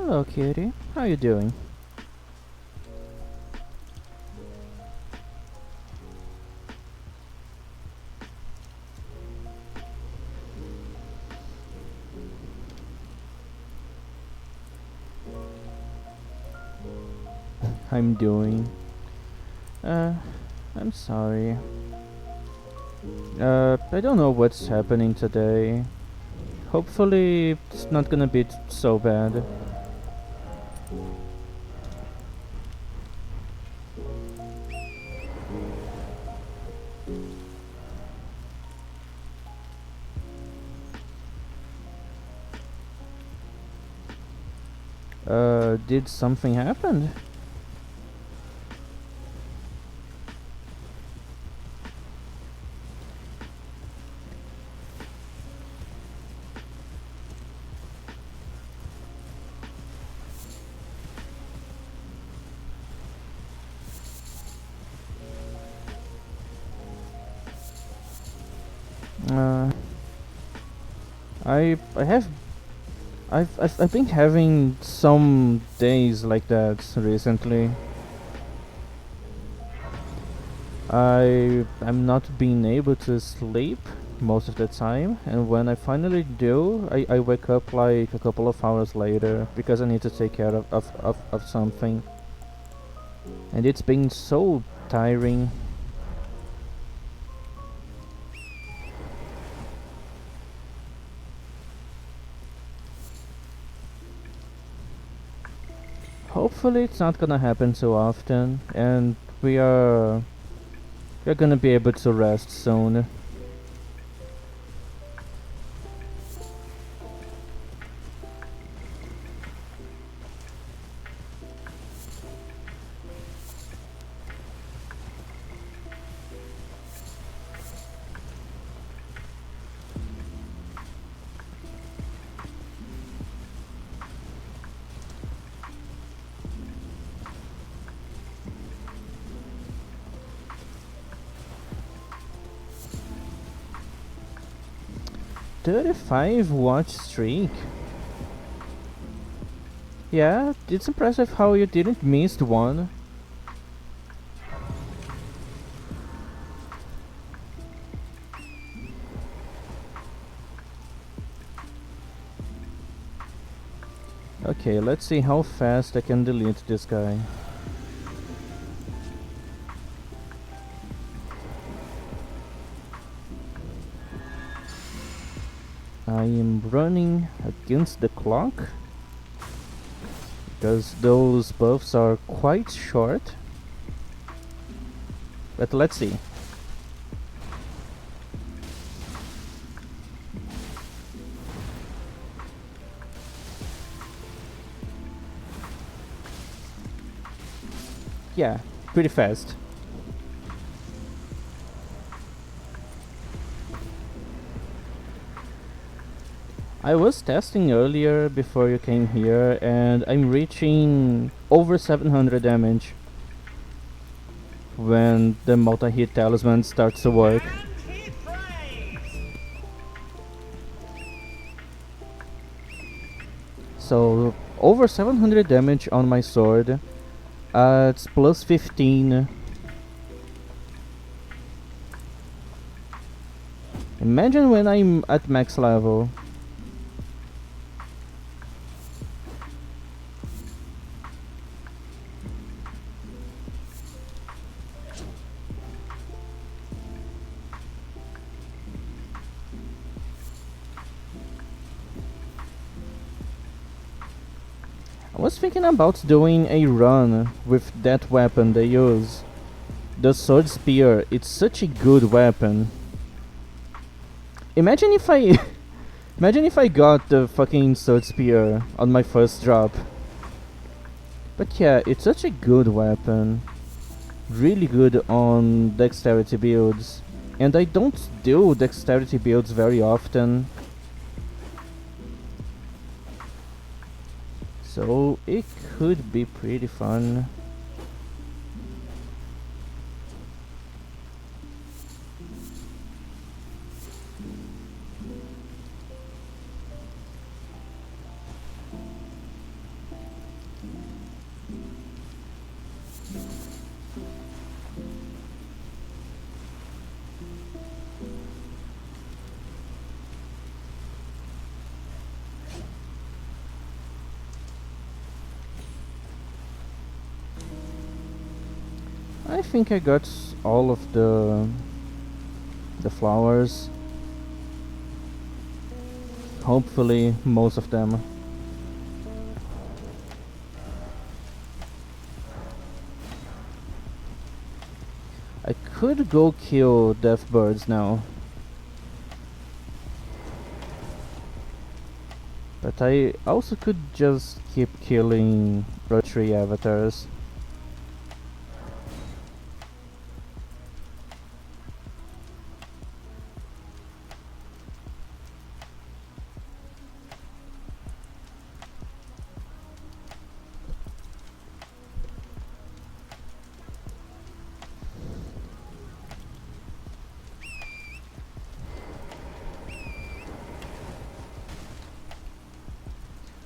Hello, kitty. How you doing? I'm doing. Uh, I'm sorry. I don't know what's happening today. Hopefully, it's not gonna be so bad. Did something happen? Uh, I have I've been having some days like that recently. I'm not being able to sleep most of the time, and when I finally do, I wake up like a couple of hours later because I need to take care of something. And it's been so tiring. Hopefully it's not gonna happen so often, and we're gonna be able to rest soon. 35 watch streak. Yeah, it's impressive how you didn't miss one. Okay, let's see how fast I can delete this guy. I am running against the clock because those buffs are quite short. But let's see. Yeah, pretty fast. I was testing earlier before you came here and I'm reaching over 700 damage when the multi-hit talisman starts to work. So over 700 damage on my sword. It's plus 15. Imagine when I'm at max level. I was thinking about doing a run with that weapon they use. The sword spear, it's such a good weapon. Imagine if I imagine if I got the fucking sword spear on my first drop. But yeah, it's such a good weapon. Really good on dexterity builds. And I don't do dexterity builds very often. So it could be pretty fun. I think I got all of the flowers. Hopefully, most of them. I could go kill death birds now. But I also could just keep killing rotary avatars.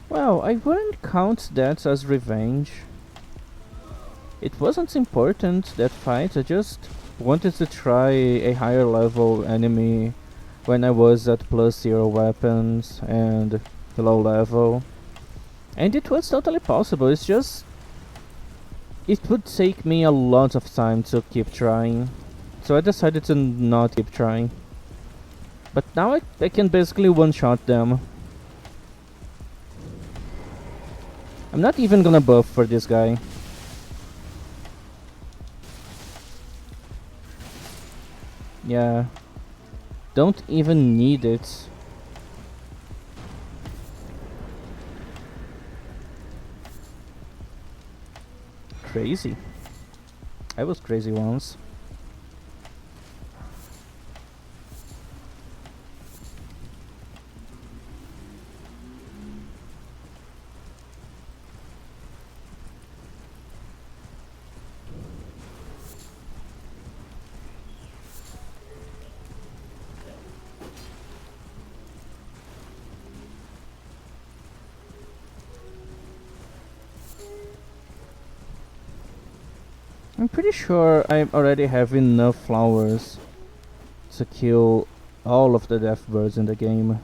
Well, I wouldn't count that as revenge. It wasn't important, that fight. I just wanted to try a higher level enemy when I was at +0 weapons and low level. And it was totally possible. It's just it would take me a lot of time to keep trying. So I decided to not keep trying. But now I can basically one-shot them. I'm not even gonna buff for this guy. Yeah. Don't even need it. Crazy. I was crazy once. I'm pretty sure I already have enough flowers to kill all of the death birds in the game.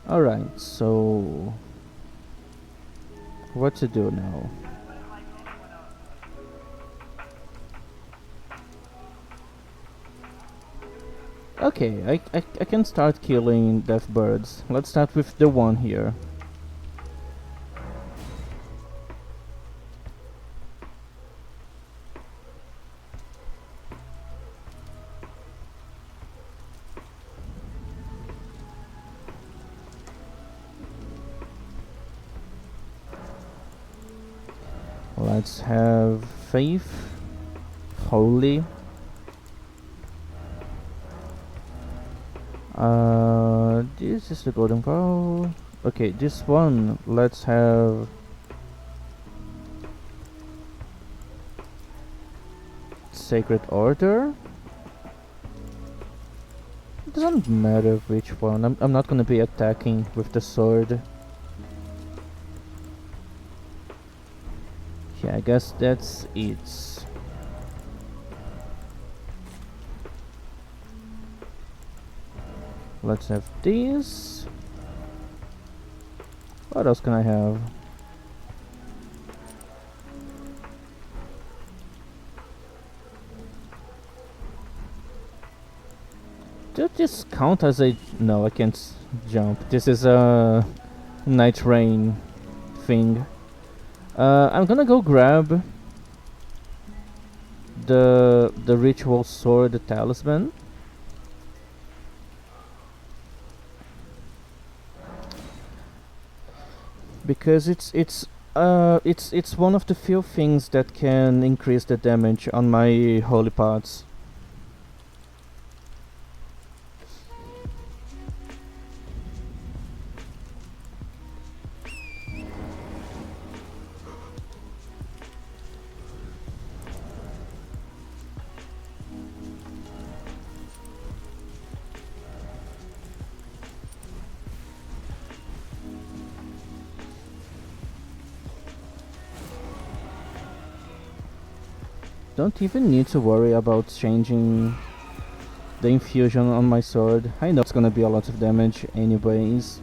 Alright, so what to do now? Okay, I can start killing death birds. Let's start with the one here. Let's have faith, holy. This is the golden bow. Okay, this one, let's have sacred order. It doesn't matter which one. I'm not gonna be attacking with the sword. Yeah, I guess that's it. Let's have these. What else can I have? Does this count as a... No, I can't jump. This is a night rain thing. I'm gonna go grab the ritual sword talisman. Because it's one of the few things that can increase the damage on my holy pots. Don't even need to worry about changing the infusion on my sword. I know it's gonna be a lot of damage anyways.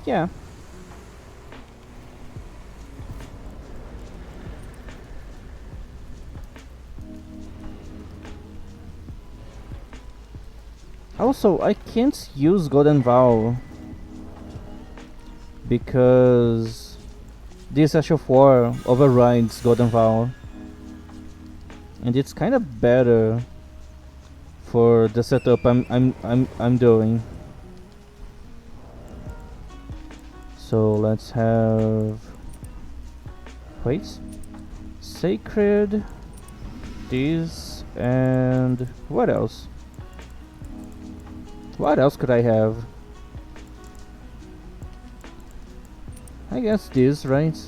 Yeah. Also, I can't use Golden Vow because this Ash of War overrides Golden Vow, and it's kind of better for the setup I'm doing. So let's have, wait, Sacred, this, and what else? What else could I have? I guess this, right?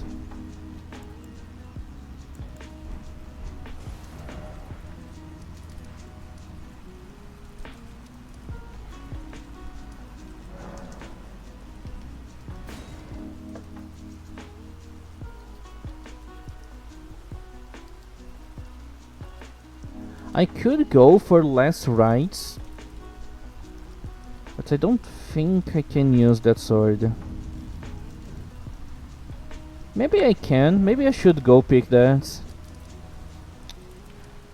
I could go for less rights, but I don't think I can use that sword. Maybe I can, maybe I should go pick that.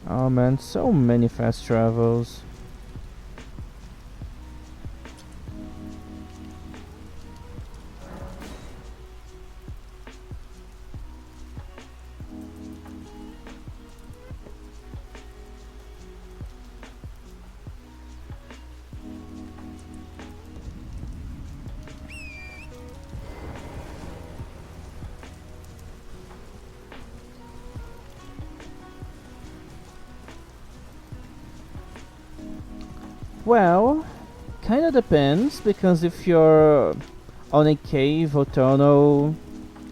Oh man, so many fast travels. Well, kinda depends, because if you're on a cave or tunnel,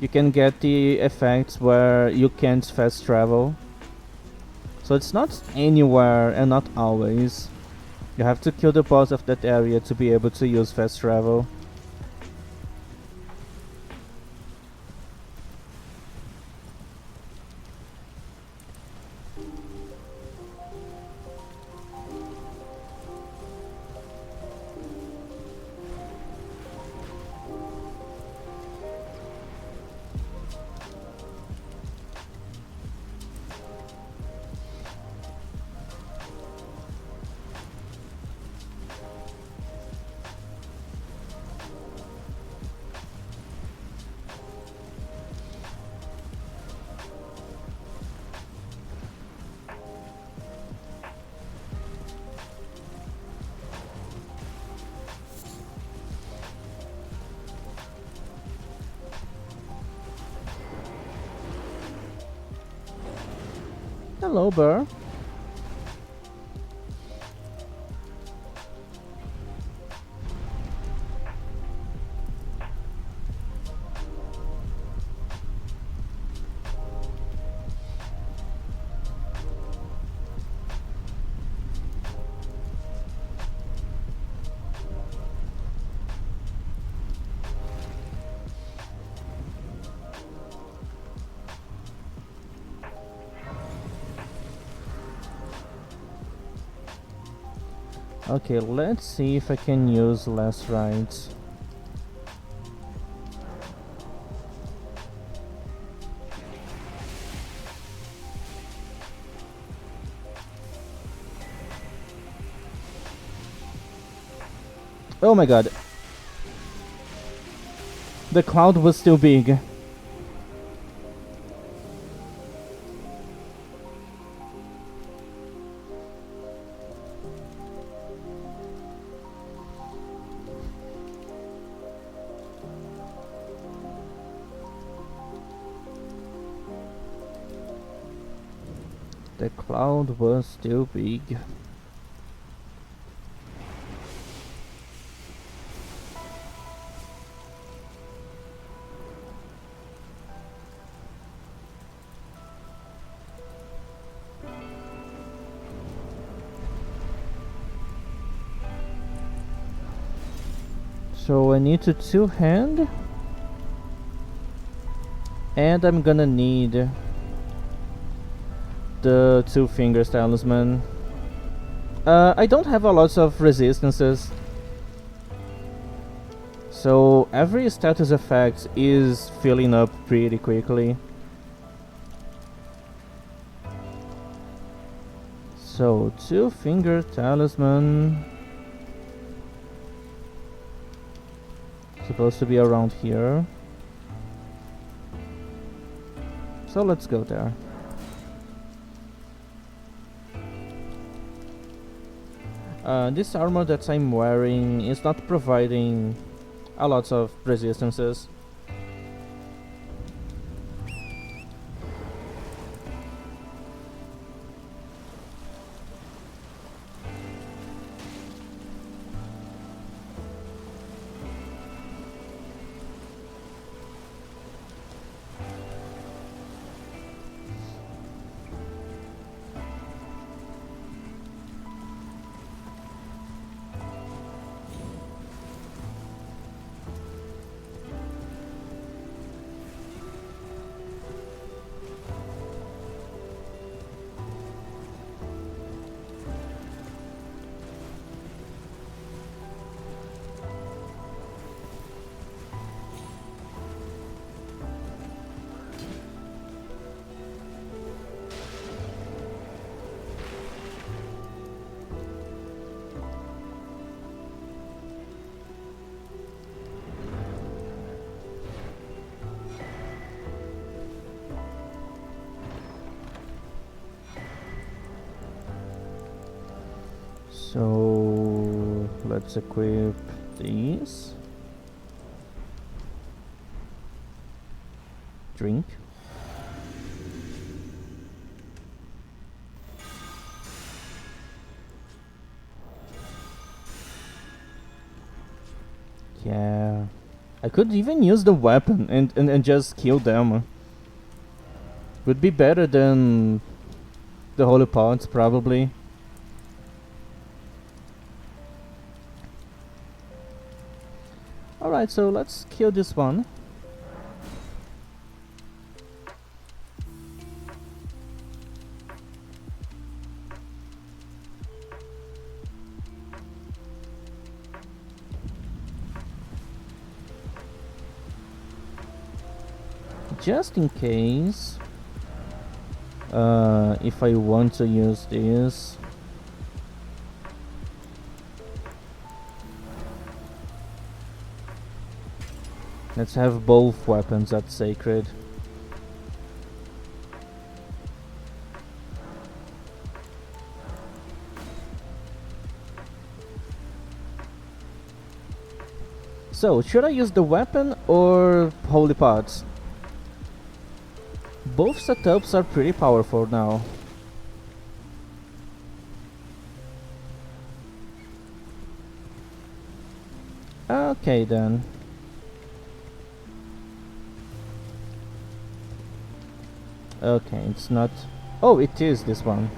you can get the effects where you can't fast travel. So it's not anywhere and not always. You have to kill the boss of that area to be able to use fast travel. Hello, Burr. Okay, let's see if I can use less rights. Oh my god. The cloud was still big. The cloud was still big. So I need to two-hand, and I'm gonna need the two fingers talisman. I don't have a lot of resistances, so every status effect is filling up pretty quickly. So two finger talisman, supposed to be around here, so let's go there. This armor that I'm wearing is not providing a lot of resistances. So let's equip these. Drink. Yeah, I could even use the weapon and just kill them. Would be better than the holy pots, probably. Alright, so let's kill this one. Just in case, if I want to use this. Let's have both weapons at sacred. So, should I use the weapon or holy pots? Both setups are pretty powerful now. Okay then. Okay, it's not... Oh, it is this one.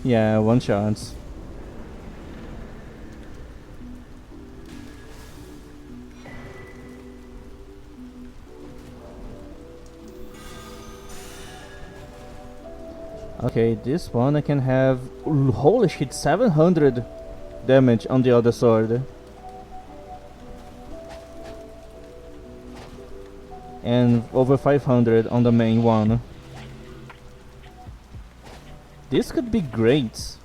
Yeah, one chance. Okay, this one I can have... Holy shit, 700 damage on the other sword. And over 500 on the main one. This could be great.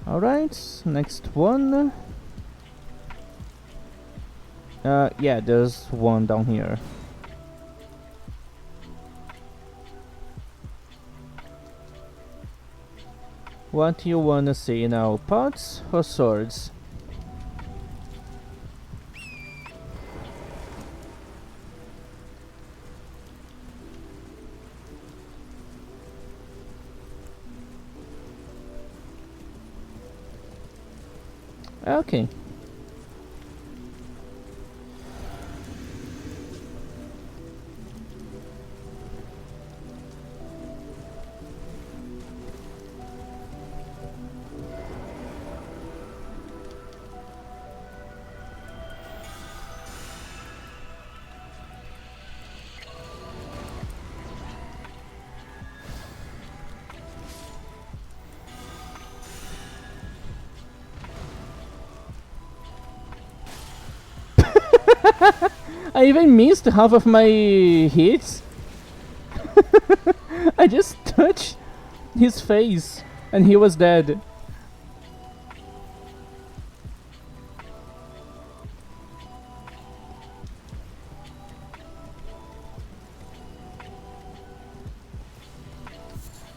Alright, next one. Yeah, there's one down here. What do you wanna see now, pots or swords? Okay. I even missed half of my hits. I just touched his face and he was dead.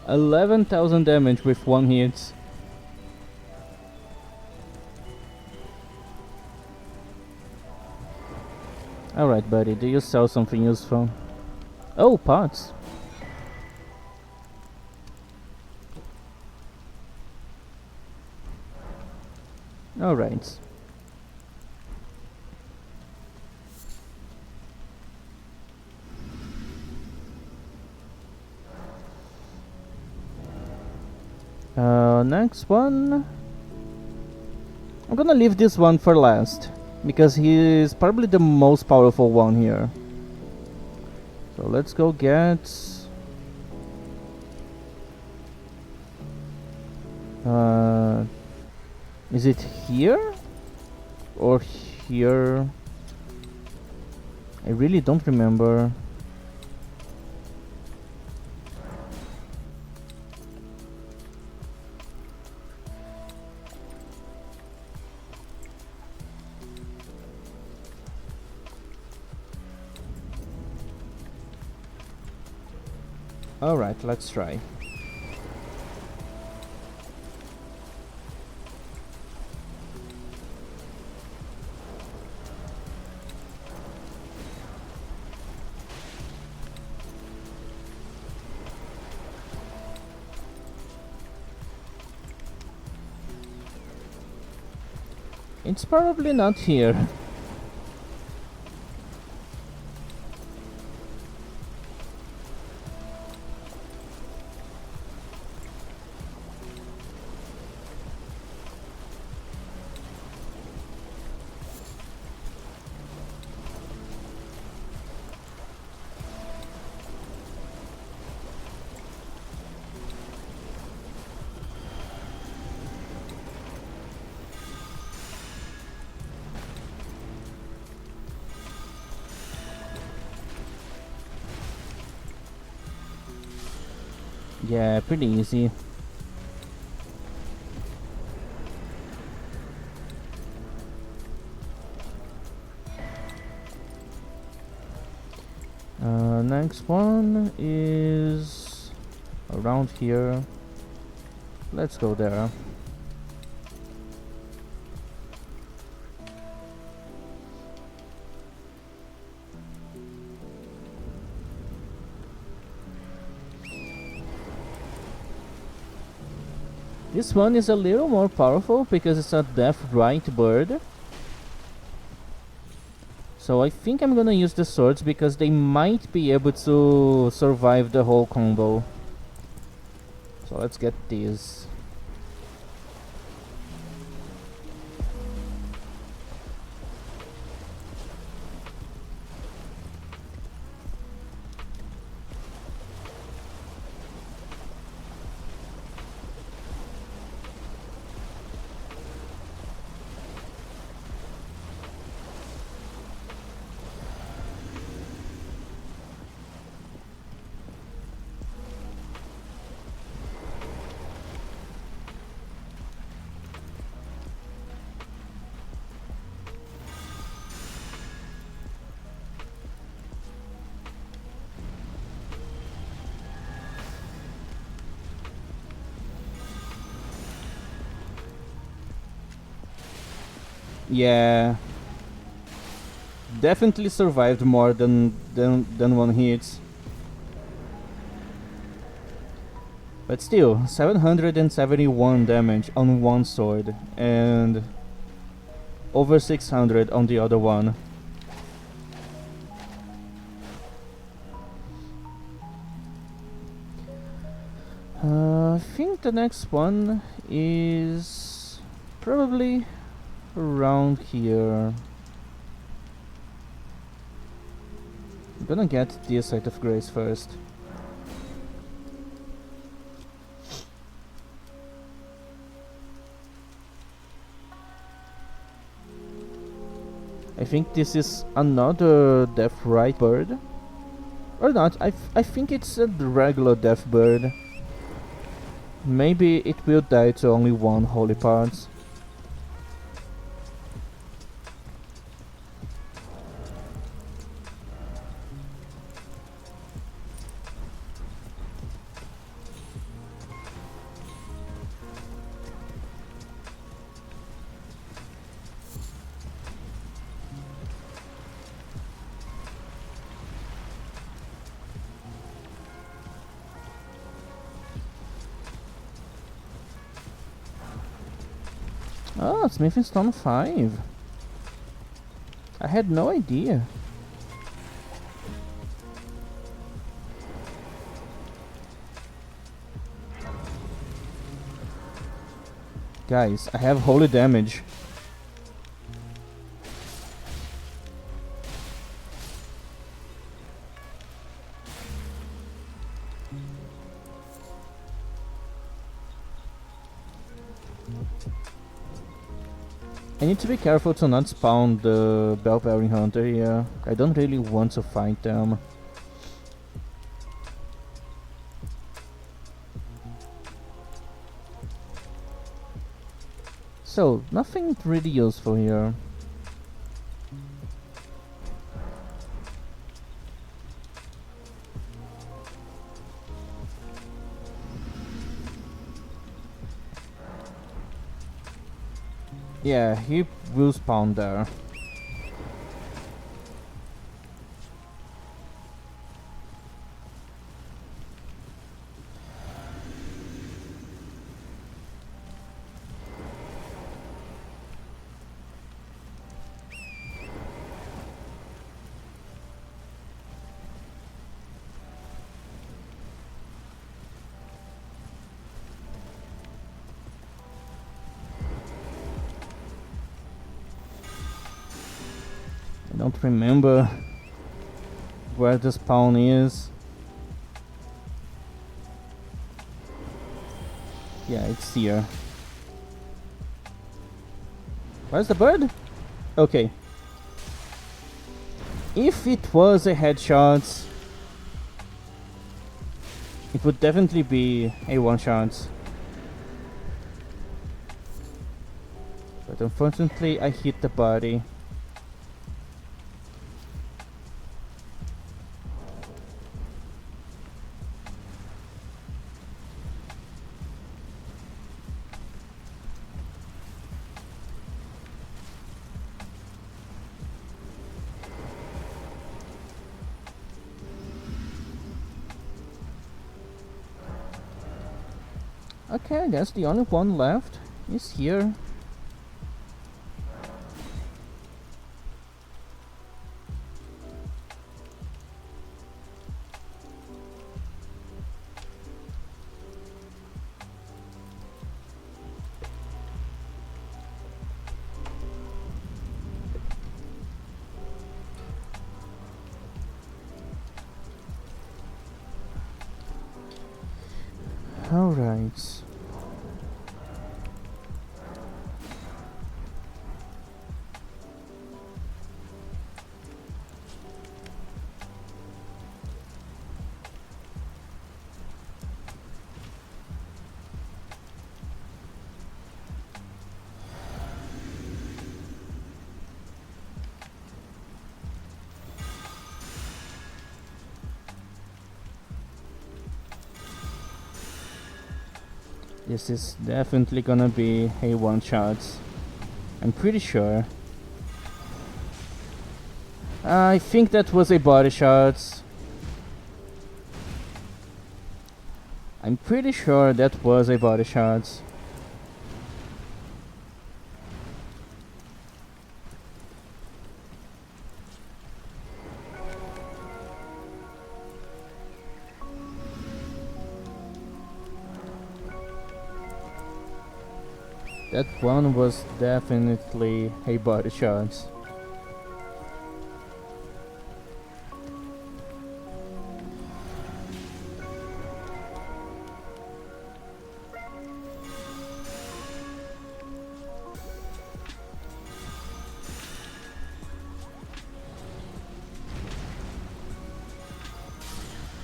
$11,000 damage with one hit. Alright, buddy, do you sell something useful? Oh, pots. Alright. Next one. I'm gonna leave this one for last, because he is probably the most powerful one here. So let's go get... is it here? Or here? I really don't remember. Alright, let's try. It's probably not here. Yeah, pretty easy. Next one is around here. Let's go there. This one is a little more powerful because it's a death right bird. So I think I'm gonna use the swords because they might be able to survive the whole combo. So let's get these. Yeah, definitely survived more than one hit. But still, 771 damage on one sword, and over 600 on the other one. I think the next one is probably around here. I'm gonna get the Site of Grace first. I think this is another Death Right bird. Or not, I think it's a regular Death bird. Maybe it will die to only one holy part. Oh, Smithing Stone 5. I had no idea. Guys, I have holy damage. I need to be careful to not spawn the Bell-bearing Hunter here. I don't really want to fight them. So, nothing really useful here. Yeah, he will spawn there. I don't remember where the spawn is. Yeah, it's here. Where's the bird? Okay. If it was a headshot, it would definitely be a one-shot. But unfortunately, I hit the body. Okay, I guess the only one left is here. All right. This is definitely gonna be a one-shot. I'm pretty sure. I think that was a body shot. I'm pretty sure that was a body shot. That one was definitely a body shot.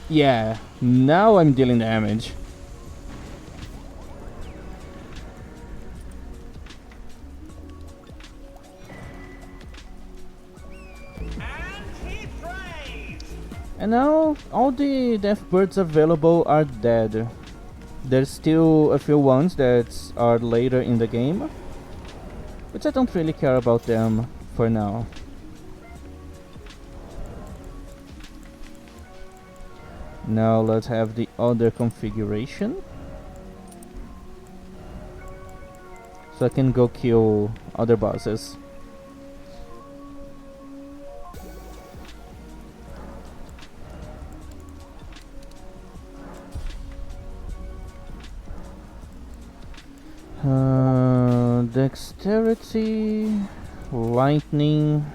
Yeah, now I'm dealing damage. And now all the death birds available are dead. There's still a few ones that are later in the game, but I don't really care about them for now. Now let's have the other configuration, so I can go kill other bosses. Dexterity, lightning.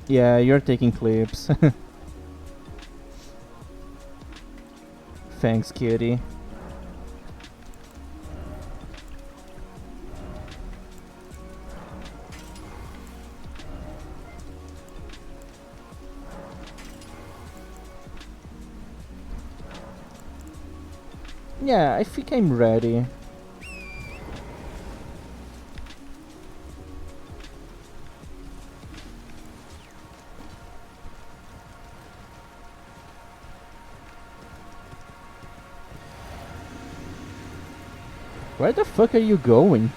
Yeah, you're taking clips. Thanks, kitty. Yeah, I think I'm ready. Where the fuck are you going?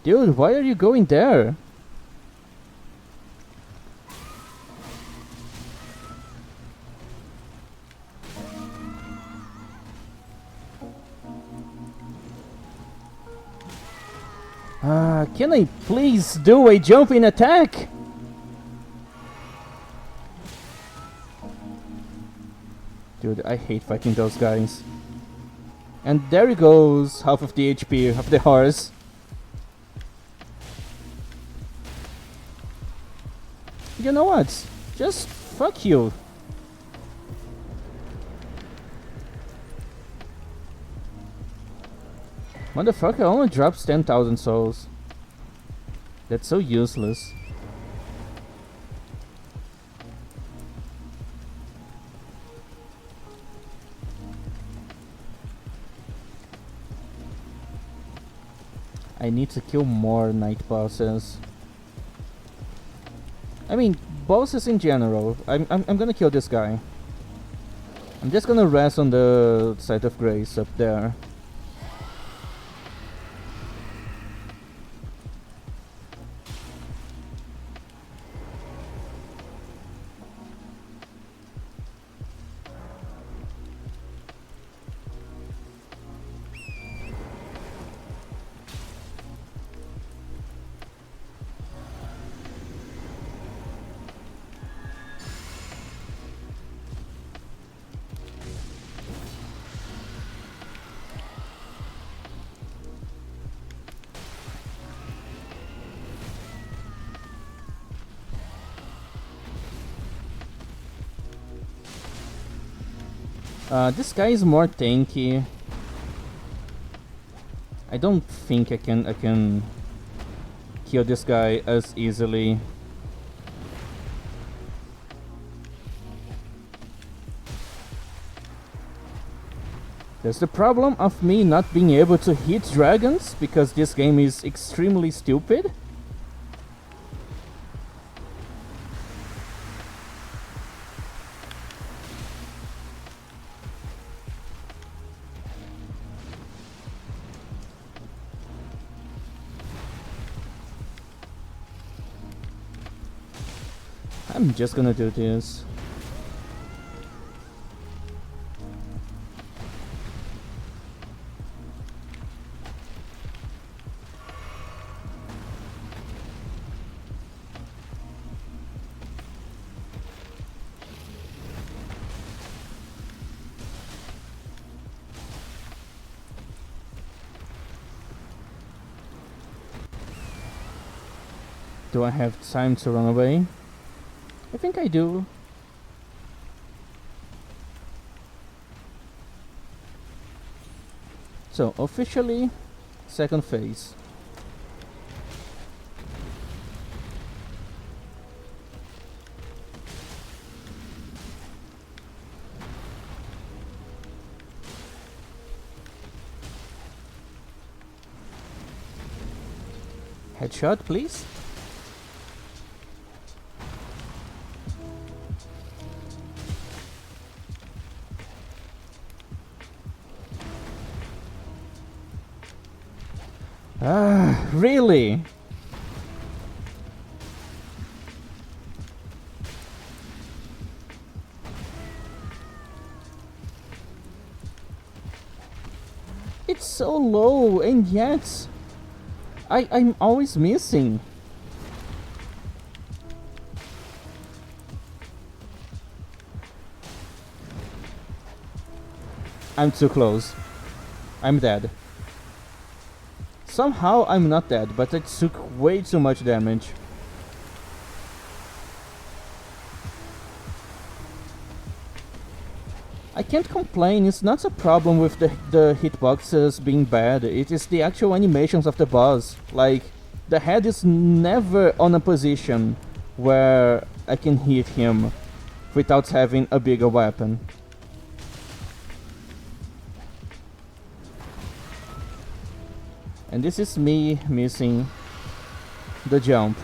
Dude, why are you going there? Can I please do a jumping attack? Dude, I hate fighting those guys. And there he goes, half of the HP of the horse. You know what? Just fuck you. Motherfucker only drops 10,000 souls. That's so useless. I need to kill more night bosses. I mean, bosses in general. I'm gonna kill this guy. I'm just gonna rest on the site of grace up there. This guy is more tanky. I don't think I can kill this guy as easily. There's the problem of me not being able to hit dragons because this game is extremely stupid. I'm just gonna do this. Do I have time to run away? I think I do. So, officially, second phase. Headshot, please. Ah, really? It's so low, and yet I'm always missing. I'm too close. I'm dead. Somehow I'm not dead, but I took way too much damage. I can't complain, it's not a problem with the hitboxes being bad, it is the actual animations of the boss. Like, the head is never on a position where I can hit him without having a bigger weapon. And this is me missing the jump.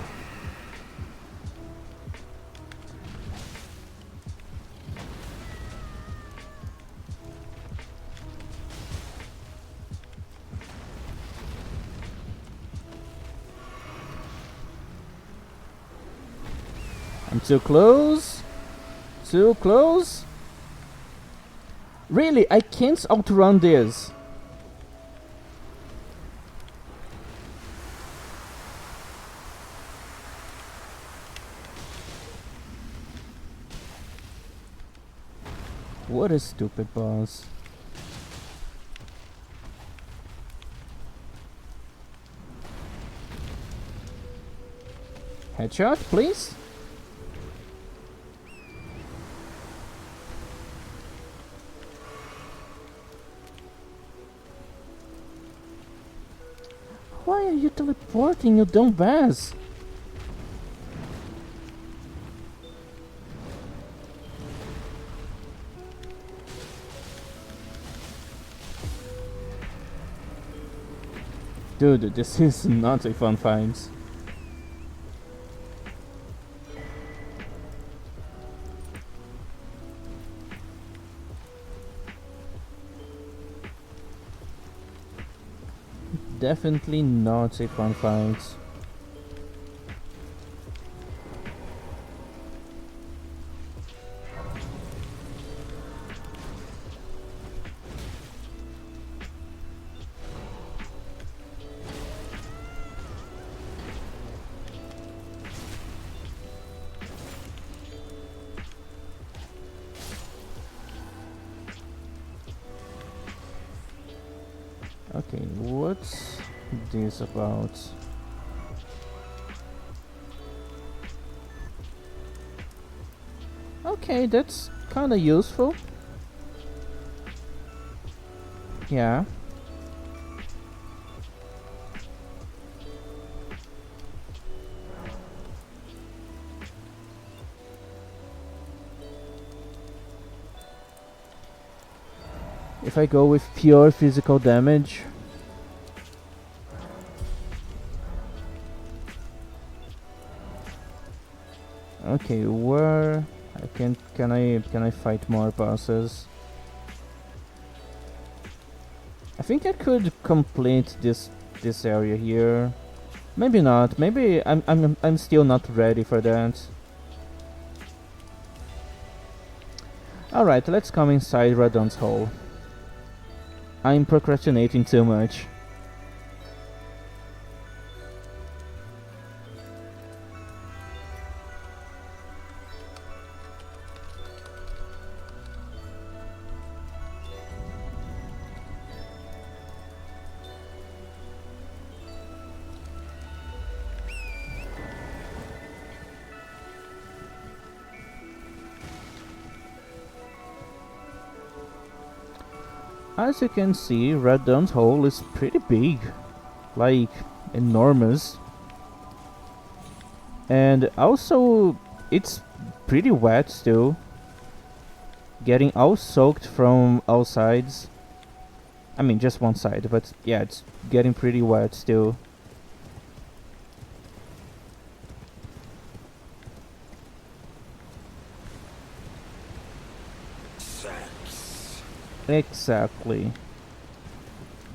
I'm too close. Too close. Really, I can't outrun this. What a stupid boss. Headshot, please. Why are you teleporting, you dumb bass? Dude, this is not a fun fight. Definitely not a fun fight. Okay, what's this about? Okay, that's kinda useful. Yeah. If I go with pure physical damage, okay, where I can I fight more bosses? I think I could complete this area here. Maybe not. Maybe I'm still not ready for that. All right, let's come inside Radon's hole. I'm procrastinating too much. As you can see, Red Dawn's hole is pretty big. Like, enormous. And also, it's pretty wet still. Getting all soaked from all sides. I mean, just one side, but yeah, it's getting pretty wet still. Exactly.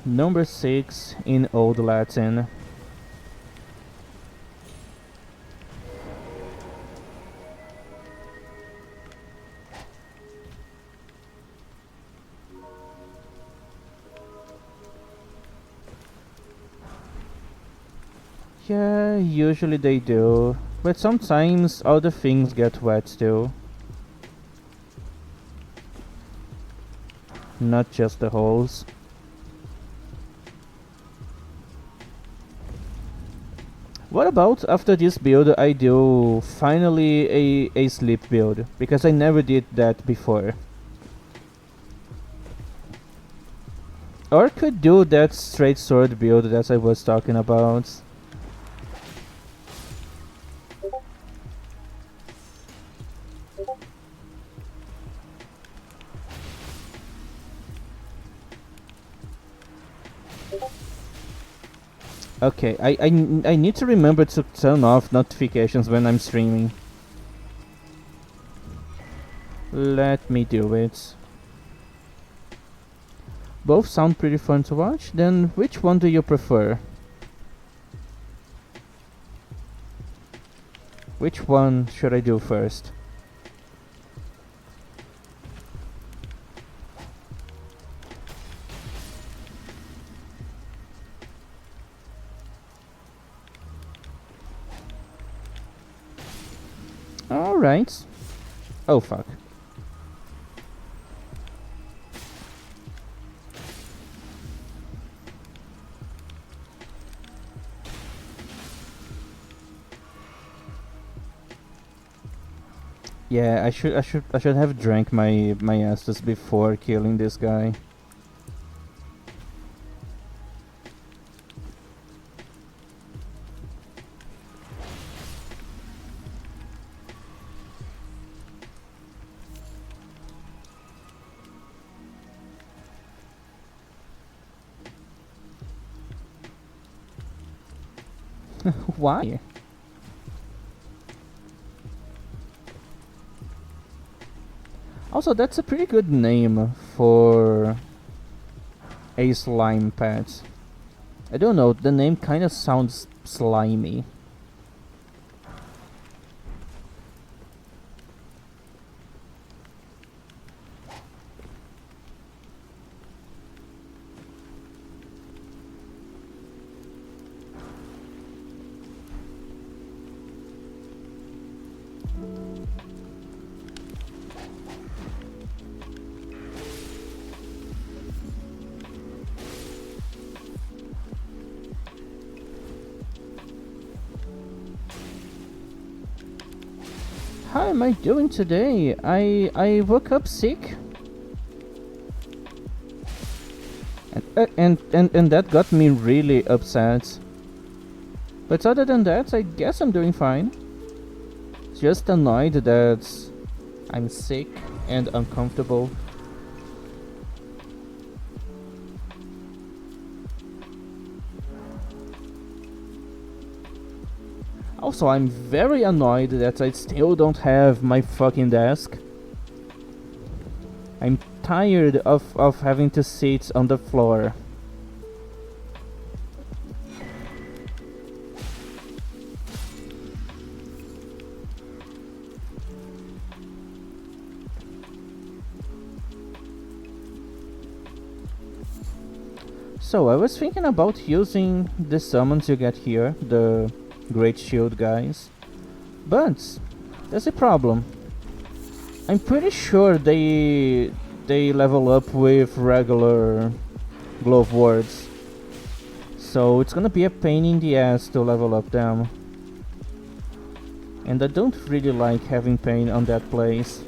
Number 6 in Old Latin. Yeah, usually they do, but sometimes other things get wet too. Not just the holes. What about after this build I do finally a sleep build, because I never did that before. Or could do that straight sword build that I was talking about. Okay, I need to remember to turn off notifications when I'm streaming. Let me do it. Both sound pretty fun to watch, then which one do you prefer? Which one should I do first? Alright. Oh fuck. Yeah, I should have drank my Estus before killing this guy. Why? Also, that's a pretty good name for a slime pet. I don't know, the name kinda sounds slimy. How am I doing today? I woke up sick. And that got me really upset. But other than that, I guess I'm doing fine. Just annoyed that I'm sick and uncomfortable. Also, I'm very annoyed that I still don't have my fucking desk. I'm tired of having to sit on the floor. So, I was thinking about using the summons you get here, the Great Shield guys. But there's a problem. I'm pretty sure they level up with regular glove wards. So it's gonna be a pain in the ass to level up them. And I don't really like having pain on that place.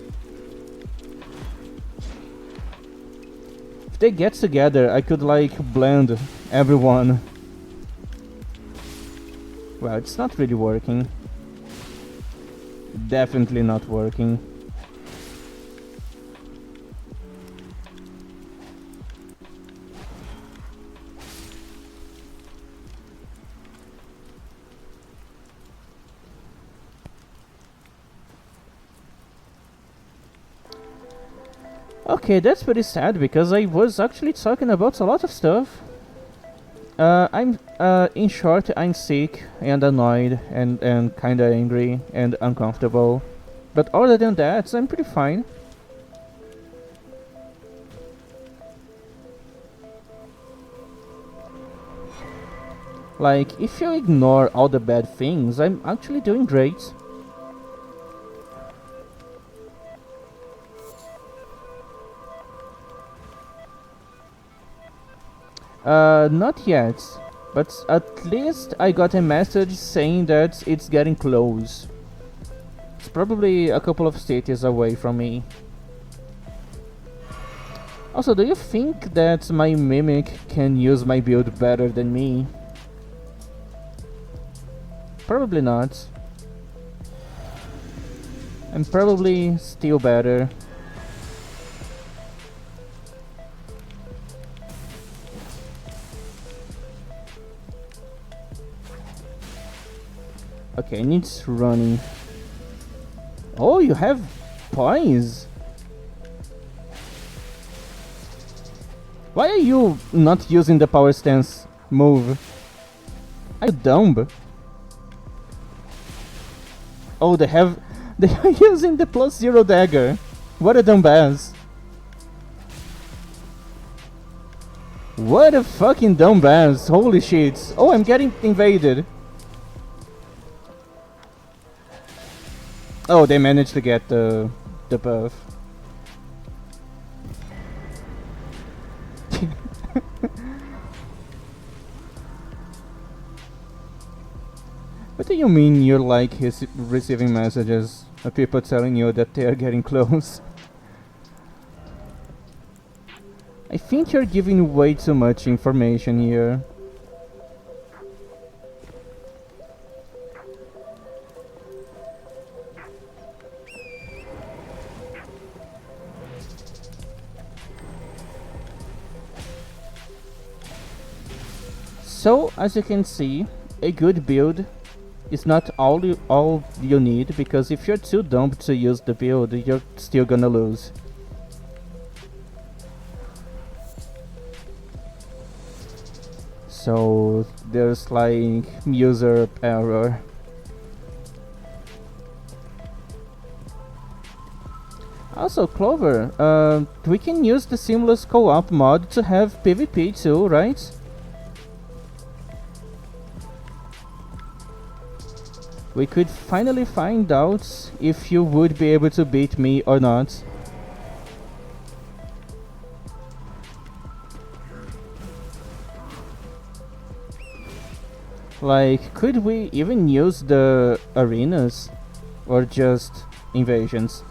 they get together, I could like blend everyone. Well, it's not really working. Definitely not working. Okay, that's pretty sad because I was actually talking about a lot of stuff. In short, I'm sick and annoyed and kinda angry and uncomfortable. But other than that, I'm pretty fine. Like, if you ignore all the bad things, I'm actually doing great. Not yet. But at least I got a message saying that it's getting close. It's probably a couple of cities away from me. Also, do you think that my Mimic can use my build better than me? Probably not. I'm probably still better. Okay, needs running. Oh, you have points. Why are you not using the power stance move? Are you dumb? Oh, they are using the +0 dagger. What a dumbass. What a fucking dumbass. Holy shit. Oh, I'm getting invaded. Oh, they managed to get the buff. What do you mean you're like receiving messages of people telling you that they are getting close? I think you're giving way too much information here. So, as you can see, a good build is not all you need, because if you're too dumb to use the build, you're still gonna lose. So there's like user error. Also, Clover, we can use the Seamless Co-op mod to have PvP too, right? We could finally find out if you would be able to beat me or not. Like, could we even use the arenas? Or just invasions?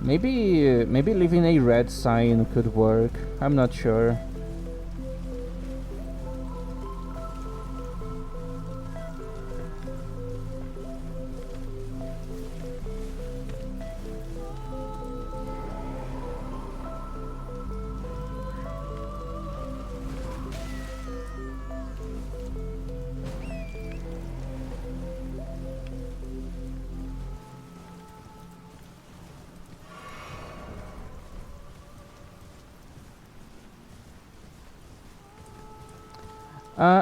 Maybe leaving a red sign could work. I'm not sure.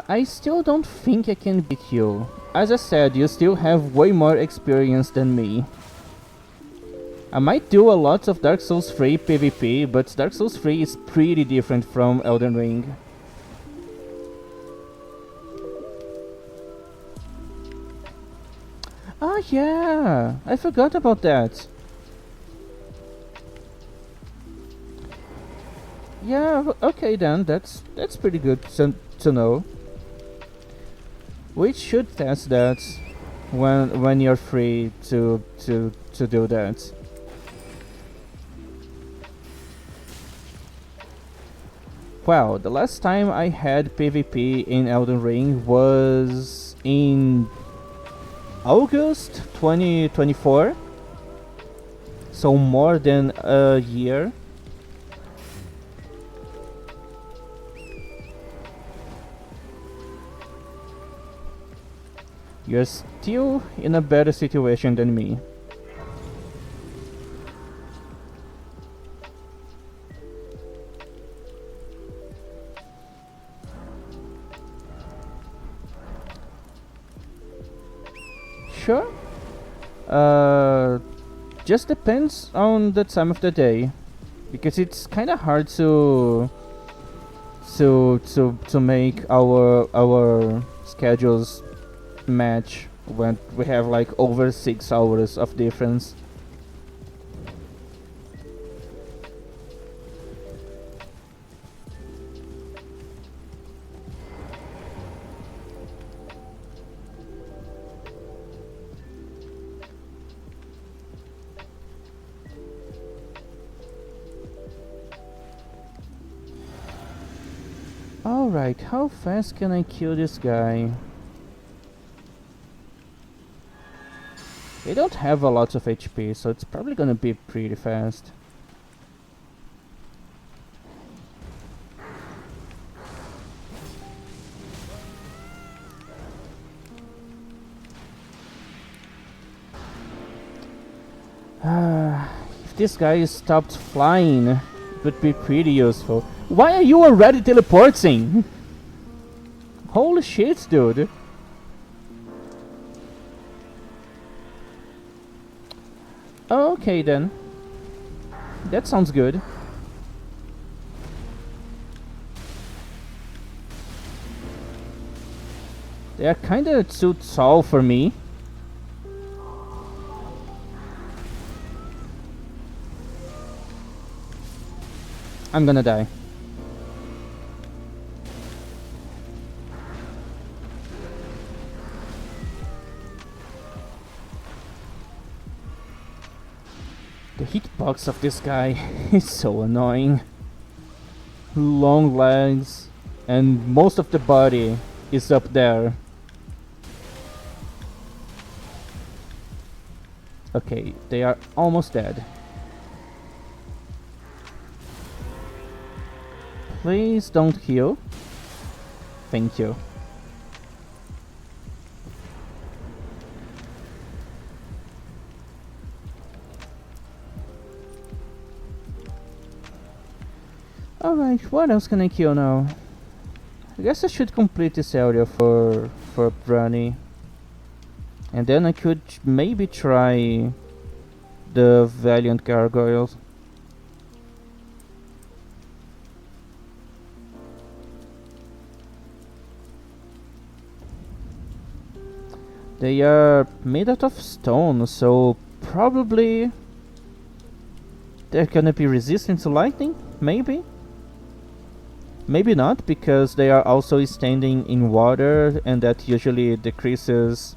I still don't think I can beat you. As I said, you still have way more experience than me. I might do a lot of Dark Souls 3 PvP, but Dark Souls 3 is pretty different from Elden Ring. Oh yeah, I forgot about that. Yeah, okay then, that's pretty good to know. We should test that when you're free to do that. Well, the last time I had PvP in Elden Ring was in August 2024, so more than a year. You're still in a better situation than me. Sure. Just depends on the time of the day, because it's kind of hard to make our schedules match when we have like over 6 hours of difference. Alright, how fast can I kill this guy? They don't have a lot of HP, so it's probably gonna be pretty fast. If this guy stopped flying, it would be pretty useful. Why are you already teleporting? Holy shit, dude. Okay then. That sounds good. They are kinda too tall for me. I'm gonna die. The hitbox of this guy is so annoying. Long legs, and most of the body is up there. Okay, they are almost dead. Please don't heal. Thank you. Alright, what else can I kill now? I guess I should complete this area for Brani. And then I could maybe try the Valiant Gargoyles. They are made out of stone, so probably they're gonna be resistant to lightning, maybe? Maybe not, because they are also standing in water, and that usually decreases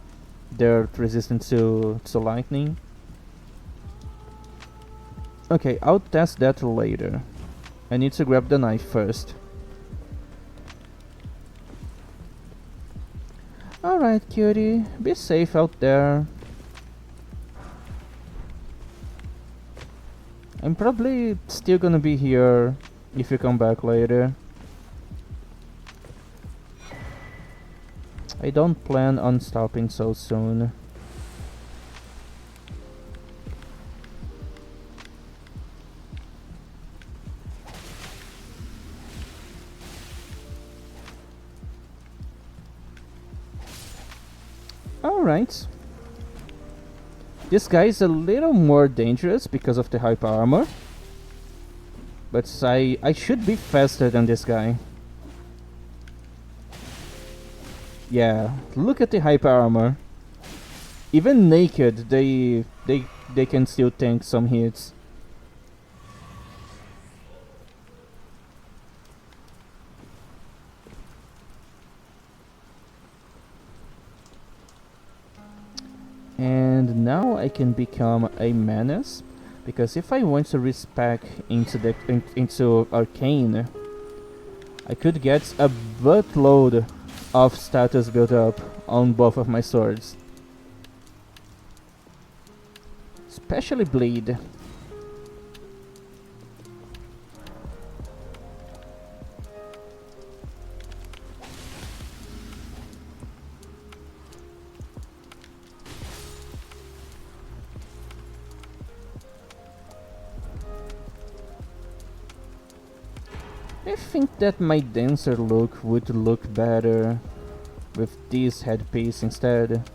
their resistance to lightning. Okay, I'll test that later. I need to grab the knife first. Alright, cutie, be safe out there. I'm probably still gonna be here if you come back later. I don't plan on stopping so soon. Alright. This guy is a little more dangerous because of the hyper armor. But I should be faster than this guy. Yeah, look at the hyper armor. Even naked, they can still tank some hits. now I can become a menace, because if I want to respec into Arcane, I could get a buttload of status built up on both of my swords. Especially Bleed. I think that my dancer look would look better with this headpiece instead.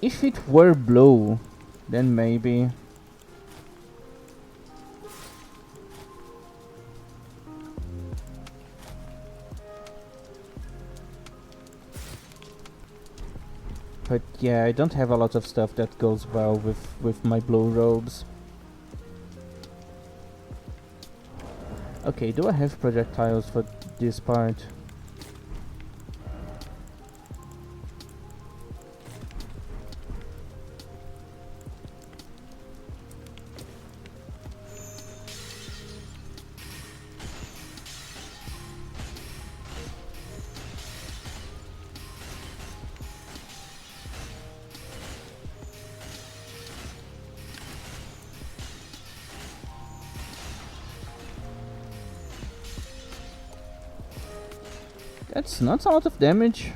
If it were blue, then maybe. But yeah, I don't have a lot of stuff that goes well with my blue robes. Okay, do I have projectiles for this part? That's not a lot of damage.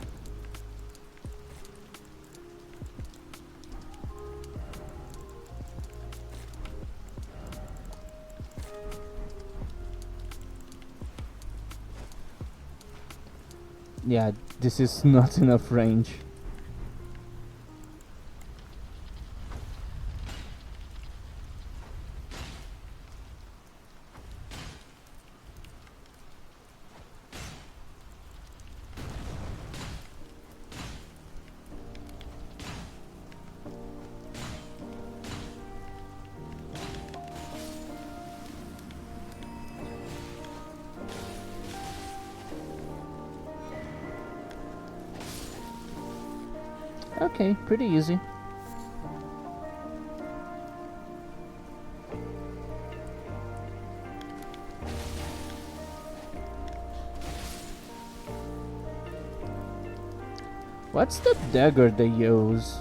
Yeah, this is not enough range. Okay, pretty easy. What's the dagger they use?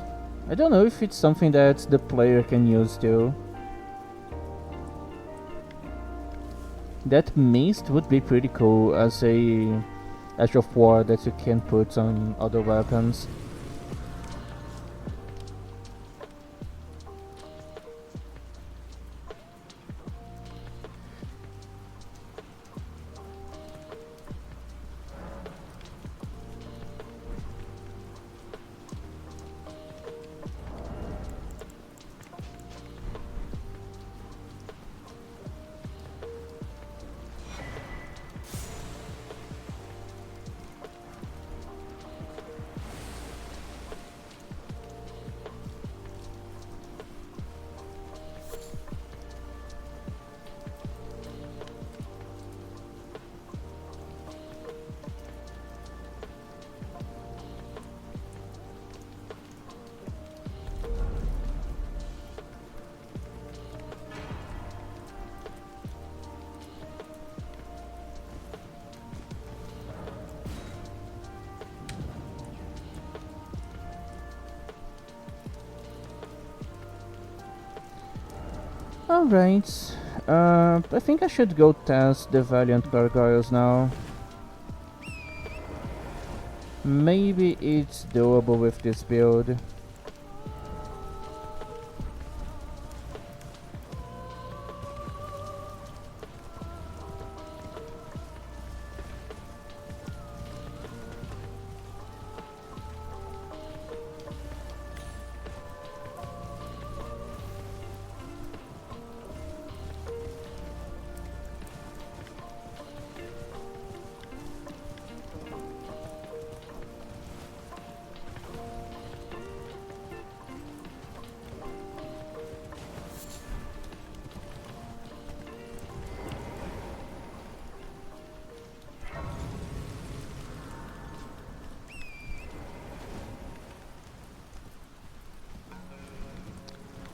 I don't know if it's something that the player can use too. That mist would be pretty cool as a edge of war that you can put on other weapons. Alright, I think I should go test the Valiant Gargoyles now. Maybe it's doable with this build.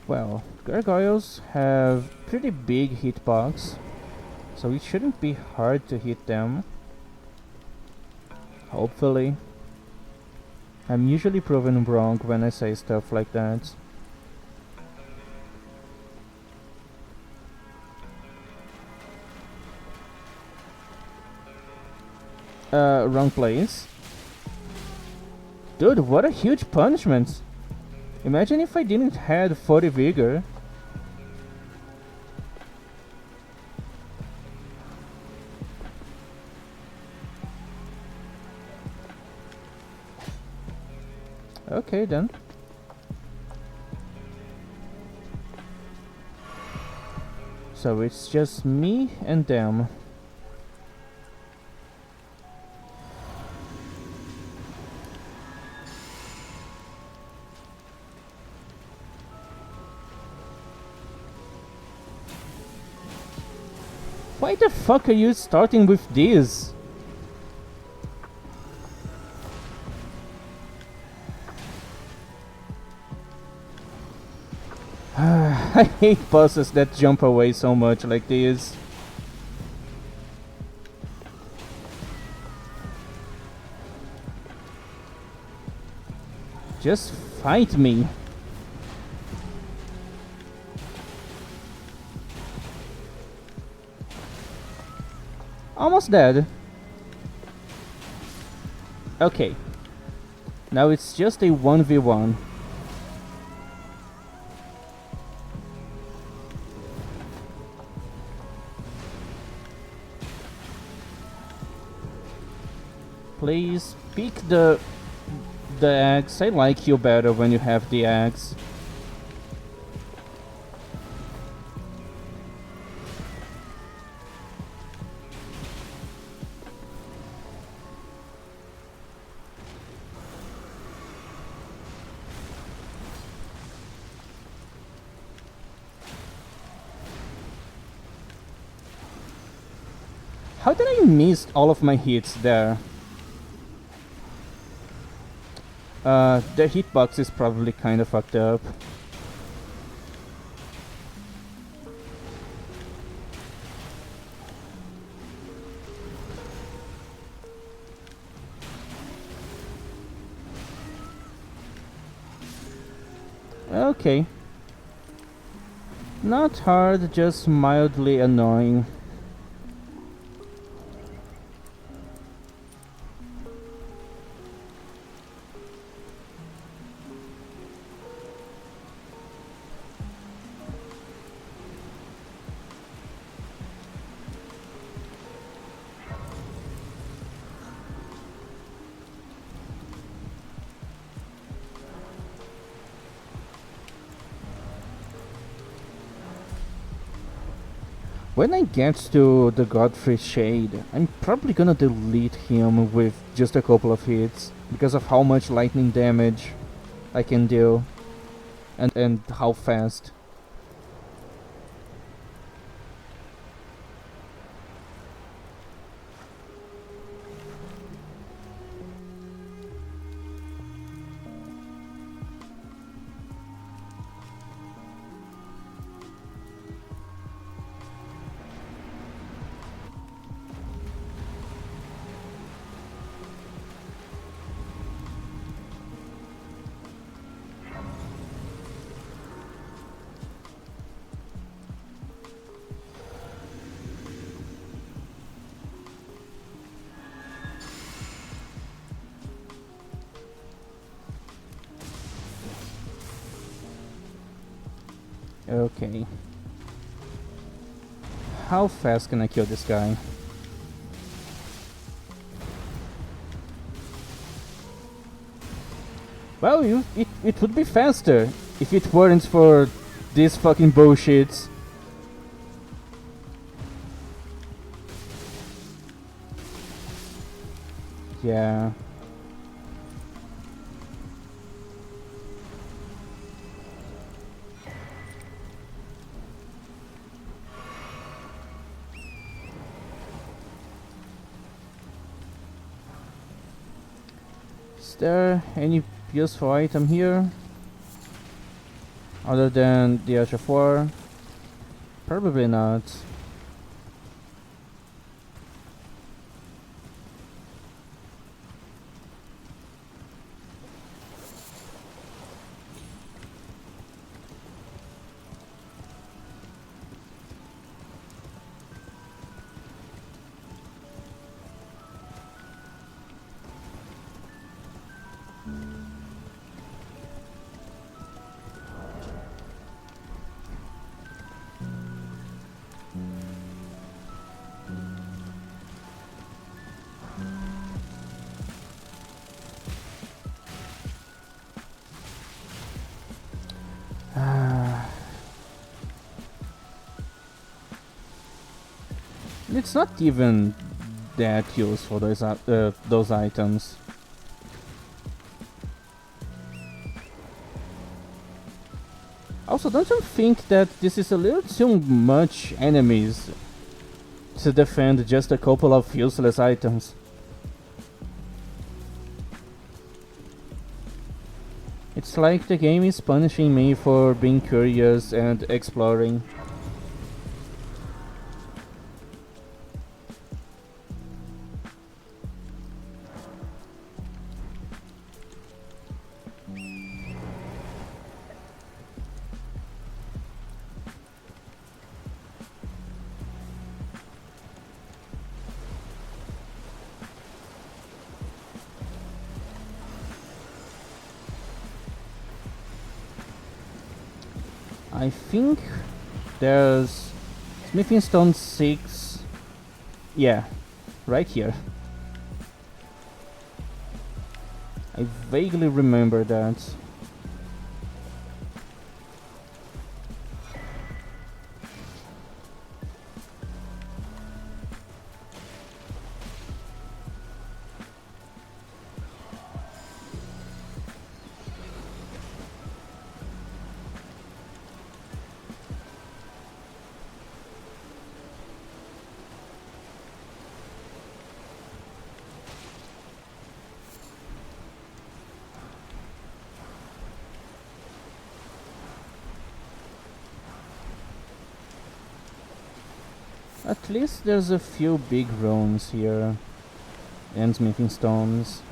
Well, gargoyles have pretty big hitbox, so it shouldn't be hard to hit them. Hopefully. I'm usually proven wrong when I say stuff like that. Wrong place. Dude, what a huge punishment! Imagine if I didn't had 40 vigor. Okay then. So it's just me and them. Why the fuck are you starting with this? I hate bosses that jump away so much like this. Just fight me. Almost dead. Okay. Now it's just a 1v1. Please pick the axe. I like you better when you have the axe. How did I miss all of my hits there? The hitbox is probably kind of fucked up. Okay. Not hard, just mildly annoying. When I get to the Godfrey Shade, I'm probably gonna delete him with just a couple of hits because of how much lightning damage I can do and how fast. Okay. How fast can I kill this guy? Well, it would be faster if it weren't for these fucking bullshits. Yeah. Is there any useful item here? Other than the Edge of War? Probably not. It's not even that useful, those items. Also, don't you think that this is a little too much enemies to defend just a couple of useless items? It's like the game is punishing me for being curious and exploring. I think there's Smithing Stone 6. Yeah, right here. I vaguely remember that. At least there's a few big runes here and smithing stones.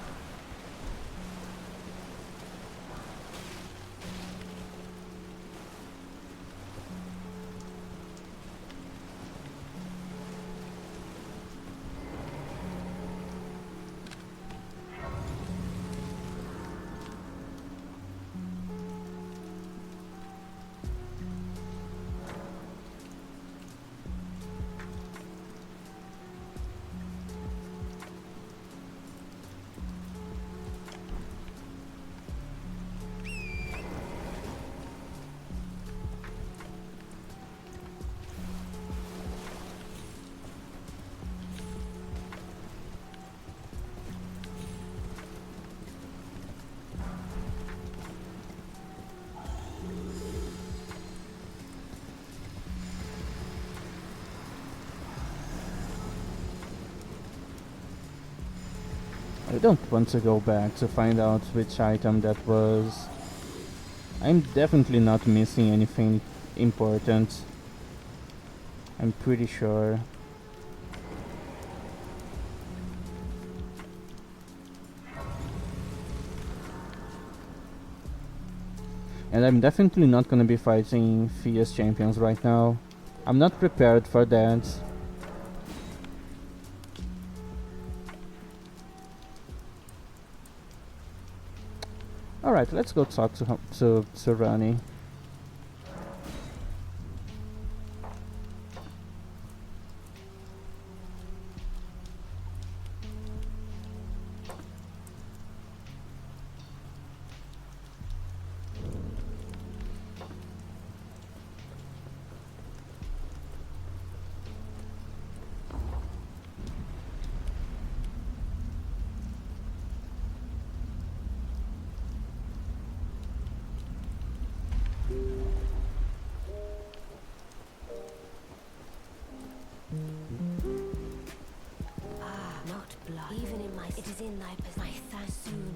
I don't want to go back to find out which item that was. I'm definitely not missing anything important. I'm pretty sure. And I'm definitely not gonna be fighting fierce champions right now. I'm not prepared for that. Alright, let's go talk to Rani. Not blood. Even in my, it is in thy my soon.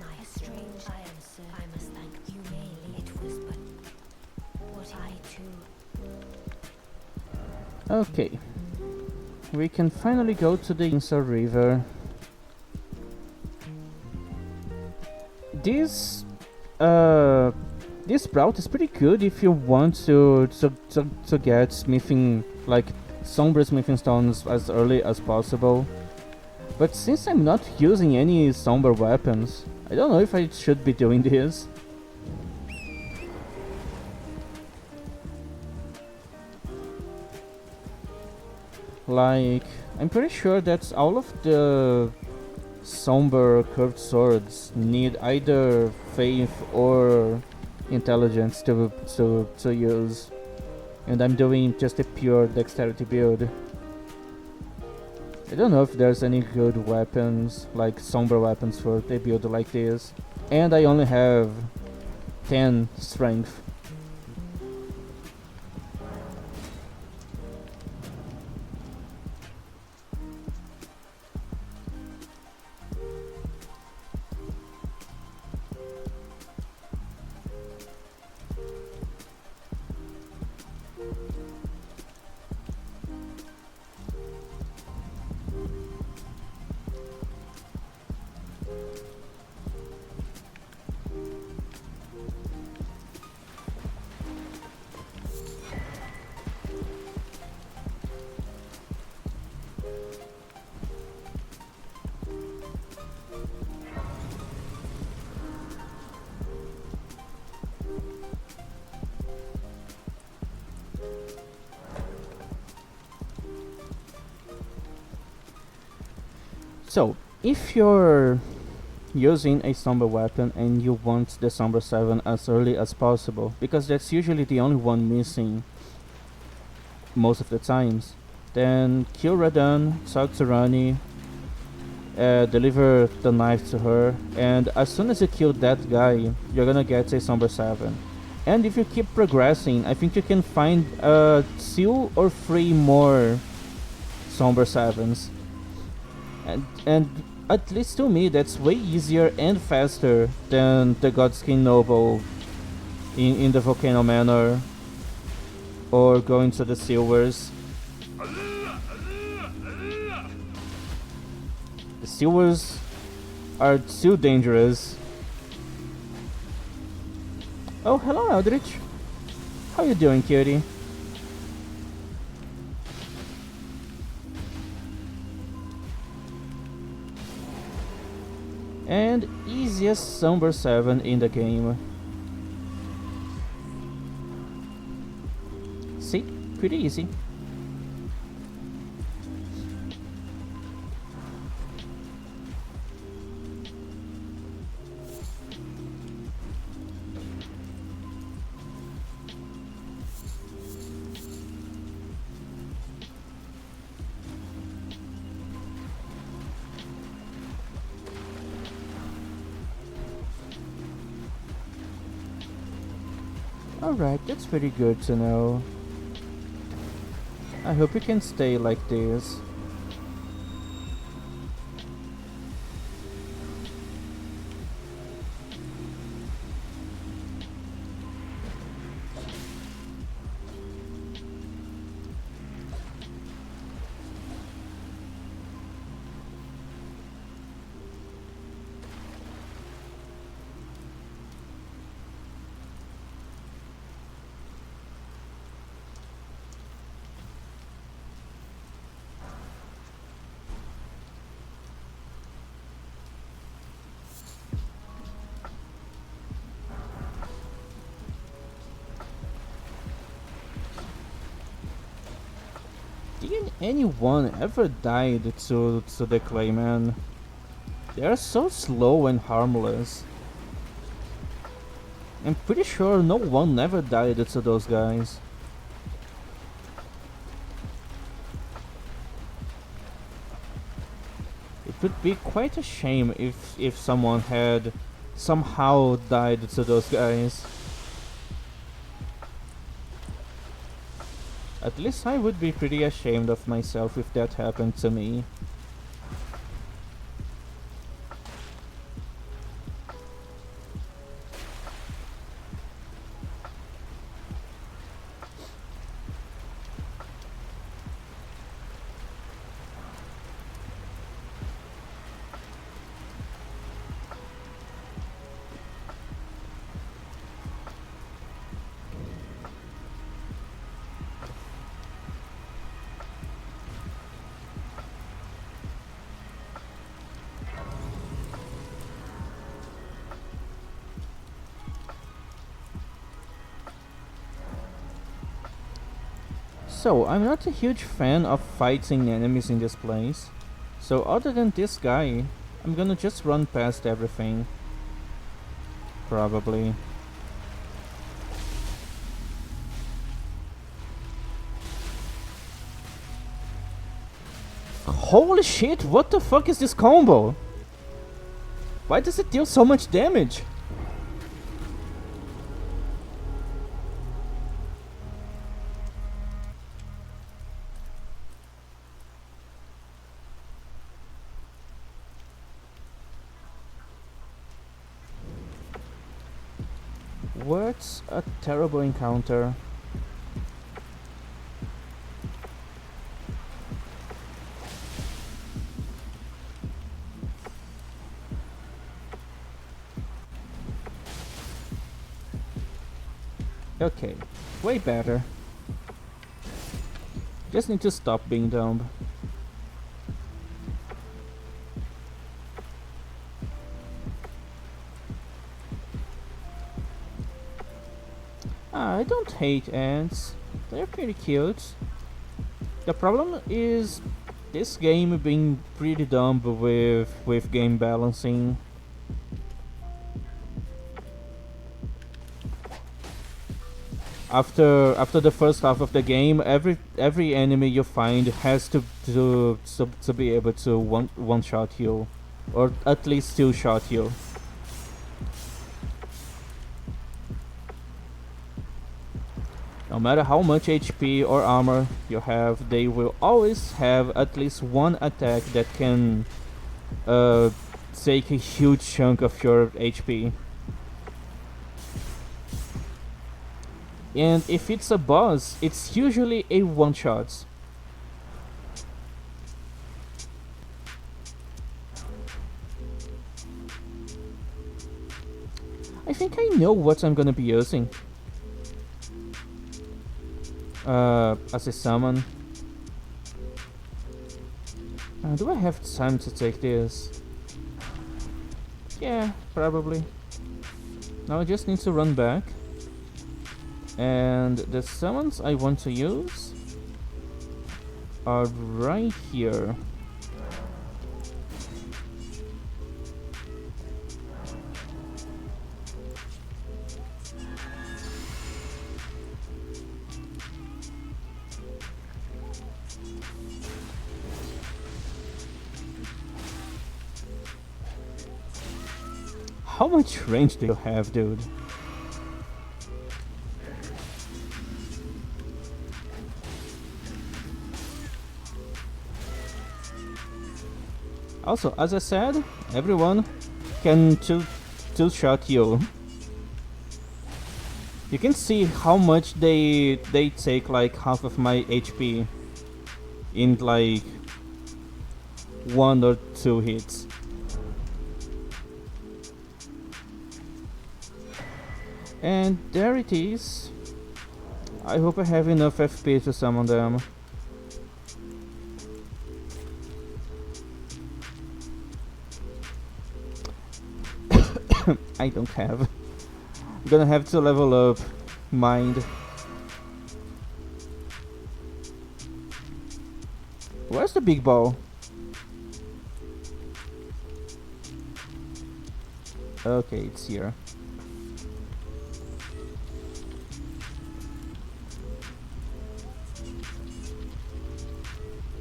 My strange. I am sir. I must thank you mainly. It was but what I too. Okay. We can finally go to the Insa River. This this sprout is pretty good if you want to get smithing, like somber smithing stones as early as possible. But since I'm not using any somber weapons, I don't know if I should be doing this. Like, I'm pretty sure that all of the somber curved swords need either faith or intelligence to use, and I'm doing just a pure dexterity build. I don't know if there's any good weapons, like somber weapons for a build like this, and I only have 10 strength. So, if you're using a somber weapon and you want the somber 7 as early as possible, because that's usually the only one missing most of the times, then kill Radan, talk to Rani, deliver the knife to her, and as soon as you kill that guy, you're gonna get a somber 7. And if you keep progressing, I think you can find 2 or 3 more somber 7s. And at least to me, that's way easier and faster than the Godskin Noble in the Volcano Manor or going to the Silvers. The Silvers are too dangerous. Oh, hello, Eldritch. How you doing, cutie? And easiest somber 7 in the game. See? Pretty easy. Alright, that's pretty good to know. I hope you can stay like this. Did anyone ever died to the Clayman? They are so slow and harmless. I'm pretty sure no one ever died to those guys. It would be quite a shame if someone had somehow died to those guys. At least I would be pretty ashamed of myself if that happened to me. So, I'm not a huge fan of fighting enemies in this place. So, other than this guy, I'm gonna just run past everything. Probably. Holy shit, what the fuck is this combo? Why does it deal so much damage? What a terrible encounter. Okay, way better. Just need to stop being dumb. I don't hate ants. They're pretty cute. The problem is this game being pretty dumb with game balancing. After the first half of the game, every enemy you find has to be able to one shot you, or at least two shot you. No matter how much HP or armor you have, they will always have at least one attack that can take a huge chunk of your HP. And if it's a boss, it's usually a one-shot. I think I know what I'm gonna be using as a summon. Do I have time to take this? Yeah, probably. Now I just need to run back. And the summons I want to use are right here. How much range do you have, dude? Also, as I said, everyone can two-shot you. You can see how much they take like half of my HP in like one or two hits. And there it is. I hope I have enough FP to summon them. I don't have. I'm gonna have to level up mind. Where's the big ball? Okay, it's here.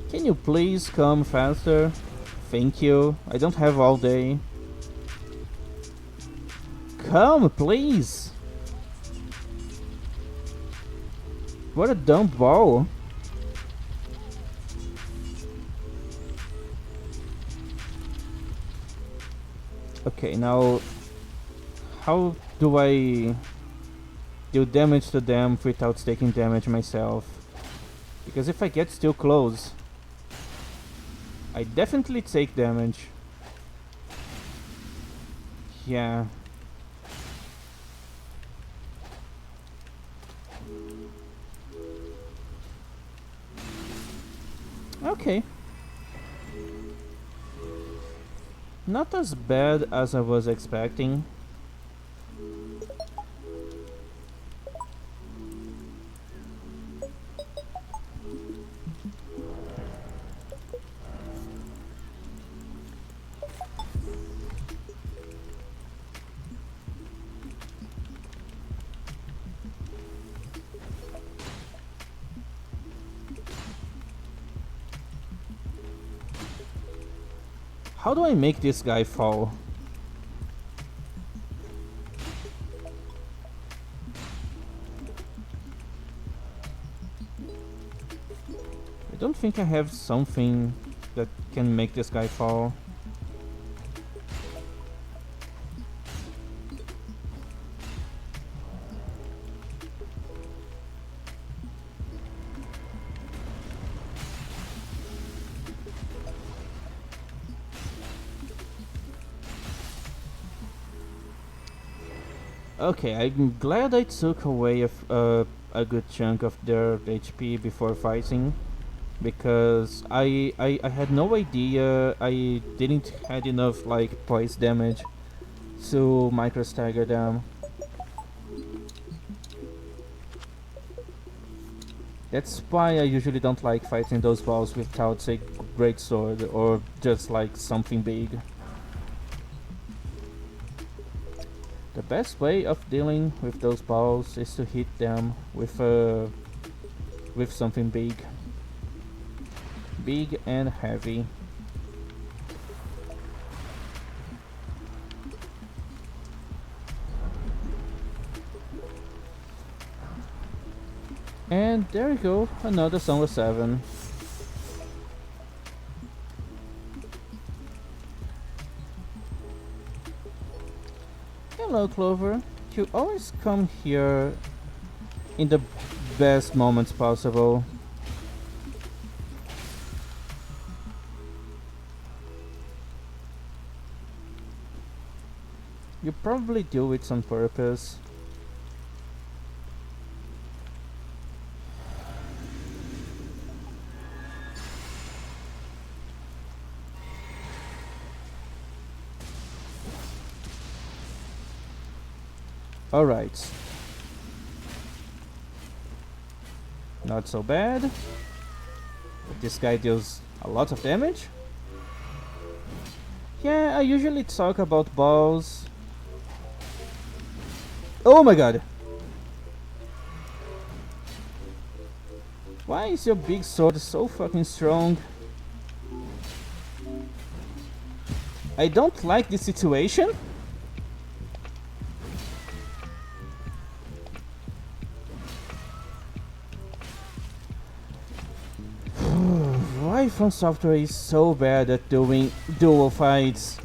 Can you please come faster? Thank you. I don't have all day. Come, please! What a dumb ball. Okay, now how do I do damage to them without taking damage myself? Because if I get too close, I definitely take damage. Yeah. Okay. Not as bad as I was expecting. How do I make this guy fall? I don't think I have something that can make this guy fall. Okay, I'm glad I took away a good chunk of their HP before fighting, because I had no idea I didn't had enough like poise damage to micro stagger them. That's why I usually don't like fighting those balls without a great sword or just like something big. The best way of dealing with those balls is to hit them with something big. Big and heavy. And there you go, another Song of 7. Hello, Clover. You always come here in the best moments possible. You probably do it on purpose. Alright. Not so bad. But this guy deals a lot of damage. Yeah, I usually talk about balls. Oh my god! Why is your big sword so fucking strong? I don't like this situation. Why From Software is so bad at doing dual fights?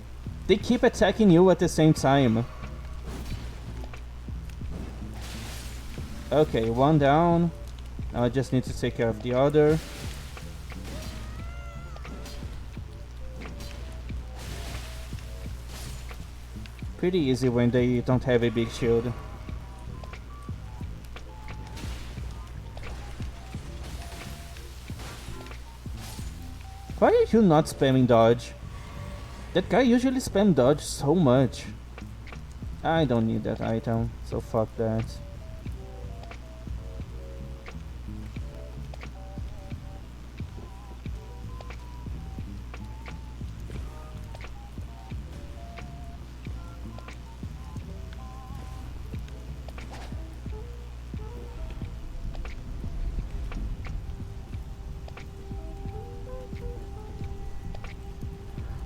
They keep attacking you at the same time. Okay, one down. Now I just need to take care of the other. Pretty easy when they don't have a big shield. Why are you not spamming dodge? That guy usually spam dodge so much. I don't need that item, so fuck that.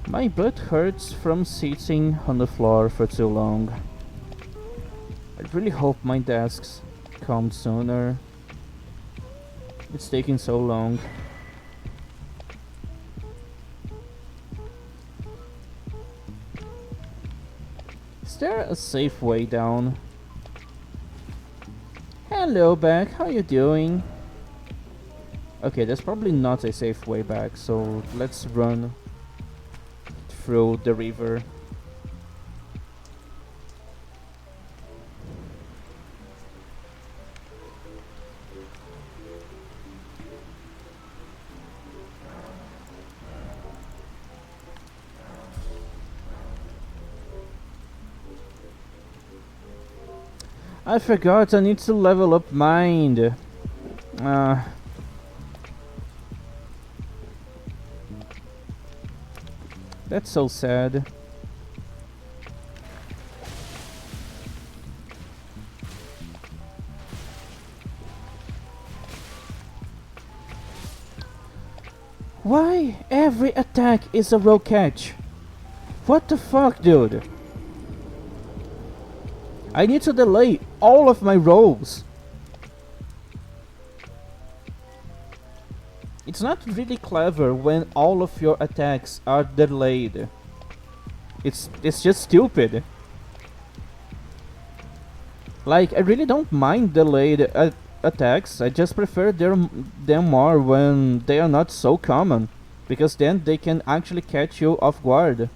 My butt hurts from sitting on the floor for too long. I really hope my desks come sooner. It's taking so long. Is there a safe way down? Hello, Beck. How you doing? Okay, there's probably not a safe way back, so let's run through the river. I forgot I need to level up mind. That's so sad. Why every attack is a roll catch? What the fuck, dude? I need to delay all of my rolls. It's not really clever when all of your attacks are delayed. It's just stupid. Like, I really don't mind delayed attacks. I just prefer them more when they are not so common, because then they can actually catch you off guard.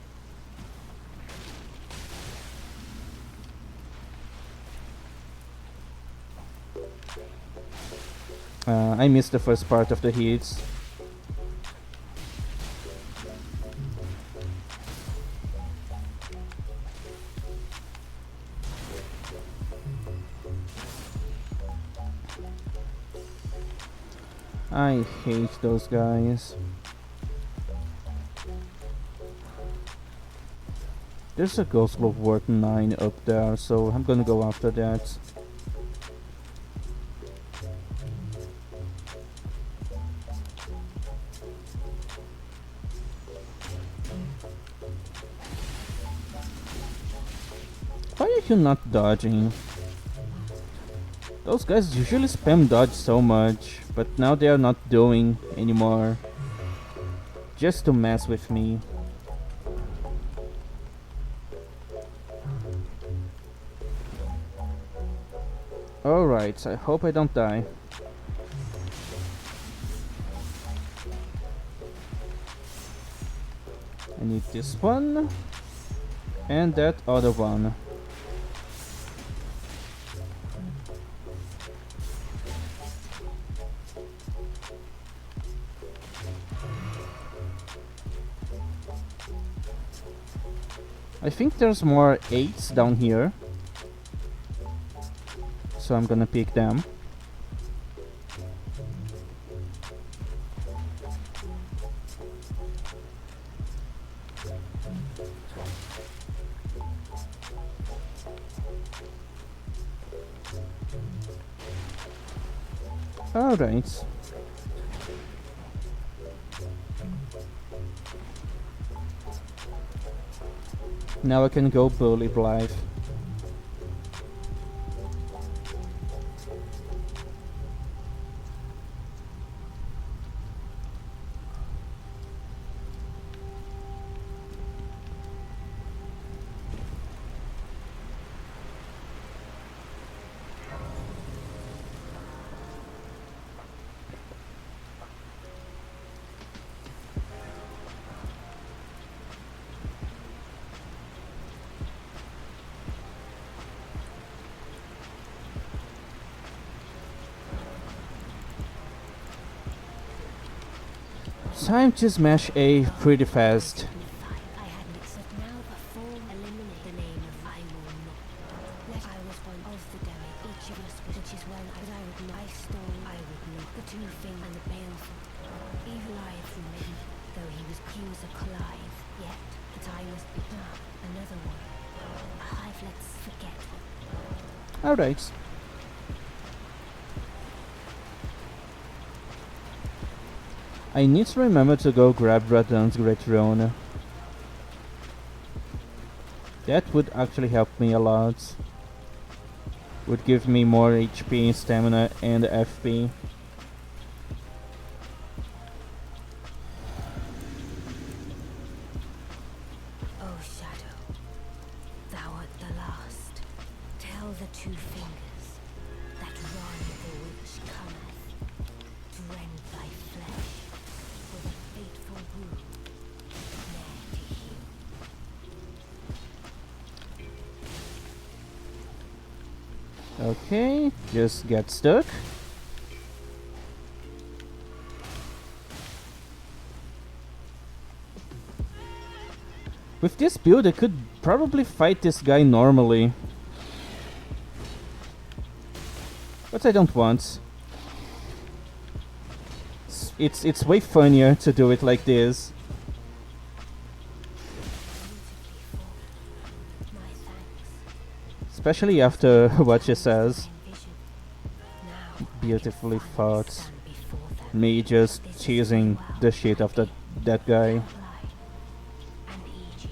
I missed the first part of the hits. I hate those guys. There's a Ghost Glove worth 9 up there, so I'm gonna go after that. Why are you not dodging? Those guys usually spam dodge so much, but now they are not doing anymore. Just to mess with me. Alright, I hope I don't die. I need this one. And that other one. I think there's more 8s down here. So I'm gonna pick them. Alright. Now I can go bully Blythe. Time to smash A pretty fast. I had mixed it now before eliminate the name of I will not. Let I was one of the demi, each of us, which is when I would not. I stole, I would not. The two thing and the baleful. Evil eye from me, though he was a Clive, yet the time must be done. Another one. A hive, let's forget. Alright. I need to remember to go grab Radon's Great Rune. That would actually help me a lot. Would give me more HP, stamina, and FP. Oh Shadow, thou art the last. Tell the two fingers that run the witch cometh to rend thy flesh for the fateful wound ne'er to heal. Okay, just get stuck. With this build, I could probably fight this guy normally. But I don't want. It's way funnier to do it like this. My thanks. Especially after what she says. Envision. Now Beautifully fought. stand before them. Me just cheesing the shit of that guy. Apply. And Eg,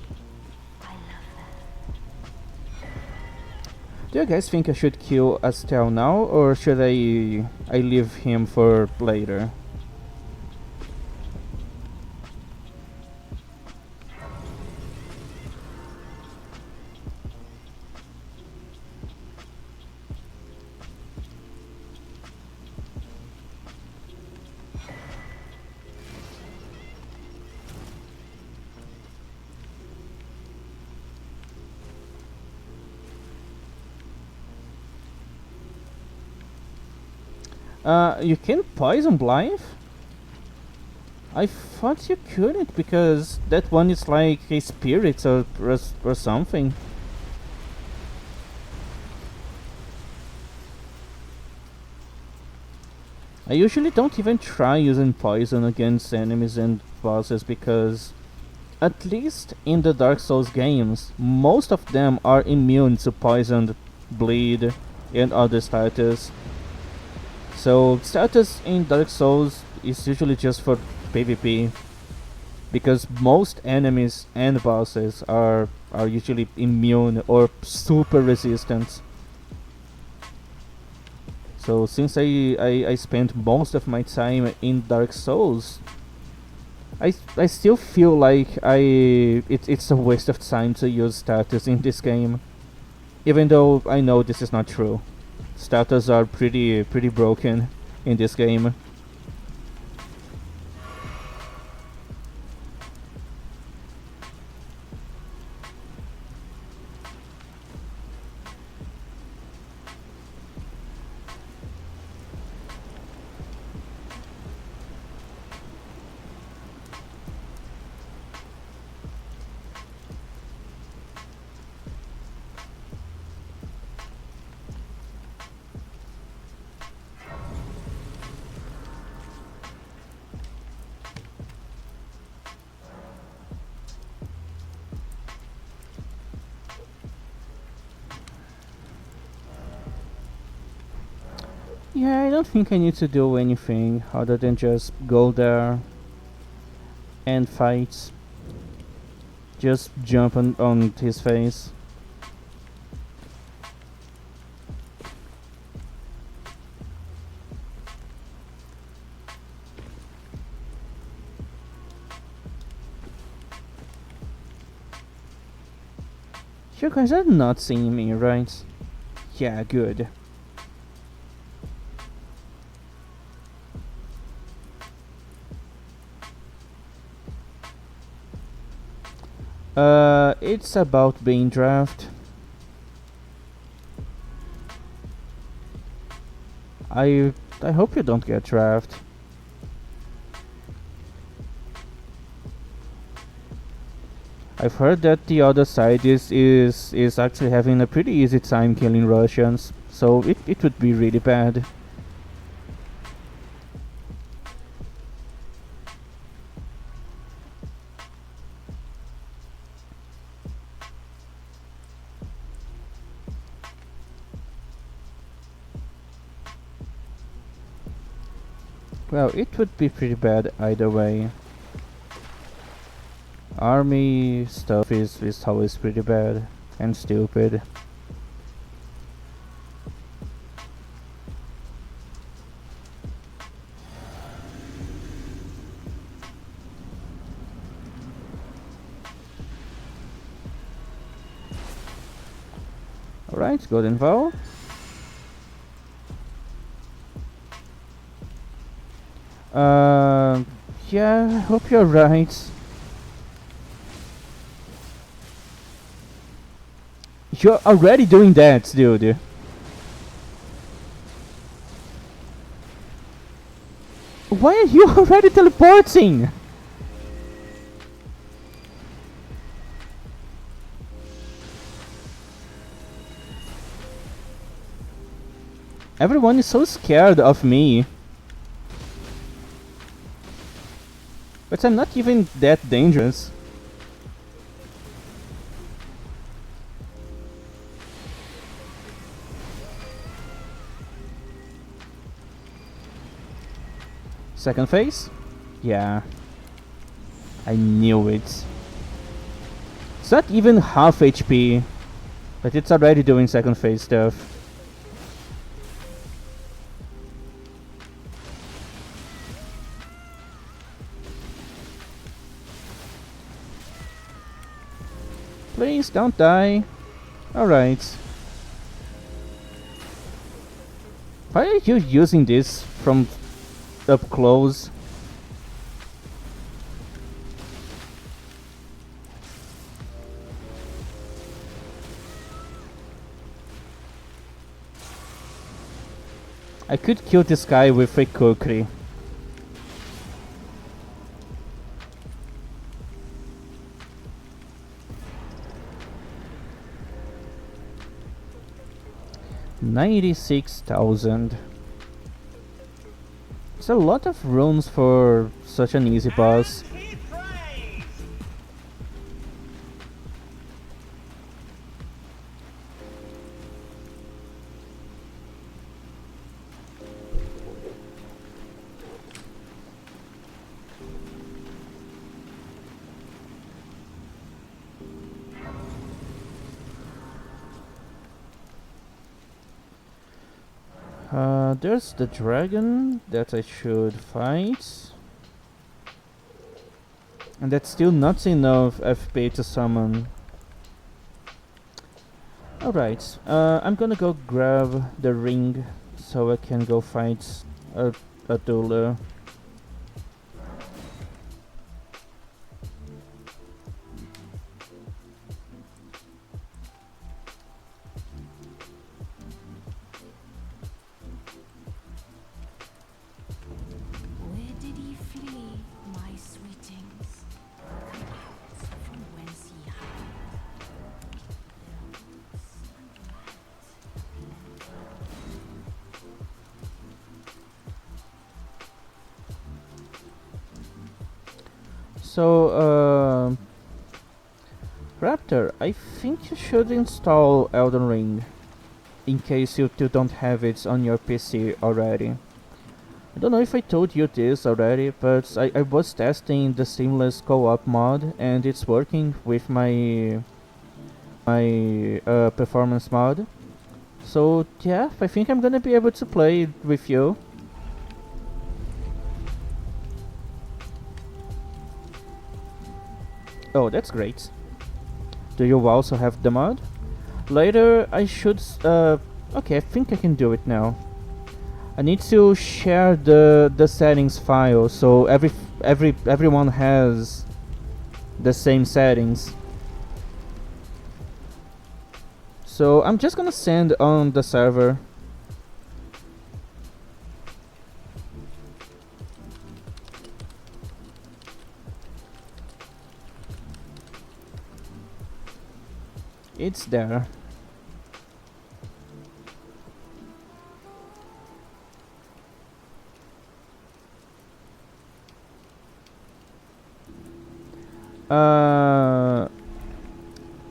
Do you guys think I should kill Astel now, or should I leave him for later? You can poison Blythe? I thought you couldn't because that one is like a spirit or something. I usually don't even try using poison against enemies and bosses because, at least in the Dark Souls games, most of them are immune to poison, bleed, and other status. So status in Dark Souls is usually just for PvP, because most enemies and bosses are usually immune or super resistant. So since I spent most of my time in Dark Souls, I still feel like it's a waste of time to use status in this game, even though I know this is not true. Status are pretty broken in this game. Yeah, I don't think I need to do anything other than just go there and fight. Just jump on his face. You guys are not seeing me, right? Yeah, good. It's about being draft. I hope you don't get draft. I've heard that the other side is actually having a pretty easy time killing Russians, so it would be really bad. Well, it would be pretty bad either way. Army stuff is always pretty bad and stupid. Alright, golden vow. Yeah, I hope you're right. You're already doing that, dude. Why are you already teleporting? Everyone is so scared of me. But I'm not even that dangerous. Second phase? Yeah. I knew it. It's not even half HP. But it's already doing second phase stuff. Please don't die. Alright. Why are you using this from up close? I could kill this guy with a kukri. $96,000. It's a lot of runes for such an easy boss. There's the dragon that I should fight. And that's still not enough FP to summon. Alright, I'm gonna go grab the ring so I can go fight a Dula. Where did ye flee, my sweetings? Come out from whence ye hide. So, Raptor, I think you should install Elden Ring in case you don't have it on your PC already. I don't know if I told you this already, but I was testing the seamless co-op mod and it's working with my performance mod. So yeah, I think I'm gonna be able to play with you. Oh, that's great. Do you also have the mod? Later I should okay, I think I can do it now. I need to share the settings file so everyone has the same settings. So I'm just gonna send on the server. It's there.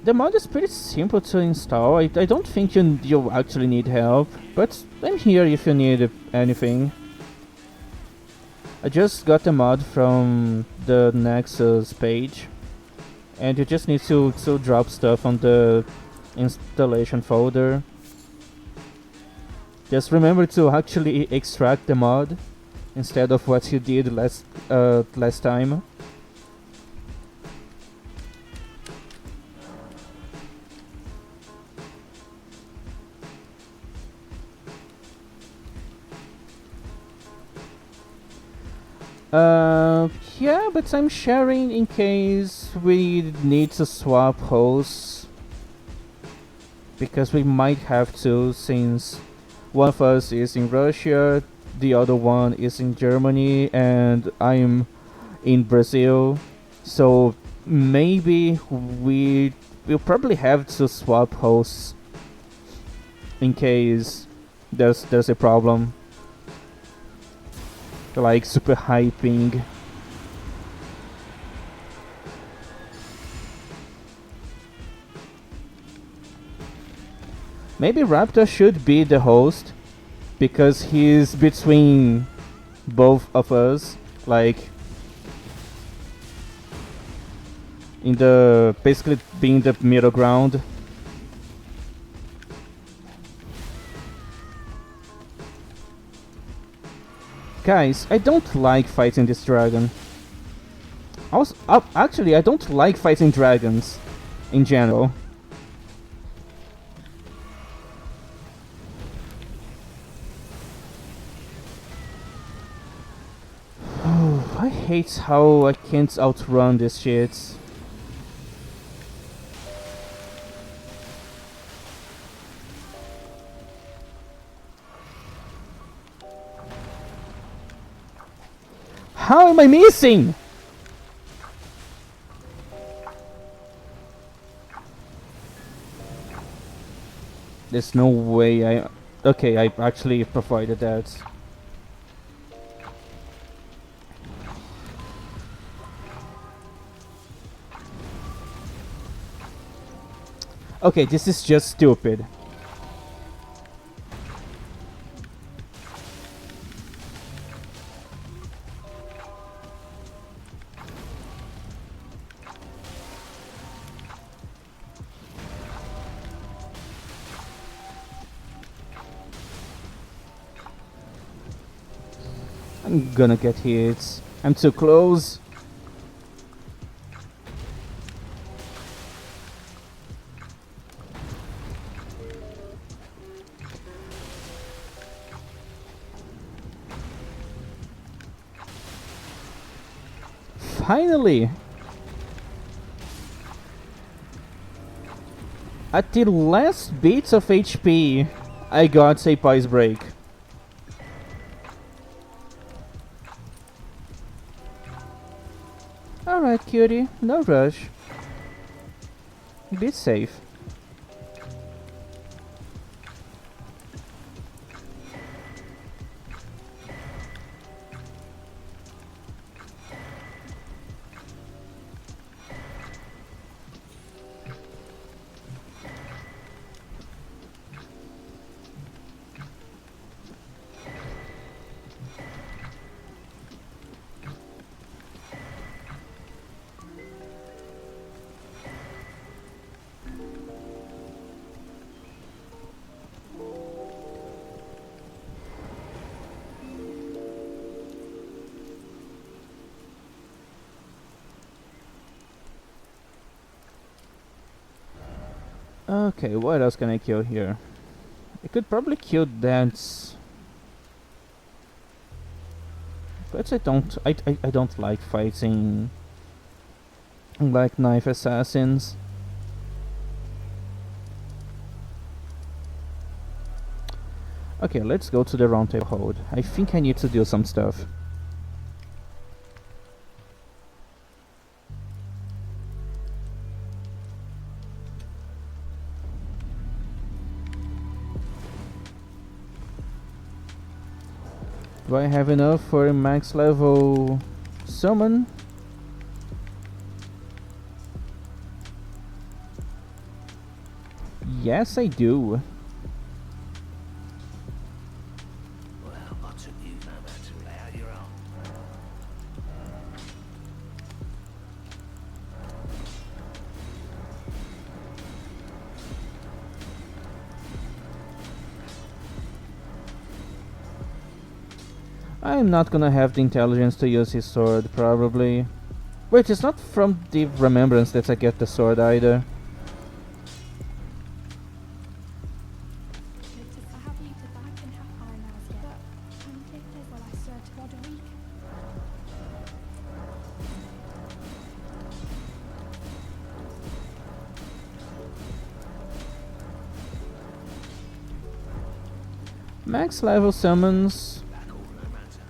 The mod is pretty simple to install. I don't think you actually need help, but I'm here if you need anything. I just got the mod from the Nexus page, and you just need to drop stuff on the installation folder. Just remember to actually extract the mod instead of what you did last time. Yeah, but I'm sharing in case we need to swap hosts. Because we might have to, since one of us is in Russia, the other one is in Germany, and I'm in Brazil. So maybe we'll probably have to swap hosts in case there's a problem. Like super high ping. Maybe Raptor should be the host because he's between both of us, like in the basically being the middle ground. Guys, I don't like fighting this dragon. Actually, I don't like fighting dragons in general. Oh, I hate how I can't outrun this shit. How am I missing? There's no way I... Okay, I actually provided that. Okay, this is just stupid. I'm gonna get hit. I'm too close. Finally! At the last bits of HP, I got a Pies Break. Alright, cutie, no rush. Be safe. Okay, what else can I kill here? I could probably kill that, but I don't like fighting like knife assassins. Okay, let's go to the round table hold. I think I need to do some stuff. Do I have enough for a max level summon? Yes, I do. Well, I took you no matter to lay out your own. I'm not gonna have the intelligence to use his sword, probably. Wait, it's not from the remembrance that I get the sword either. Max level summons. Back all no matter.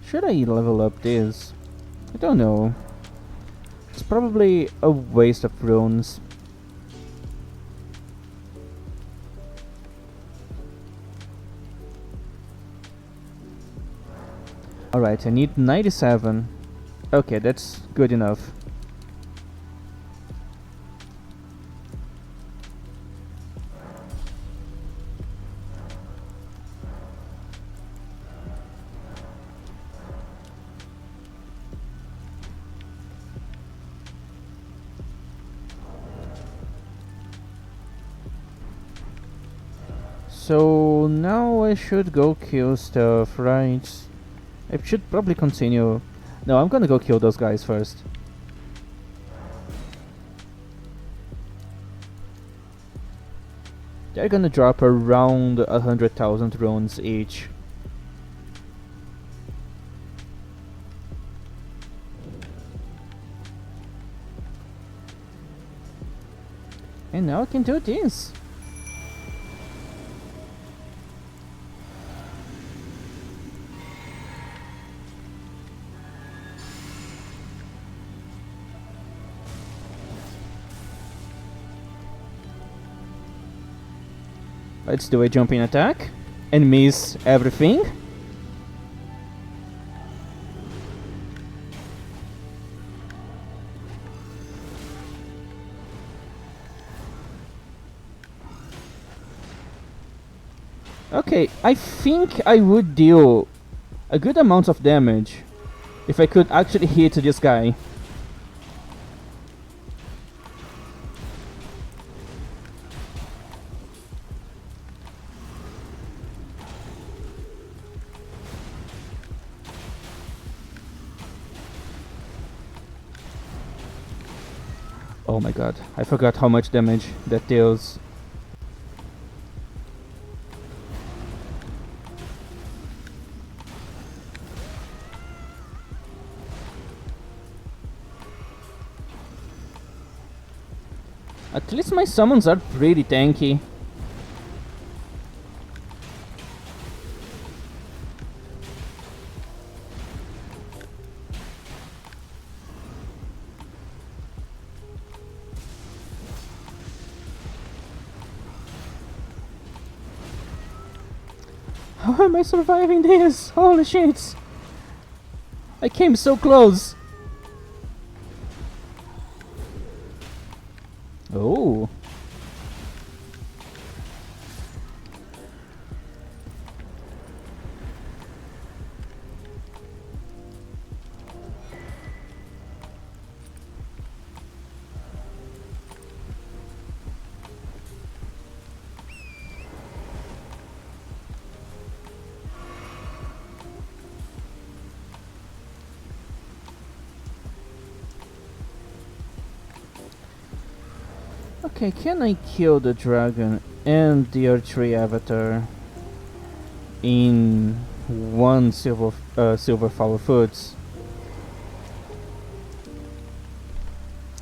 Should I level up this? I don't know. It's probably a waste of runes. Alright, I need 97. Okay, that's good enough. So now I should go kill stuff, right? I should probably continue. No, I'm gonna go kill those guys first. They're gonna drop around 100,000 runes each. And now I can do this. Let's do a jumping attack and miss everything. Okay, I think I would deal a good amount of damage if I could actually hit this guy. Oh my god, I forgot how much damage that deals. At least my summons are pretty tanky. How am I surviving this? Holy shit! I came so close! Oh. Okay, can I kill the dragon and the archery avatar in one silver flower foods?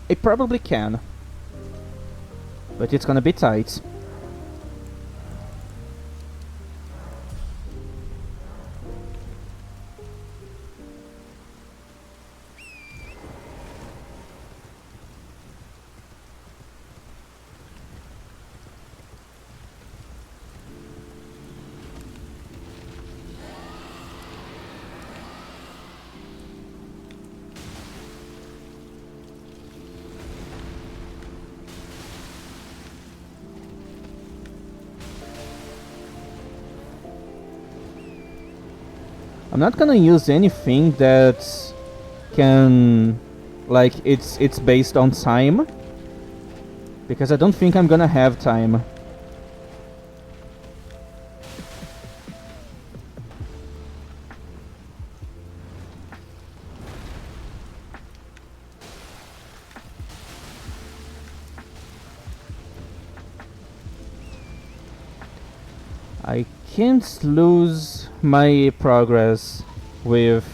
I probably can, but it's gonna be tight. I'm not gonna use anything that can, like, it's based on time, because I don't think I'm gonna have time. I can't lose my progress with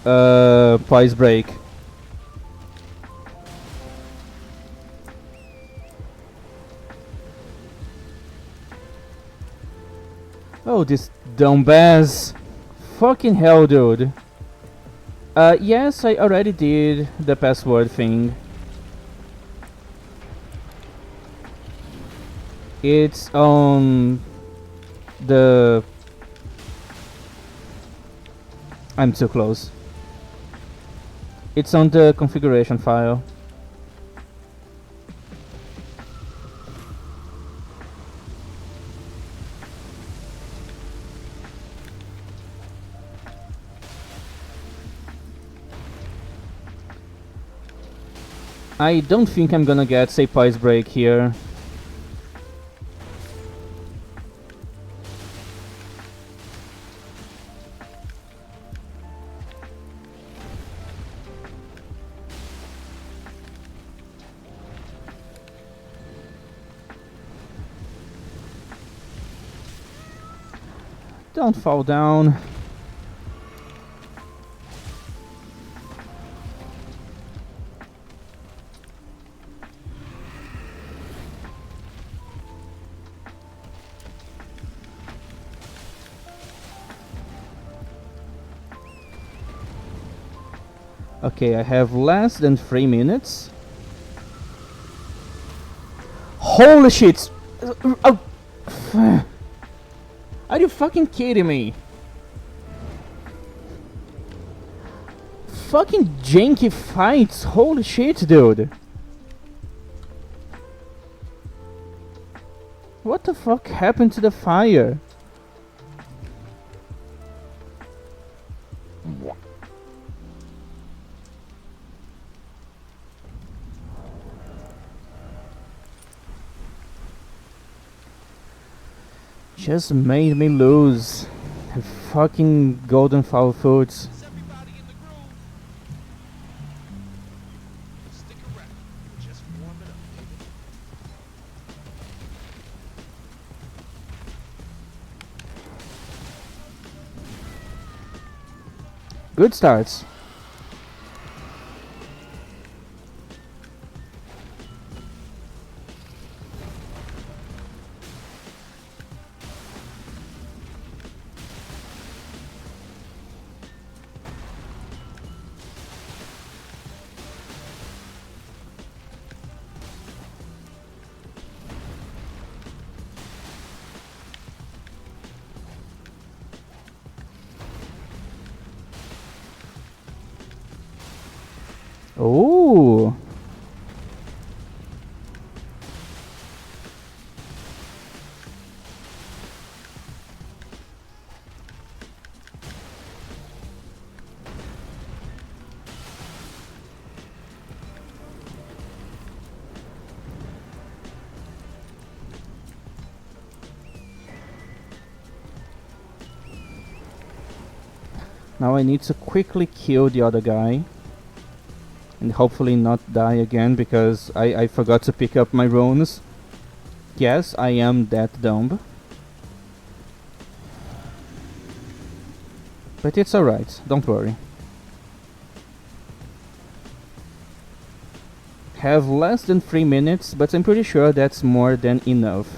Poise Break. Oh, this dumbass. Fucking hell, dude. Yes, I already did the password thing. It's on the... I'm too close. It's on the configuration file. I don't think I'm gonna get Sepai's break here. Don't fall down. Okay, I have less than 3 minutes. Holy shit! Oh. Are you fucking kidding me? Fucking janky fights, holy shit, dude. What the fuck happened to the fire? Just made me lose. The fucking golden foul foods. Is everybody in the groove? Stick around. We're just warming up, baby. Good starts. Oh. Now I need to quickly kill the other guy. And hopefully not die again because I forgot to pick up my runes. Yes, I am that dumb. But it's alright, don't worry. Have less than 3 minutes, but I'm pretty sure that's more than enough.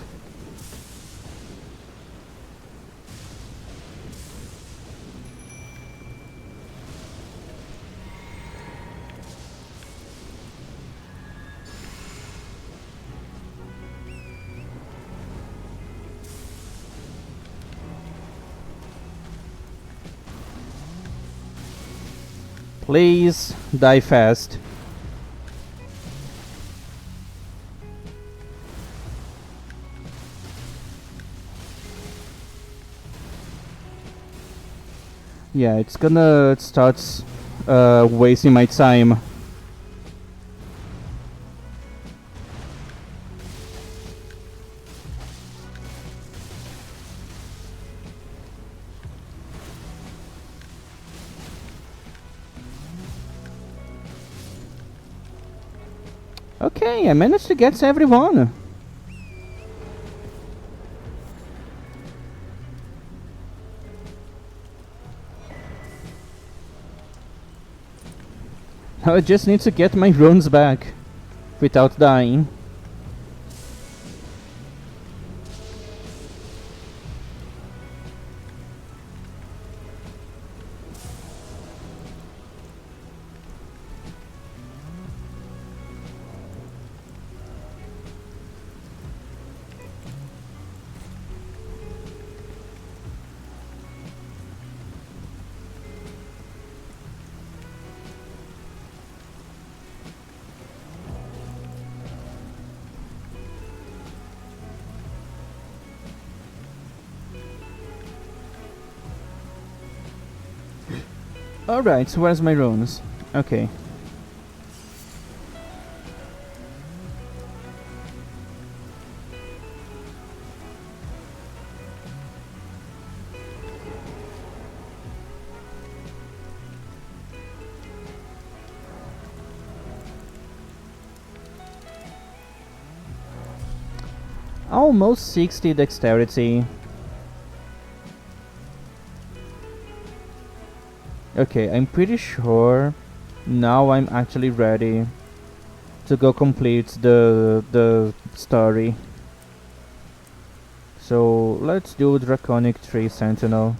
Please die fast. Yeah, it's gonna start wasting my time. Okay, I managed to get everyone. Now I just need to get my runes back without dying. Alright, so where's my runes? Okay. Almost 60 dexterity. Okay, I'm pretty sure now I'm actually ready to go complete the story. So let's do Draconic Tree Sentinel.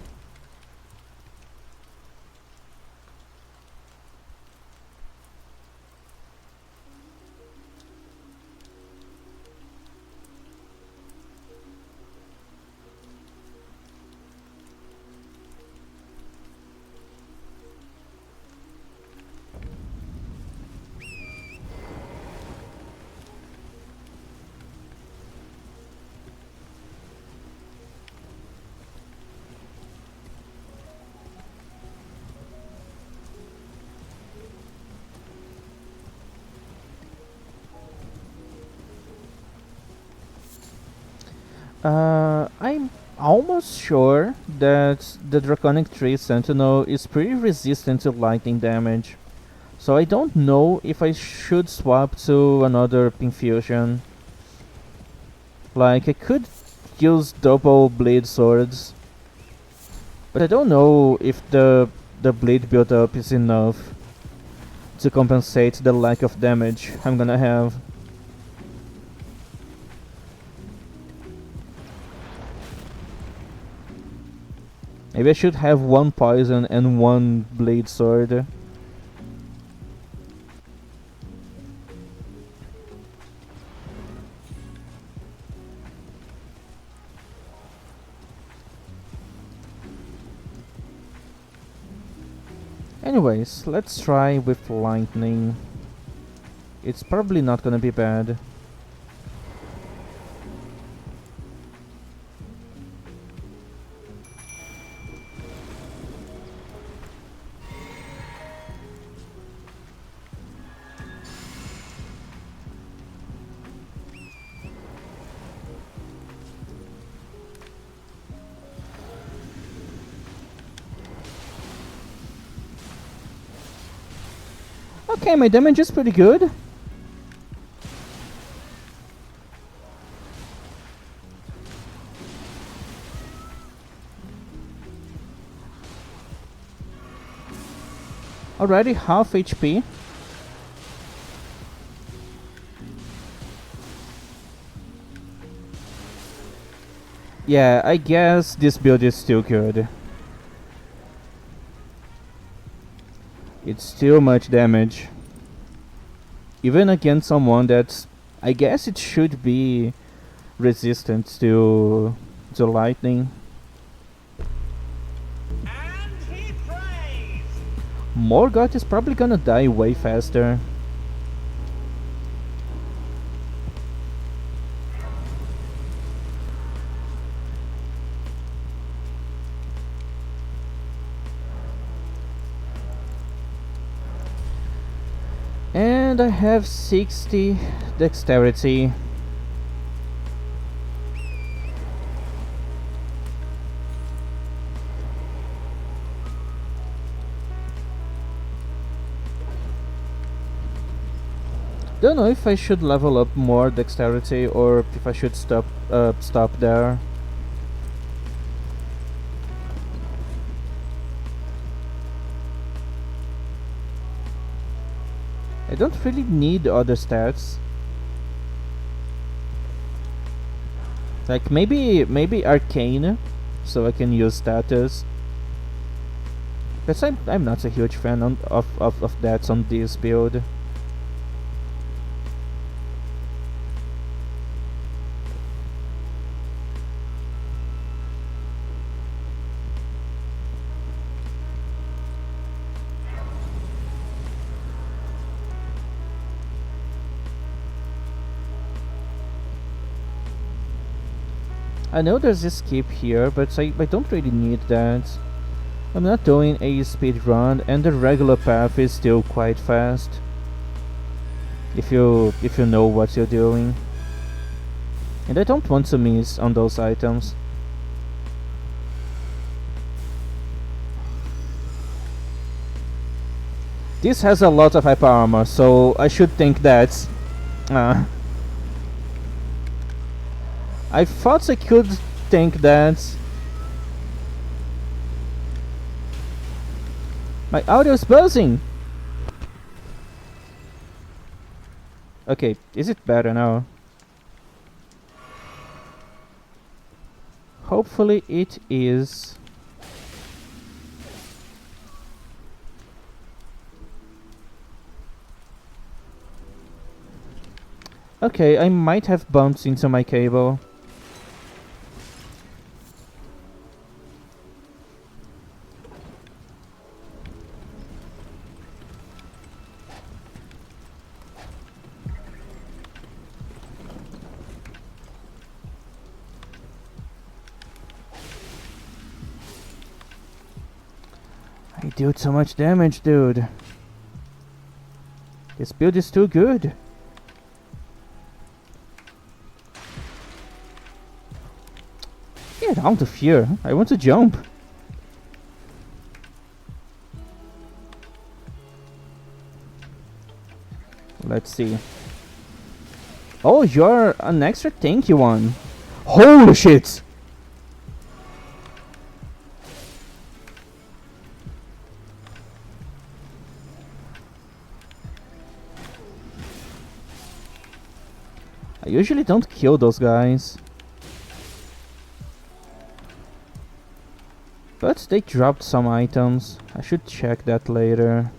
I'm almost sure that the Draconic Tree Sentinel is pretty resistant to lightning damage. So I don't know if I should swap to another infusion. Like, I could use double blade swords, but I don't know if the blade build up is enough to compensate the lack of damage I'm gonna have. Maybe I should have one poison and one blade sword. Anyways, let's try with lightning. It's probably not gonna be bad. Okay, my damage is pretty good. Already half HP. Yeah, I guess this build is still good. It's still much damage. Even against someone that's, I guess it should be resistant to lightning. And he prays. Morgoth is probably gonna die way faster. And I have 60 dexterity. Don't know if I should level up more dexterity or if I should stop there. I don't really need other stats. Like maybe arcane, so I can use status. But I'm not a huge fan of that on this build. I know there's a skip here, but I don't really need that. I'm not doing a speed run, and the regular path is still quite fast. If you know what you're doing. And I don't want to miss on those items. This has a lot of hyper armor, so I should think that I thought I could tank that. My audio's buzzing! Okay, is it better now? Hopefully it is. Okay, I might have bumped into my cable. I do so much damage, dude. This build is too good. Get out of here. I want to jump. Let's see. Oh, you're an extra tanky one. Holy shit! I usually don't kill those guys. But they dropped some items. I should check that later.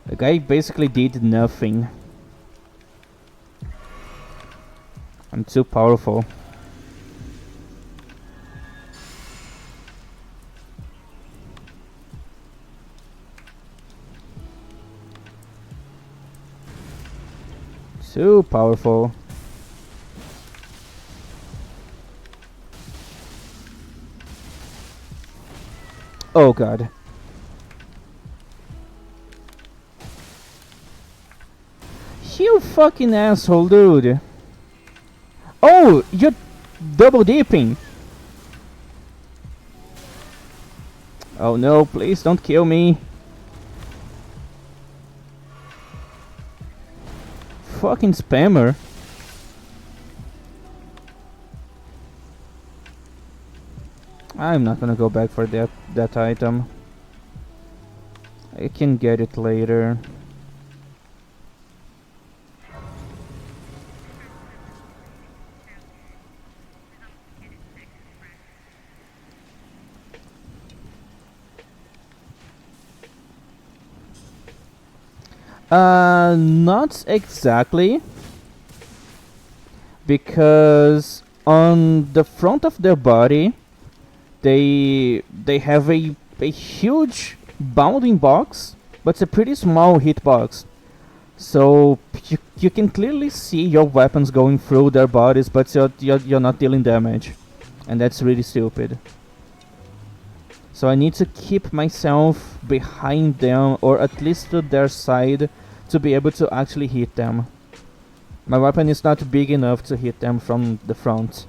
The guy basically did nothing. I'm too powerful. Too powerful. Oh god. You fucking asshole, dude. Oh, you're double dipping. Oh no, please don't kill me. Fucking spammer. I'm not gonna go back for that item. I can get it later. Not exactly. Because on the front of their body, they have a huge bounding box, but it's a pretty small hitbox. So you can clearly see your weapons going through their bodies, but you're not dealing damage. And that's really stupid. So I need to keep myself behind them, or at least to their side, to be able to actually hit them. My weapon is not big enough to hit them from the front.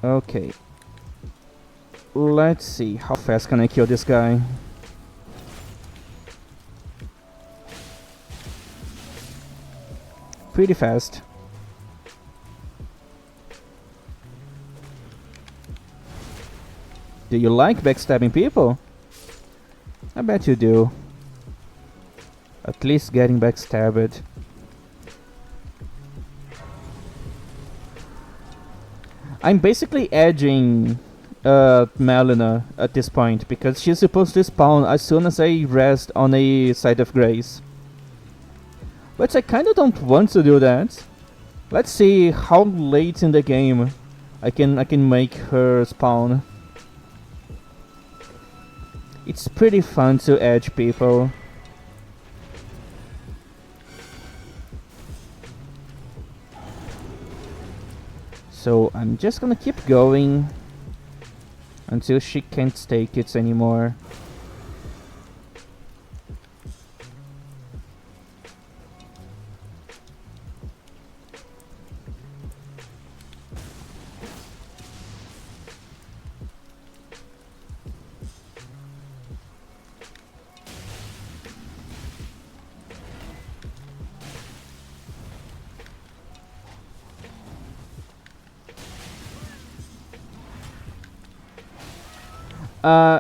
Okay. Let's see, how fast can I kill this guy? Pretty fast. Do you like backstabbing people? I bet you do. At least getting backstabbed. I'm basically edging Melina at this point, because she's supposed to spawn as soon as I rest on a site of grace. But I kinda don't want to do that. Let's see how late in the game I can make her spawn. It's pretty fun to edge people. So I'm just gonna keep going until she can't take it anymore.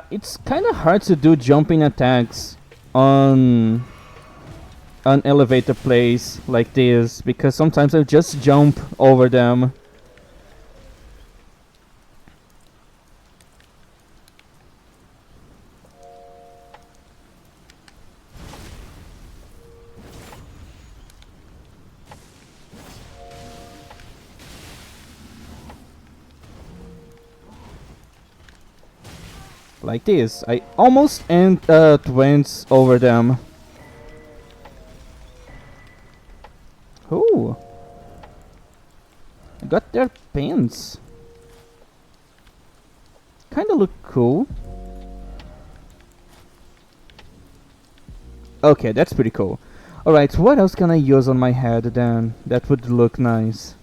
It's kind of hard to do jumping attacks on an elevator place like this because sometimes I just jump over them. Like this. I almost went over them. Ooh. I got their pants. Kinda look cool. Okay, that's pretty cool. Alright, what else can I use on my head then? That would look nice.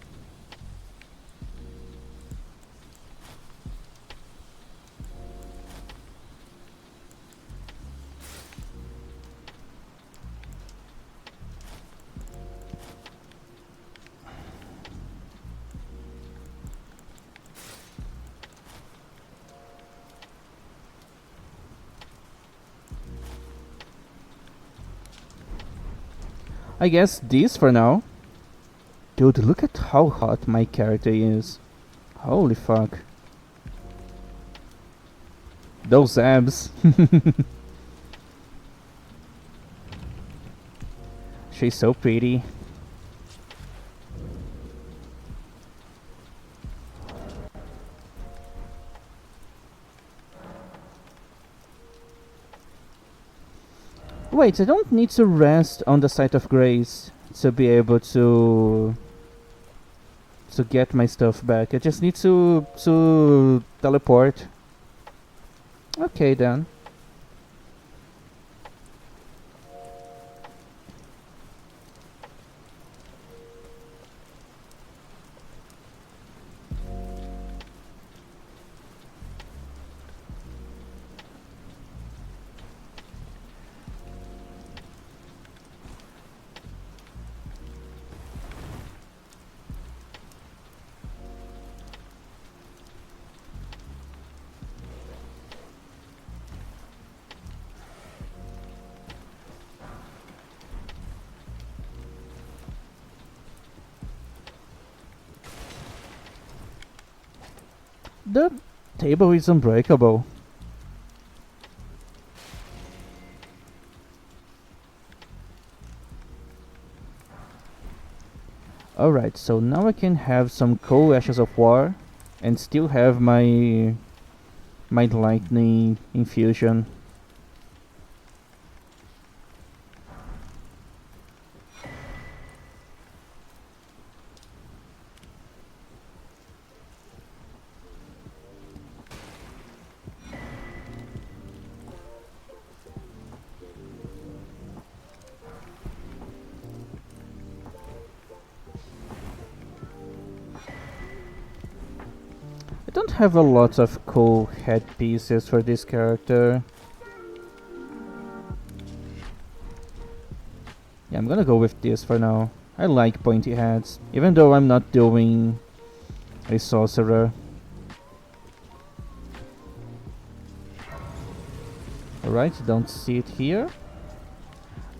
I guess this for now. Dude, look at how hot my character is. Holy fuck. Those abs. She's so pretty. Wait, I don't need to rest on the site of grace to be able to get my stuff back. I just need to teleport. Okay then. The table is unbreakable. Alright, so now I can have some cool Ashes of War and still have my lightning infusion. I don't have a lot of cool headpieces for this character. Yeah, I'm gonna go with this for now. I like pointy hats, even though I'm not doing a sorcerer. Alright, don't see it here.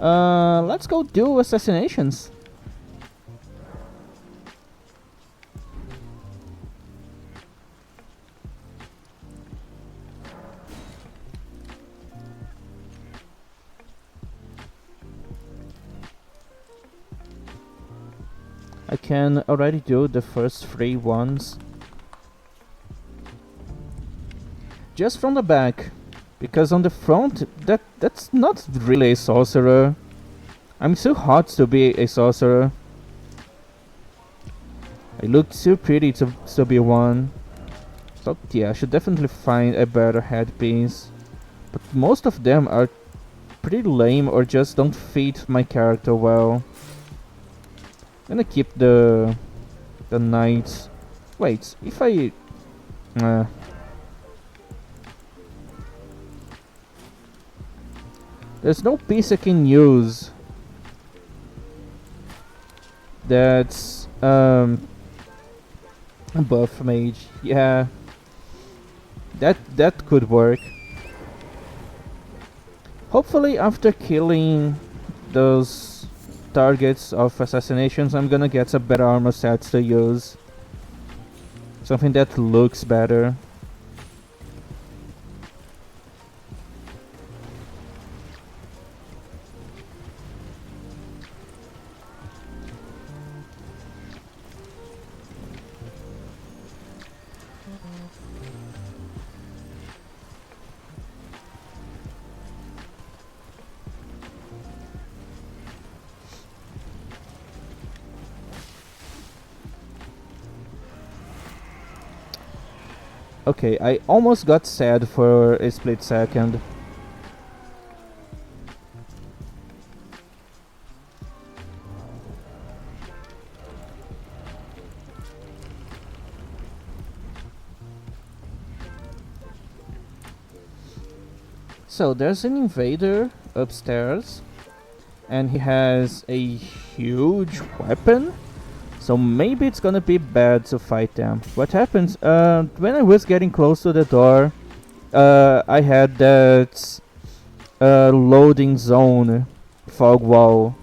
Let's go do assassinations. I can already do the first 3 ones. Just from the back. Because on the front, that's not really a sorcerer. I'm too hot to be a sorcerer. I look too pretty to be one. So yeah, I should definitely find a better headpiece. But most of them are pretty lame or just don't fit my character well. I'm gonna keep the knights. Wait, if I... There's no piece I can use that's a buff mage. Yeah. That could work. Hopefully after killing those targets of assassinations, I'm gonna get some better armor sets to use. Something that looks better. Okay, I almost got sad for a split second. So there's an invader upstairs, and he has a huge weapon. So maybe it's gonna be bad to fight them. What happens? When I was getting close to the door, I had that loading zone fog wall,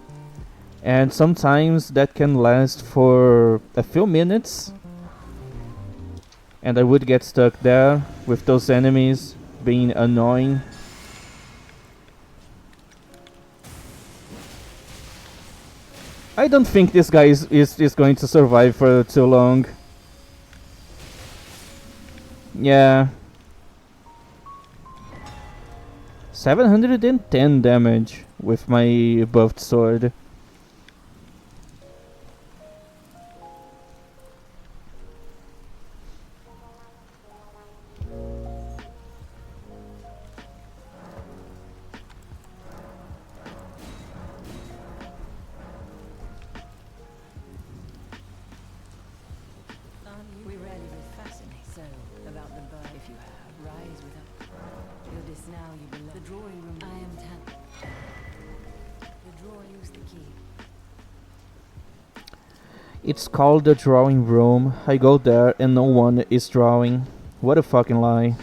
and sometimes that can last for a few minutes, and I would get stuck there with those enemies being annoying. I don't think this guy is going to survive for too long. Yeah. 710 damage with my buffed sword. We rarely fascinate so about the bird. If you have, rise without. You're this now, you belong. The drawing room. I am the drawer, use the key. It's called the drawing room. I go there and no one is drawing. What a fucking lie.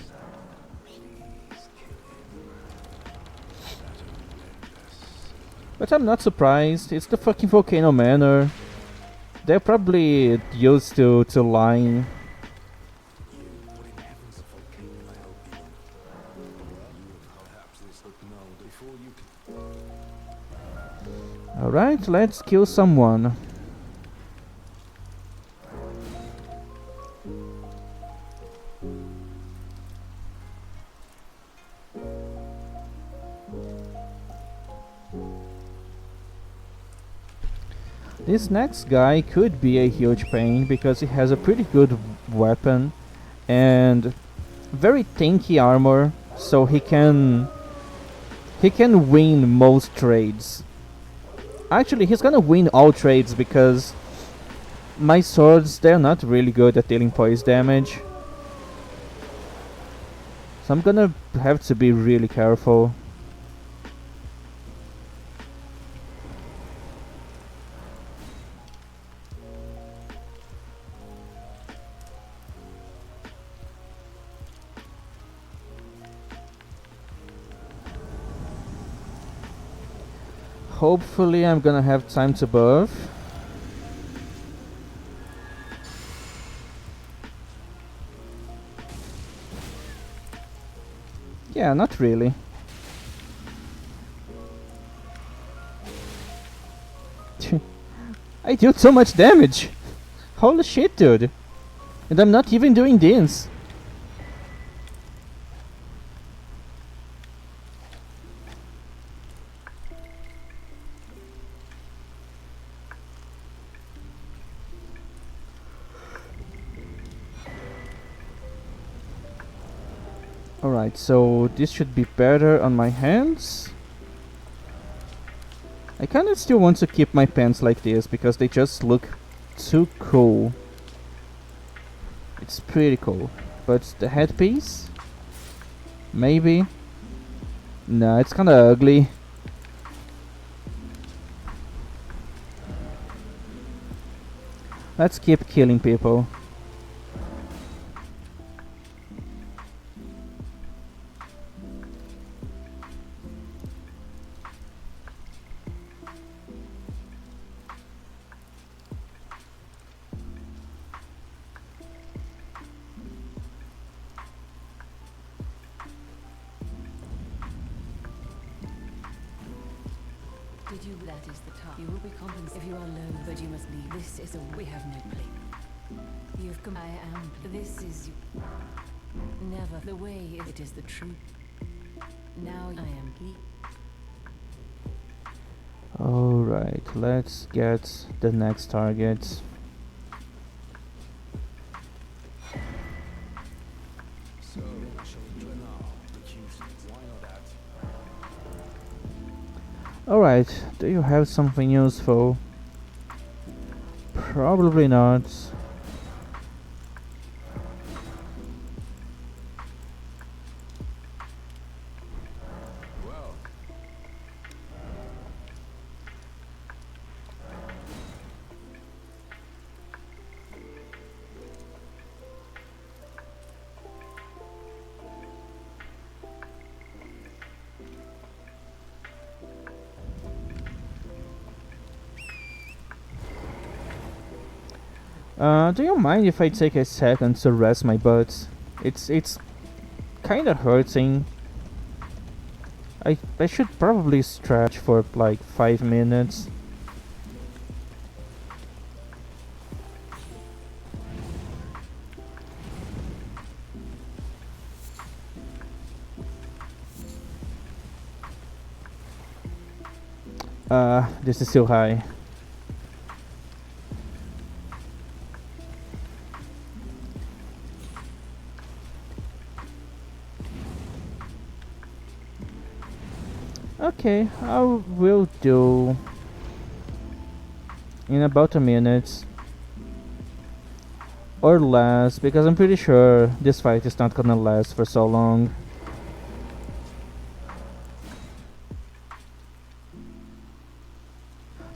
But I'm not surprised. It's the fucking Volcano Manor. They're probably used to lying. What in heaven's a volcano can I help you on? Perhaps this look now before you can. Alright, let's kill someone. This next guy could be a huge pain because he has a pretty good weapon and very tanky armor, so he can win most trades. Actually, he's gonna win all trades because my swords, they're not really good at dealing poise damage. So I'm gonna have to be really careful. Hopefully I'm gonna have time to buff. Yeah, not really. I do so much damage! Holy shit, dude! And I'm not even doing this! Alright, so this should be better on my hands. I kinda still want to keep my pants like this because they just look too cool. It's pretty cool. But the headpiece? Maybe? No, it's kinda ugly. Let's keep killing people. you, that is the task. You will be compensated if you are alone, but you must leave. This is a, we have no place. You've come, I am, this is, never, the way, it is the truth. Now I am he. Alright, let's get the next target. So, shall we do it now? Accused. Why not that? Alright, do you have something useful? Probably not. Well, Do you mind if I take a second to rest my butt? It's kinda hurting. I should probably stretch for like 5 minutes. This is still high. Okay, I will do in about a minute or less, because I'm pretty sure this fight is not gonna last for so long.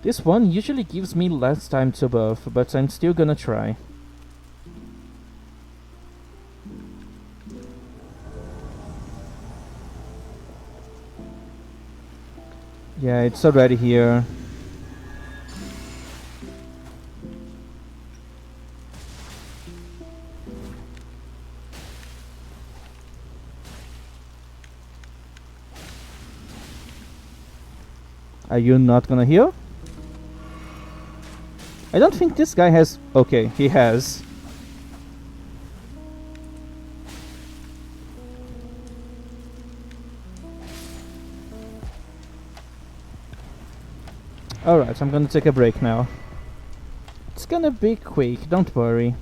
This one usually gives me less time to buff, but I'm still gonna try. Yeah, it's already here. Are you not gonna heal? I don't think this guy has... Okay, he has. Alright, I'm gonna take a break now. It's gonna be quick, don't worry.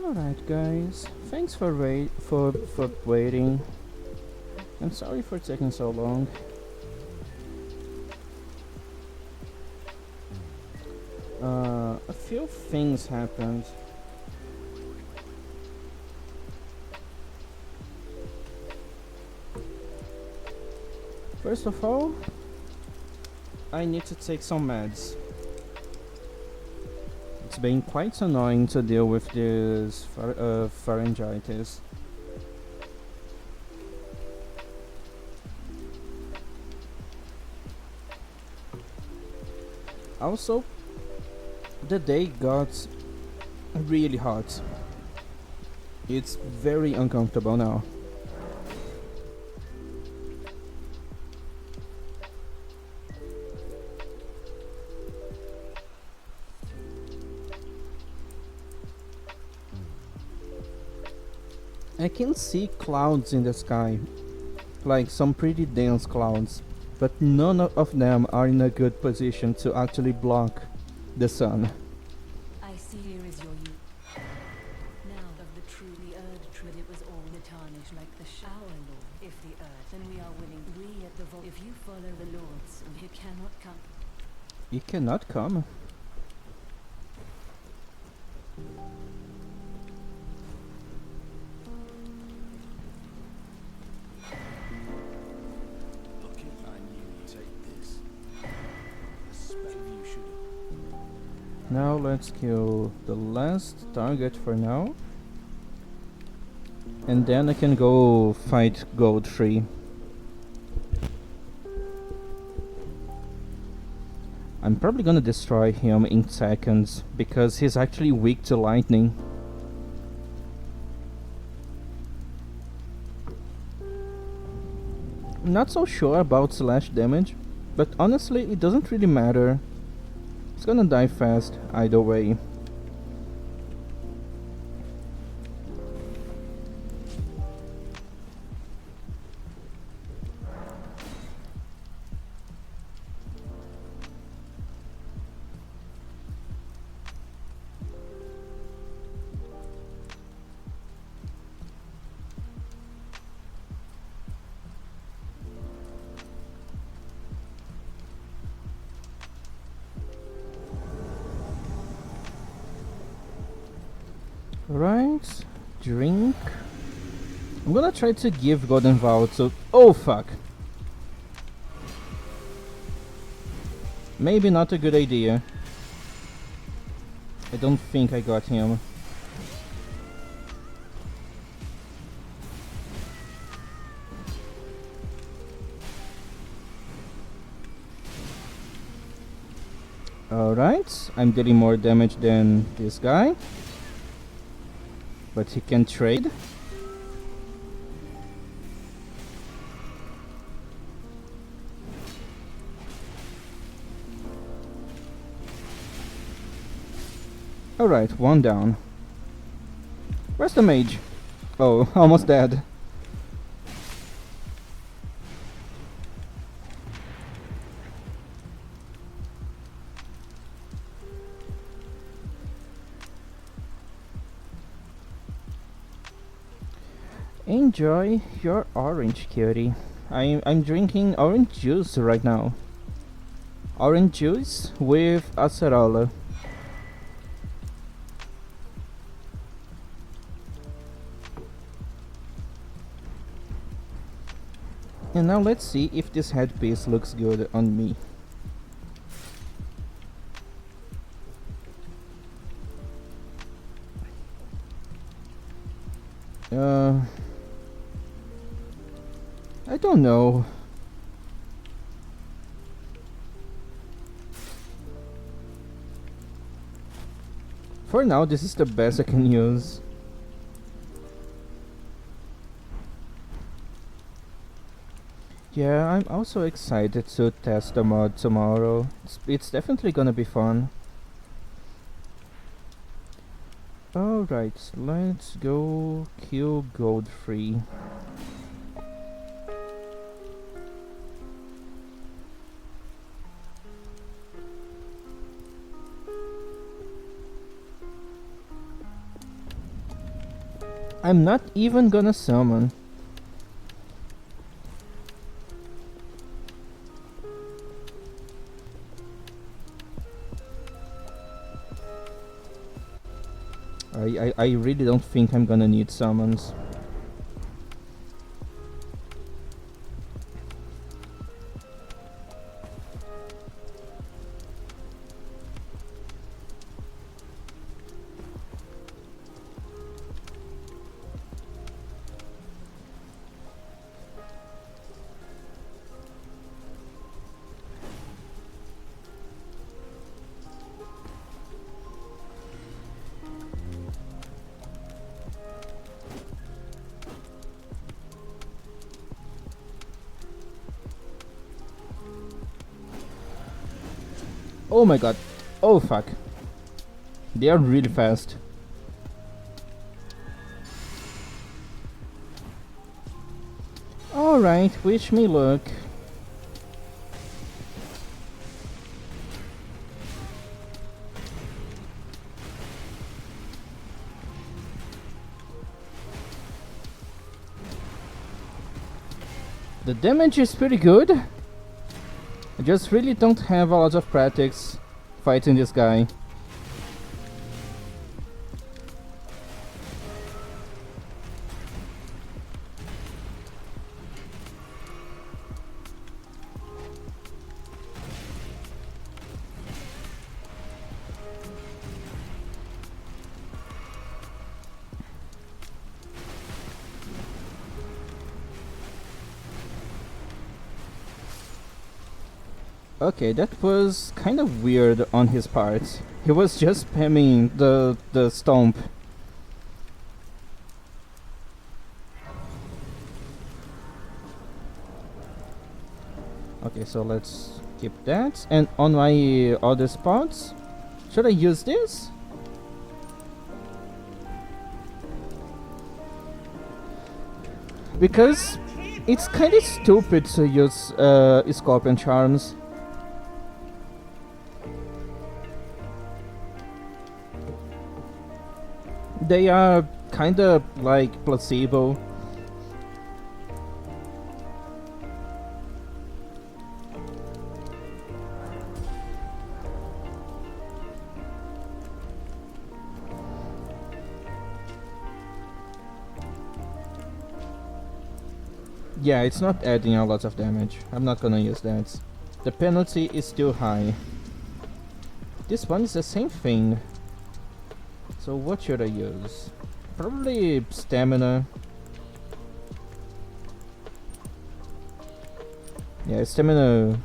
Alright guys, thanks for waiting. I'm sorry for taking so long. A few things happened. First of all, I need to take some meds. It's been quite annoying to deal with this pharyngitis. Also, the day got really hot. It's very uncomfortable now. I can see clouds in the sky, like some pretty dense clouds, but none of them are in a good position to actually block the sun. I see here is your youth. Now of the truly earth true, it was all the tarnish like the shower lord. If the earth, then we are willing. We at the vault. If you follow the lords, you cannot come. You cannot come. Look, if I knew you'd take this. Especially if you should. Now let's kill the last target for now. And then I can go fight Goldtree. I'm probably gonna destroy him in seconds, because he's actually weak to lightning. I'm not so sure about slash damage, but honestly it doesn't really matter. It's gonna die fast either way. Right, drink. I'm gonna try to give Golden Vow to... Oh fuck! Maybe not a good idea. I don't think I got him. Alright, I'm dealing more damage than this guy. But he can trade. Alright, one down. Where's the mage? Oh, almost dead. Enjoy your orange, cutie. I'm drinking orange juice right now. Orange juice with acerola. And now let's see if this headpiece looks good on me. I don't know. For now, this is the best I can use. Yeah, I'm also excited to test the mod tomorrow. It's definitely gonna be fun. Alright, let's go kill Godfrey. I'm not even gonna summon. I really don't think I'm gonna need summons. Oh my god. Oh fuck. They are really fast. Alright, wish me luck. The damage is pretty good. I just really don't have a lot of practice fighting this guy. Okay, that was kind of weird on his part. He was just spamming the stomp. Okay, so let's keep that. And on my other spots, should I use this? Because it's kind of stupid to use Scorpion Charms. They are kinda like placebo. Yeah, it's not adding a lot of damage. I'm not gonna use that. The penalty is still high. This one is the same thing. So what should I use? Probably stamina. Yeah, stamina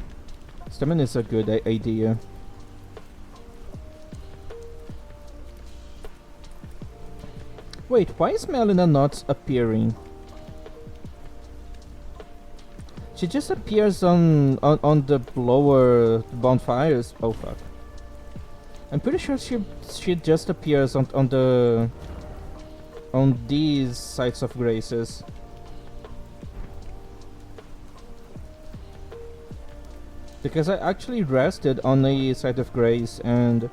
is a good idea. Wait, why is Melina not appearing? She just appears on the lower bonfires. Oh fuck. I'm pretty sure she just appears on these sites of graces. Because I actually rested on a site of grace and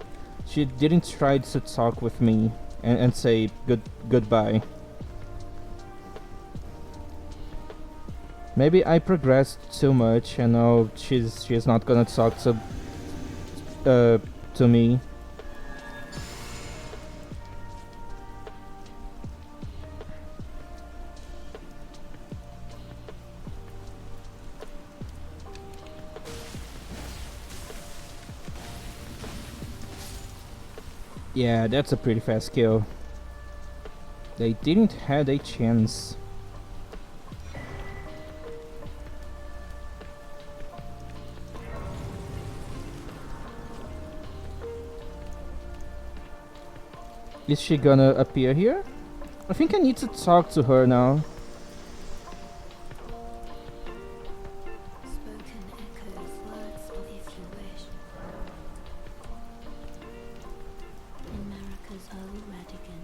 she didn't try to talk with me and say goodbye. Maybe I progressed too much and now she's not gonna talk to me. Yeah, that's a pretty fast kill. They didn't have a chance. Is she gonna appear here? I think I need to talk to her now. Spoken echoes words of if you wish. In America's old Radigan,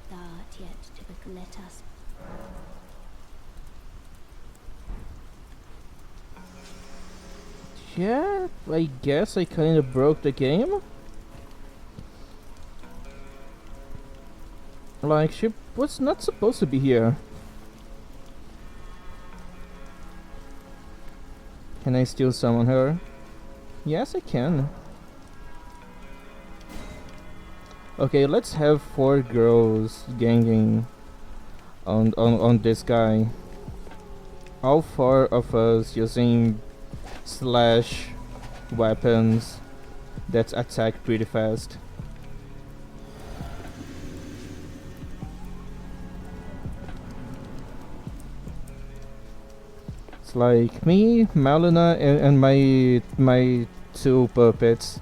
thou art yet to let us. Yeah, I guess I kinda broke the game. Like, she was not supposed to be here. Can I still summon her? Yes, I can. Okay, let's have 4 girls ganging on this guy. All 4 of us using slash weapons that attack pretty fast. It's like me, Malina, and my 2 puppets.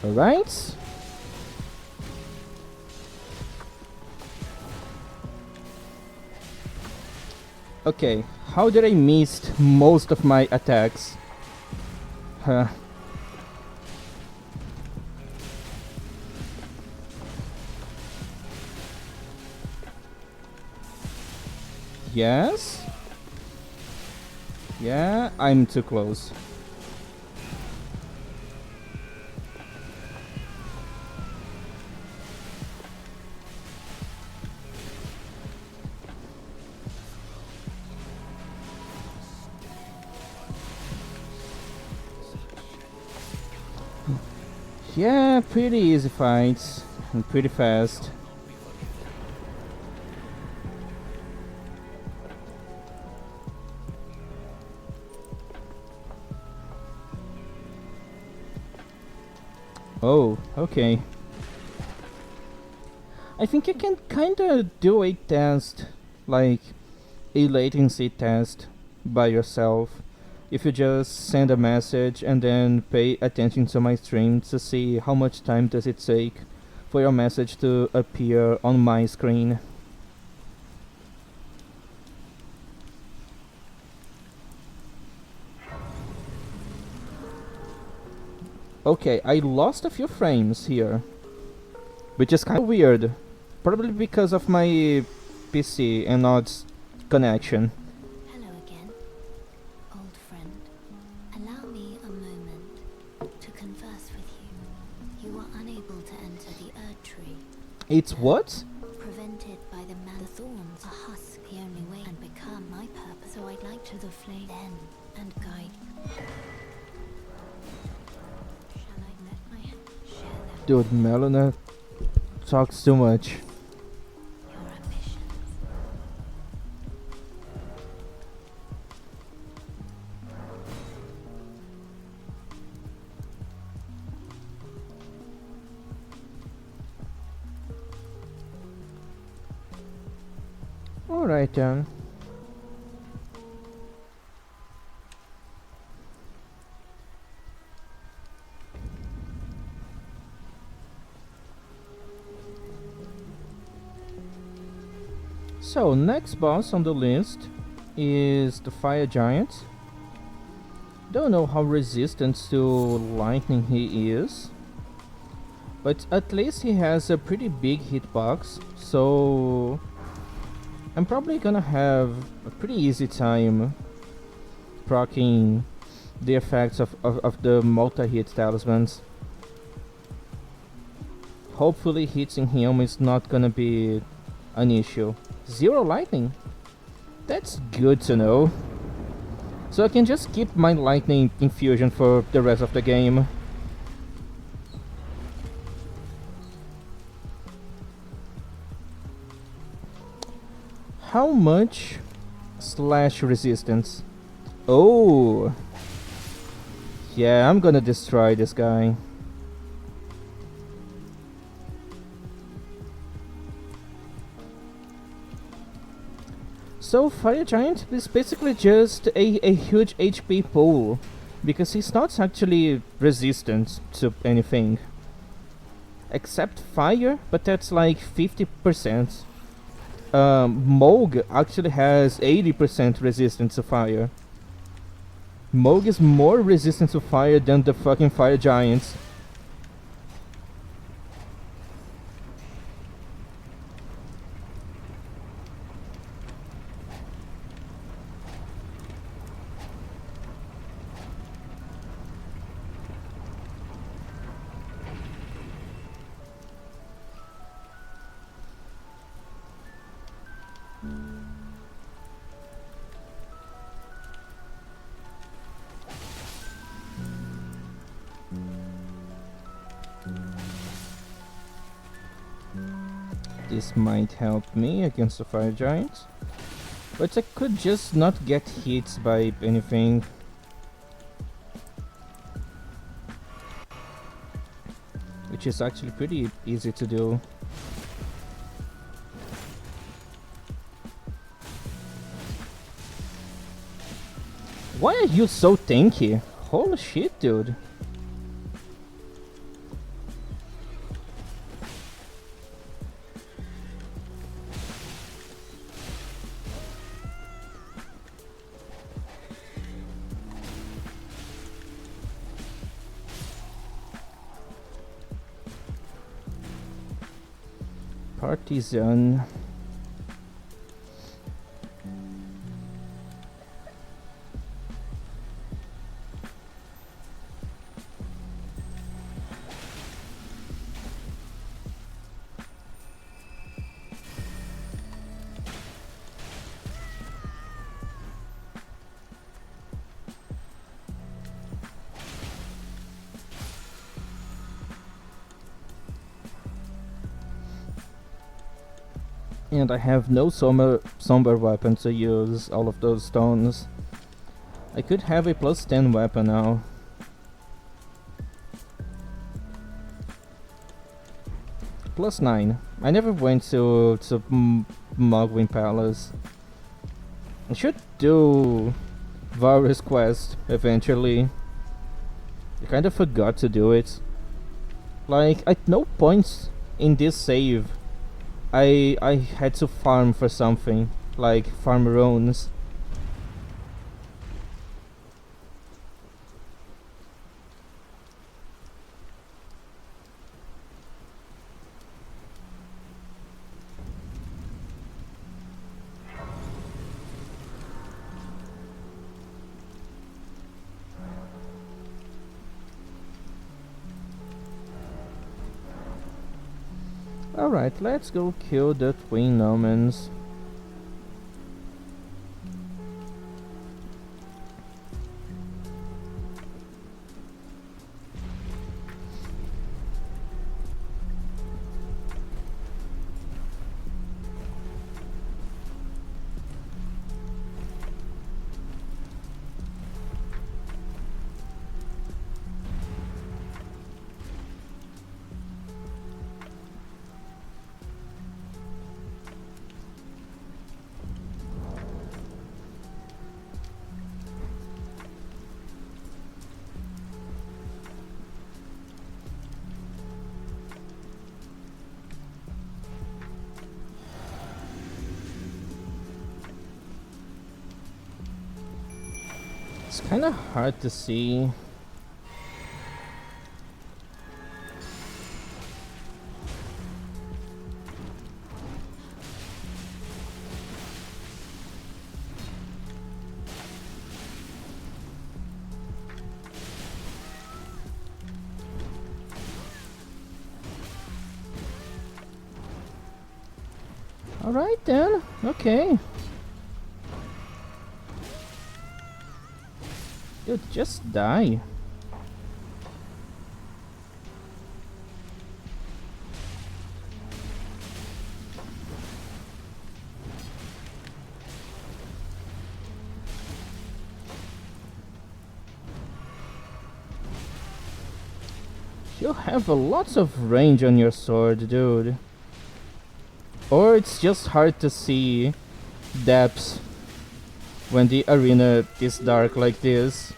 Alright. Okay, how did I miss most of my attacks? Huh. Yes? Yeah, I'm too close. Yeah, pretty easy fights and pretty fast. Oh, okay. I think you can kinda do a test, like a latency test, by yourself. If you just send a message and then pay attention to my stream to see how much time does it take for your message to appear on my screen. Okay, I lost a few frames here, which is kind of weird. Probably because of my PC and not connection. Hello again, old friend. Allow me a moment to converse with you. You are unable to enter the Erd Tree. It's what? Prevented by the thorns. A husk, the only way, and become my purpose. So I'd like to the flame then and guide. Shall I let my share them? Dude, Melina talks too much. Your ambitions. Alright then. So, next boss on the list is the Fire Giant. Don't know how resistant to lightning he is, but at least he has a pretty big hitbox, so I'm probably gonna have a pretty easy time proccing the effects of the multi-hit talismans. Hopefully hitting him is not gonna be an issue. 0 lightning? That's good to know. So I can just keep my lightning infusion for the rest of the game. How much slash resistance? Oh! Yeah, I'm gonna destroy this guy. So Fire Giant is basically just a huge HP pool, because he's not actually resistant to anything. Except fire, but that's like 50%. Moog actually has 80% resistance to fire. Moog is more resistant to fire than the fucking Fire Giants. This might help me against the fire giants. But I could just not get hit by anything. Which is actually pretty easy to do. Why are you so tanky? Holy shit, dude. Partisan. And I have no somber weapon to use all of those stones. I could have a plus 10 weapon now. Plus 9. I never went to Mogwin Palace. I should do Varus quest eventually. I kind of forgot to do it. Like, at no point in this save I had to farm for something, like farm runes. Alright, let's go kill the twin Nomans. It's kind of hard to see. Alright then, okay. Dude, just die. You have a lots of range on your sword, dude. Or it's just hard to see depths when the arena is dark like this.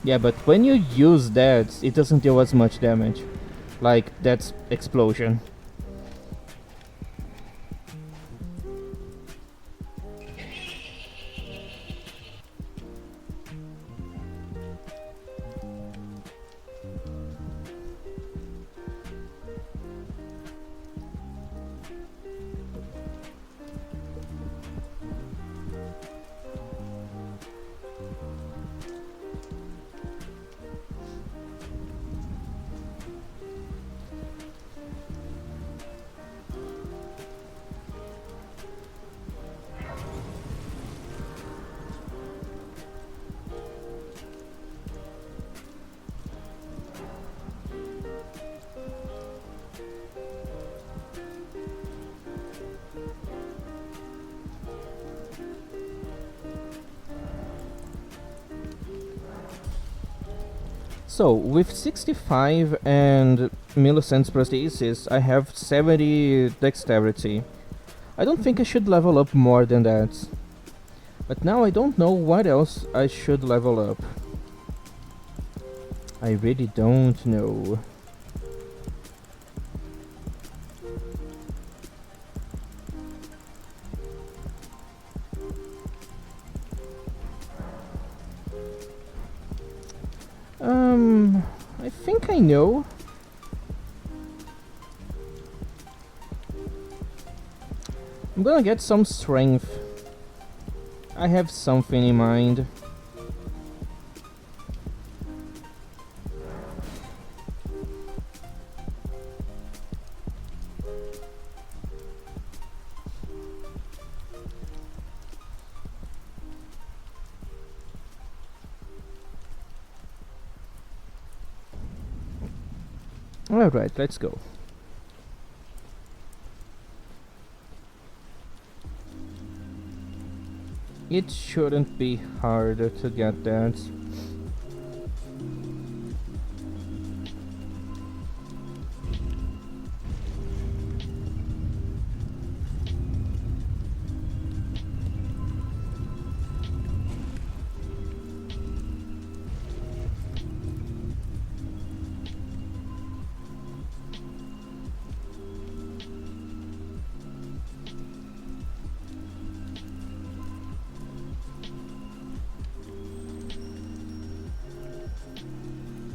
Yeah, but when you use that, it doesn't deal as much damage. Like, that's explosion. So, with 65 and millicents prosthesis, I have 70 dexterity. I don't think I should level up more than that. But now I don't know what else I should level up. I really don't know. I think I know. I'm gonna get some strength. I have something in mind. Alright, let's go. It shouldn't be harder to get that.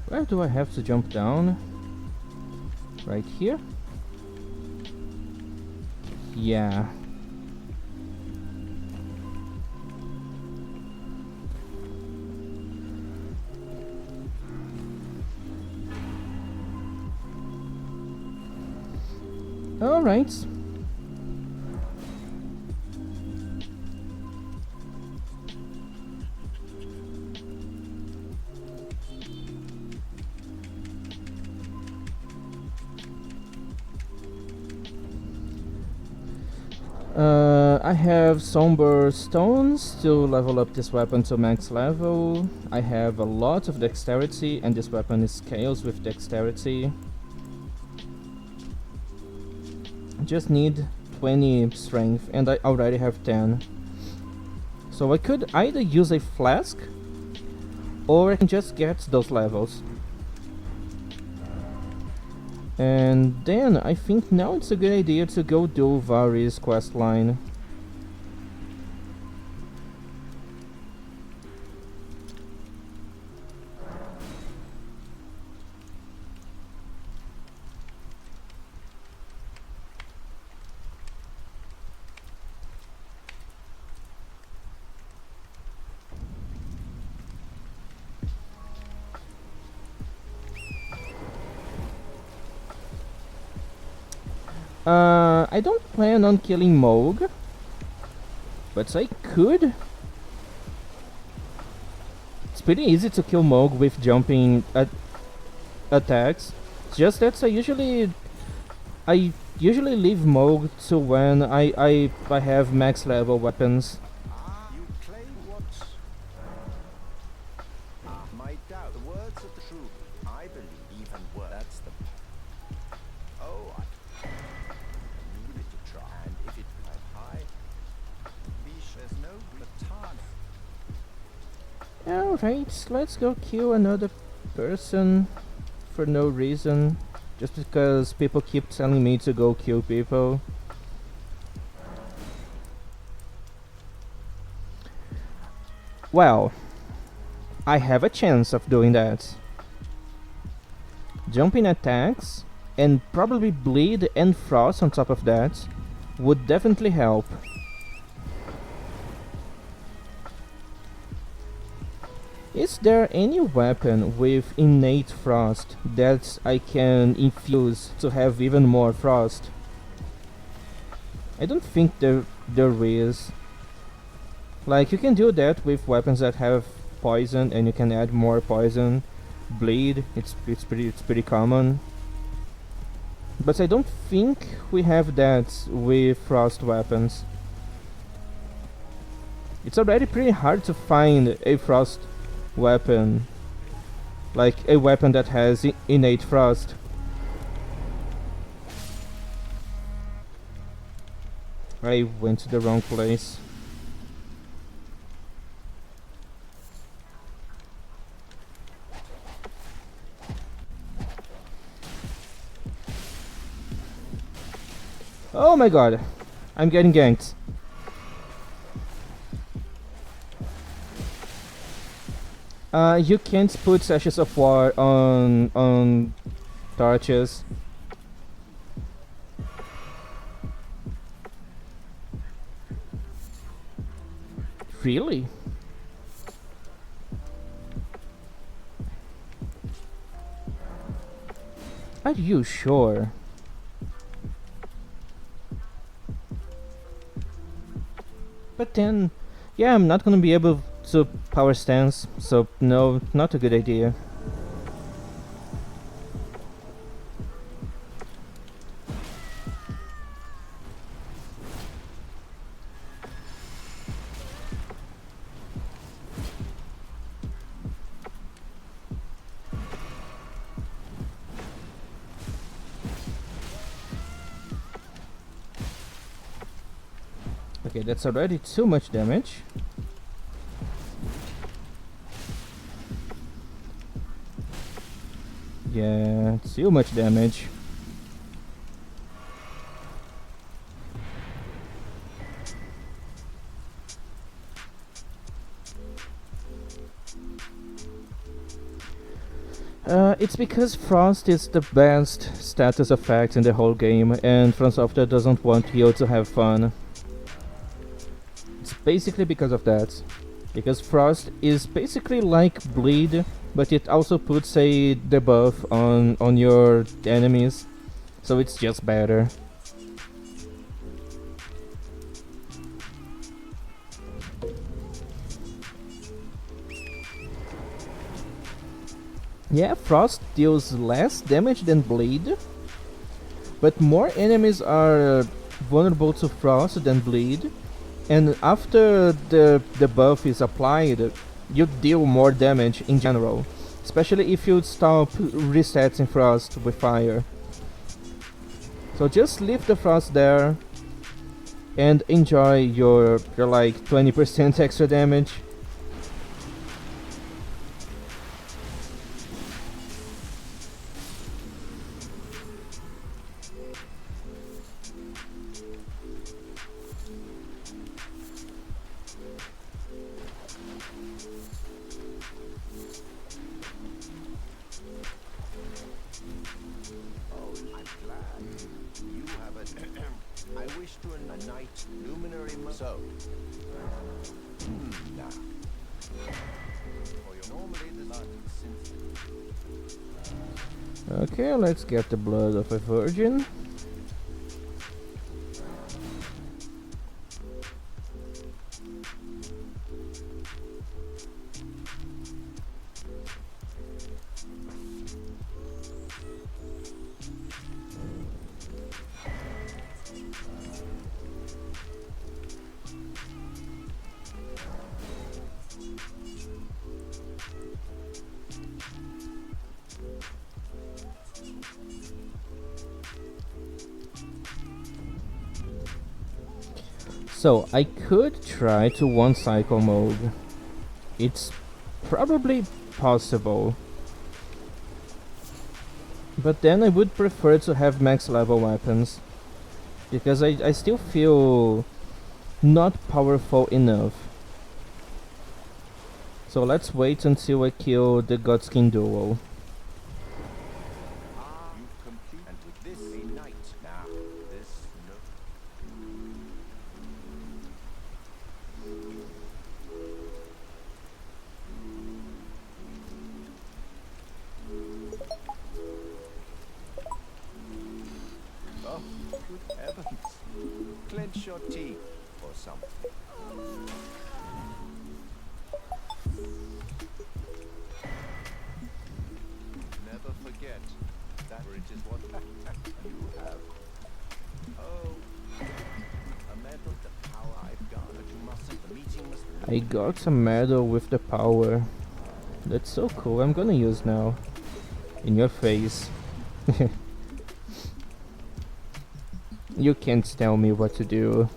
Where do I have to jump down? Right here? Yeah. All right. I have somber stones to level up this weapon to max level. I have a lot of dexterity and this weapon scales with dexterity. Just need 20 strength and I already have 10. So I could either use a flask or I can just get those levels. And then I think now it's a good idea to go do Vari's questline. I don't plan on killing Moog, but I could. It's pretty easy to kill Moog with jumping attacks. Just that I usually leave Moog to when I have max level weapons. You claim what? My doubt. The words of the truth. I believe even worse. That's the. Oh, I need it to try. And if it got high, there's no platonic. Alright, let's go kill another person for no reason. Just because people keep telling me to go kill people. Well, I have a chance of doing that. Jumping attacks and probably bleed and frost on top of that would definitely help. Is there any weapon with innate frost that I can infuse to have even more frost? I don't think there is. Like, you can do that with weapons that have poison and you can add more poison. Bleed, it's pretty common. But I don't think we have that with frost weapons. It's already pretty hard to find a frost weapon, like a weapon that has innate frost. I went to the wrong place. Oh my god, I'm getting ganked. You can't put sashes of war on torches. Really? Are you sure? But then, yeah, I'm not gonna be able to power stance, so no, not a good idea. Okay, that's already too much damage. Yeah, too much damage. It's because Frost is the best status effect in the whole game, and From Software doesn't want you to have fun. It's basically because of that. Because Frost is basically like Bleed, but it also puts a debuff on your enemies, so it's just better. Yeah, Frost deals less damage than Bleed, but more enemies are vulnerable to Frost than Bleed, and after the buff is applied, you deal more damage in general, especially if you stop resetting Frost with fire. So just leave the Frost there and enjoy your like 20% extra damage. Oh, I'm glad. You have a... I wish to a night luminary... So... now. For your normally desired since... Okay, let's get the blood of a virgin. So, I could try to one cycle mode. It's probably possible. But then I would prefer to have max level weapons. Because I still feel not powerful enough. So let's wait until I kill the Godskin duo. You've completed... And with this, a night. Now, this... No... Oh, good heavens. Clench your teeth or something. Never forget, That bridge is what you have. Oh, a medal, the power I've got, but you mustn't. The meeting must. I got a medal with the power. That's so cool. I'm gonna use now. In your face. You can't tell me what to do.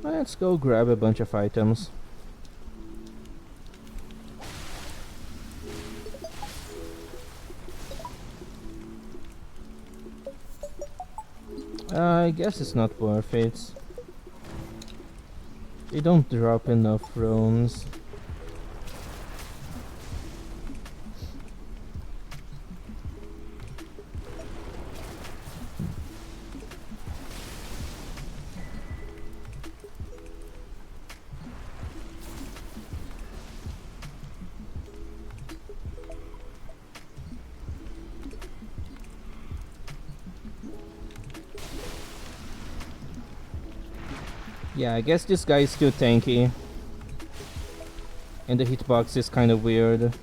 Let's go grab a bunch of items. I guess it's not worth it. They don't drop enough runes. Yeah, I guess this guy is too tanky. And the hitbox is kind of weird.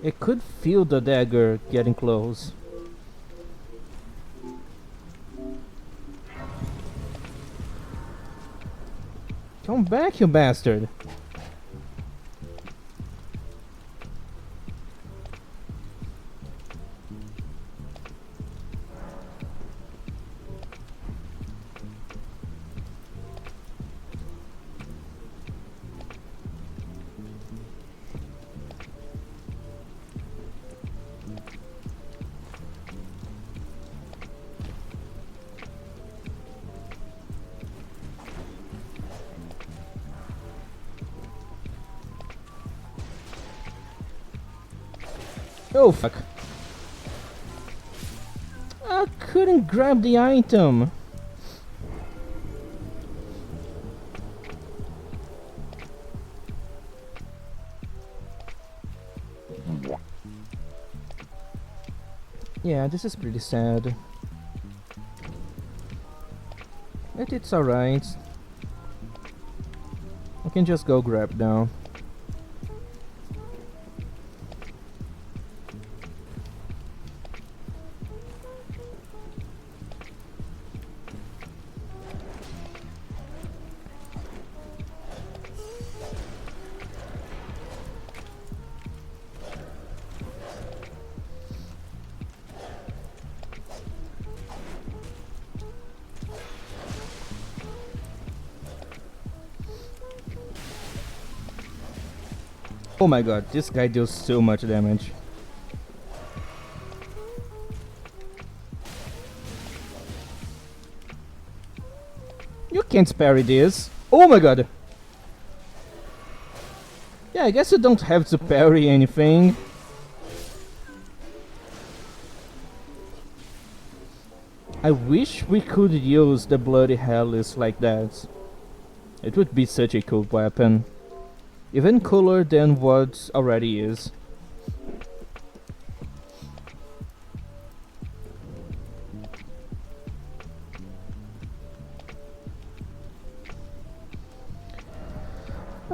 I could feel the dagger getting close. Come back, you bastard! Oh fuck. I couldn't grab the item. Yeah, this is pretty sad. But it's alright. I can just go grab now. Oh my god, this guy deals so much damage. You can't parry this. Oh my god. Yeah, I guess you don't have to parry anything. I wish we could use the bloody hellish like that. It would be such a cool weapon. Even cooler than what already is.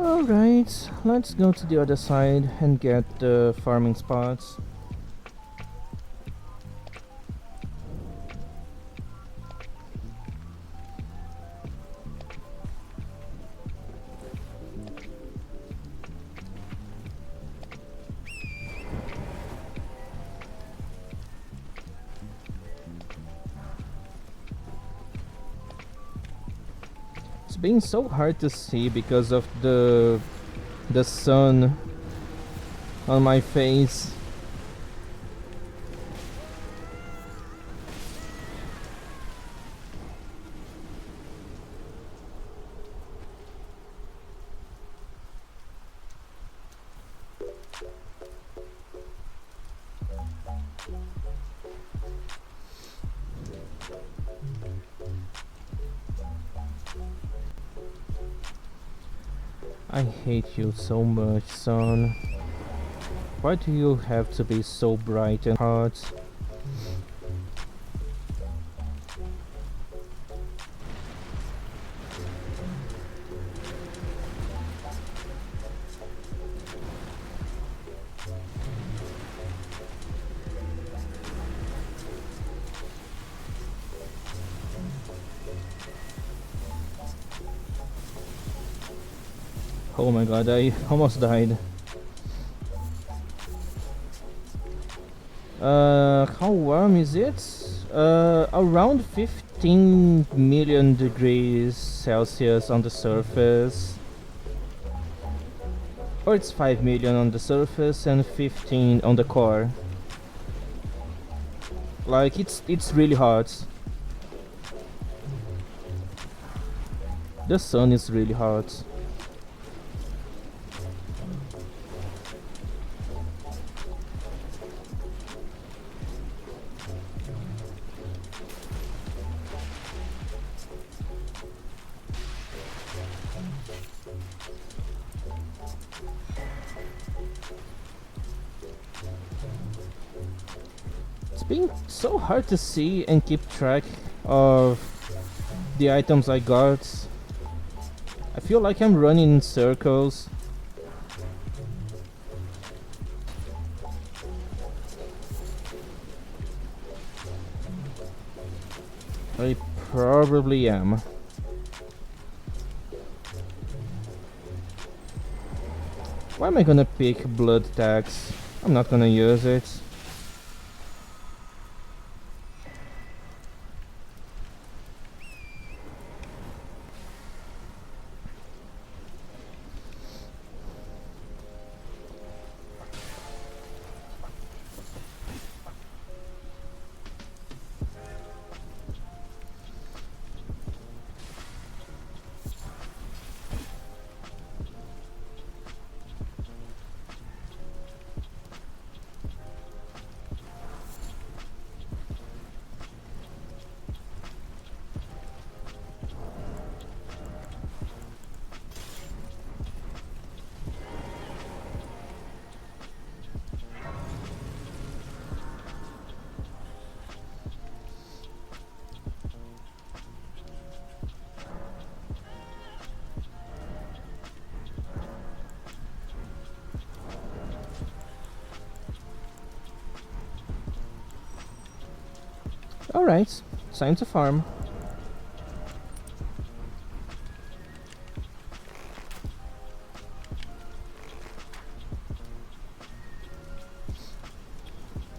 Alright, let's go to the other side and get the farming spots. It's being so hard to see because of the sun on my face. I hate you so much, son. Why do you have to be so bright and hot? Oh my god, I almost died. How warm is it? Around 15 million degrees Celsius on the surface. Or it's 5 million on the surface and 15 on the core. Like, it's really hot. The sun is really hot. It's been so hard to see and keep track of the items I got. I feel like I'm running in circles. I probably am. Why am I gonna pick blood tax? I'm not gonna use it. Alright, time to farm.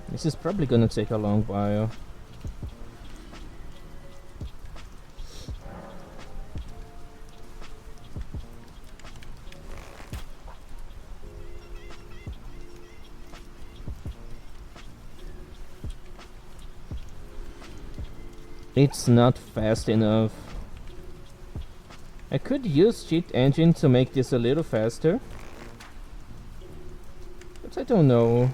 This is probably gonna take a long while. It's not fast enough. I could use cheat engine to make this a little faster, but I don't know.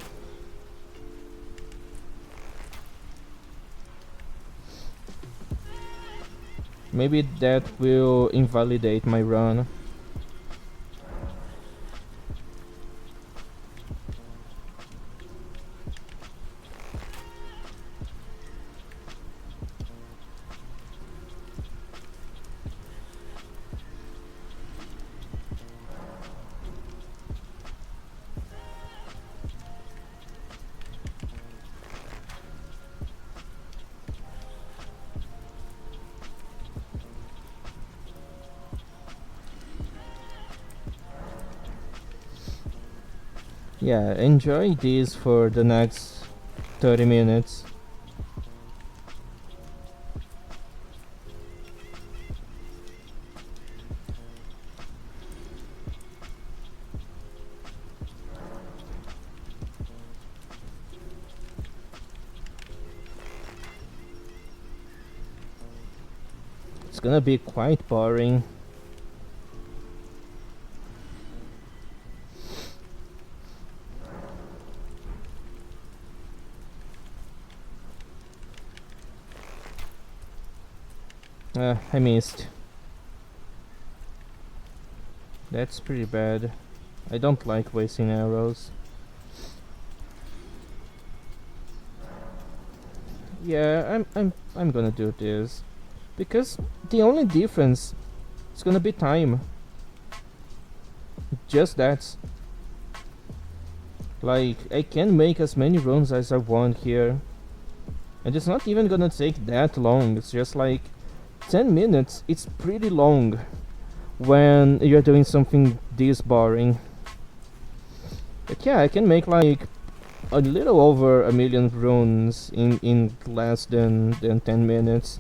Maybe that will invalidate my run. Yeah, enjoy this for the next 30 minutes. It's gonna be quite boring. I missed. That's pretty bad. I don't like wasting arrows. Yeah, I'm gonna do this. Because the only difference is gonna be time. Just that. Like, I can make as many runs as I want here. And it's not even gonna take that long. It's just like 10 minutes. It's pretty long when you're doing something this boring. But yeah, I can make like a little over a million runes in less than 10 minutes.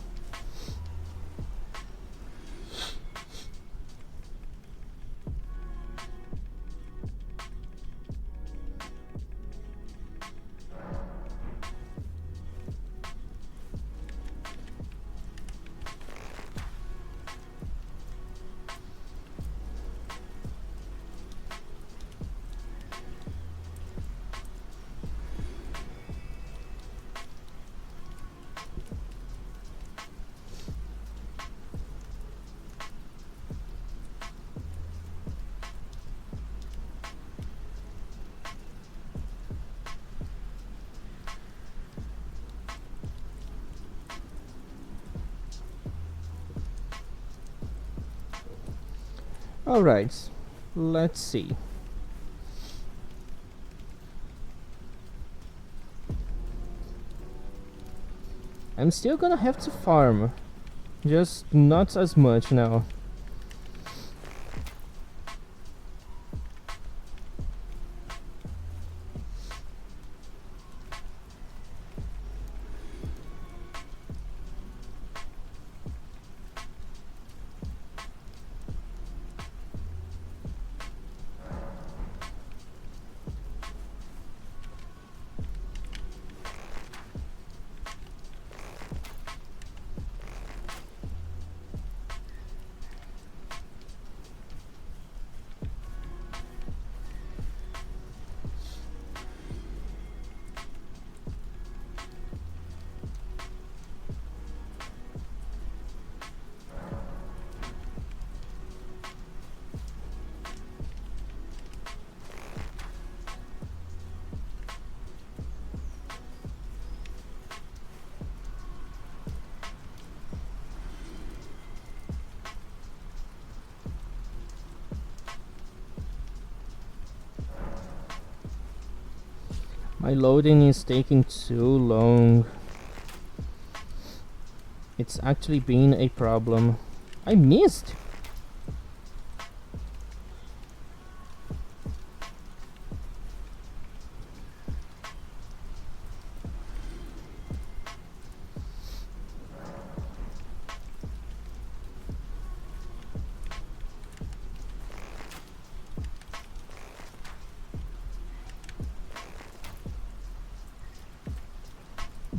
Alright, let's see. I'm still gonna have to farm, just not as much now. My loading is taking too long. It's actually been a problem. I missed!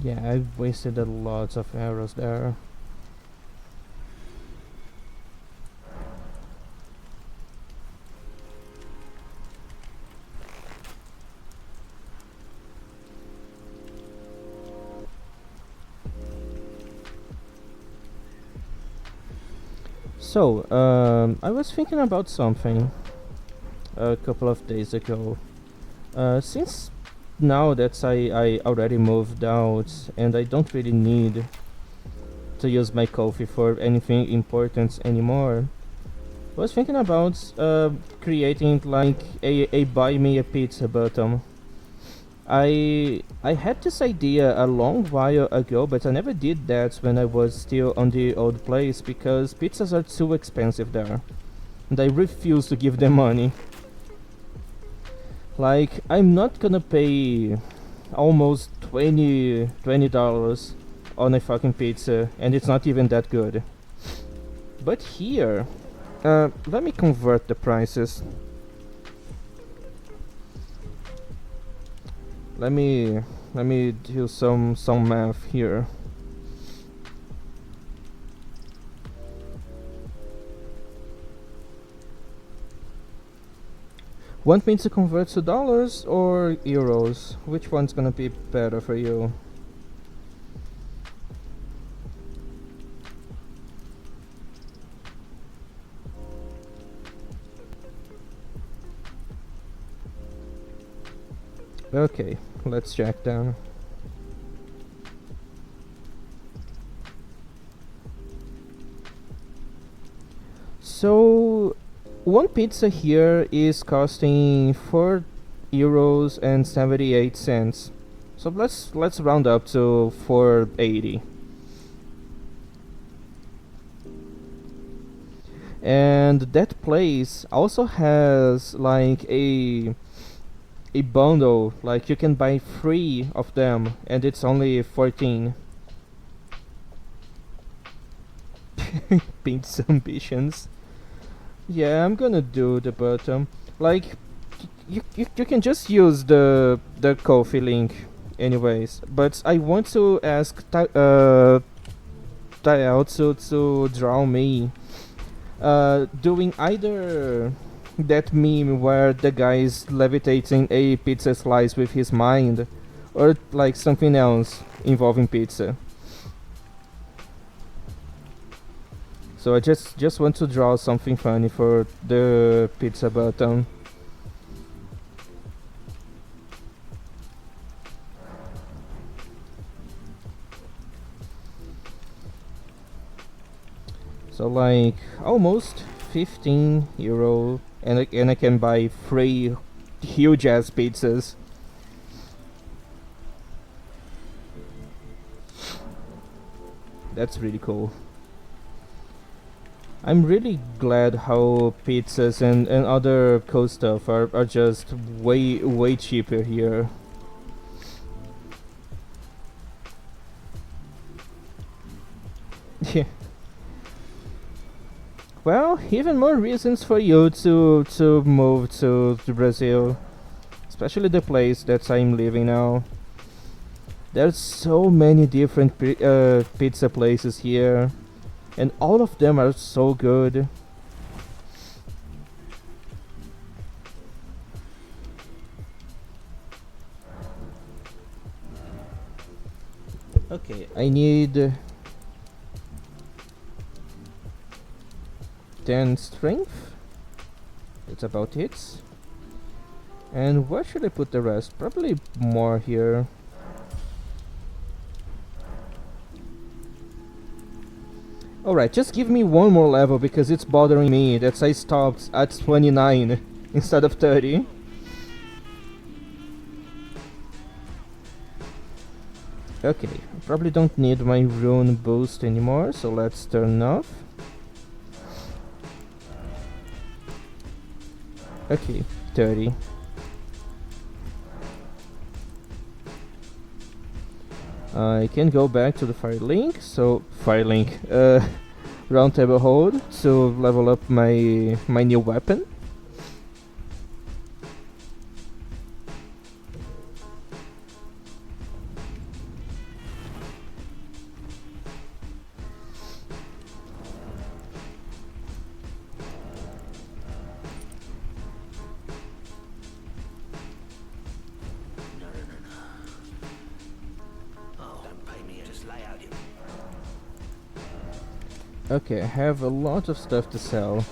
Yeah, I've wasted a lot of arrows there. So, I was thinking about something a couple of days ago. Since now that I already moved out and I don't really need to use my coffee for anything important anymore, I was thinking about creating like a buy me a pizza button. I had this idea a long while ago, but I never did that when I was still on the old place because pizzas are too expensive there, and I refuse to give them money. Like, I'm not gonna pay almost $20 on a fucking pizza, and it's not even that good. But here, let me convert the prices. Let me do some math here. Want me to convert to dollars or euros? Which one's gonna be better for you? Okay, let's check then. So, one pizza here is costing 4 euros and 78 cents. So let's round up to 4.80. And that place also has like a bundle, like you can buy 3 of them and it's only 14. Pizza ambitions. Yeah, I'm gonna do the bottom. Like, you can just use the Ko-fi link anyways. But I want to ask Tael to draw me doing either that meme where the guy is levitating a pizza slice with his mind, or like something else involving pizza. So I just want to draw something funny for the pizza button. So like almost 15 euro, and I can buy 3 huge ass pizzas. That's really cool. I'm really glad how pizzas and other cool stuff are just way cheaper here. Yeah. Well, even more reasons for you to move to Brazil, especially the place that I'm living now. There's so many different pizza places here, and all of them are so good. Okay, I need 10 strength. That's about it. And where should I put the rest? Probably more here. Alright, just give me one more level because it's bothering me that I stopped at 29 instead of 30. Okay, I probably don't need my rune boost anymore, so let's turn off. Okay, 30. I can go back to the Firelink, so Firelink, round table hold to level up my new weapon. Okay, I have a lot of stuff to sell.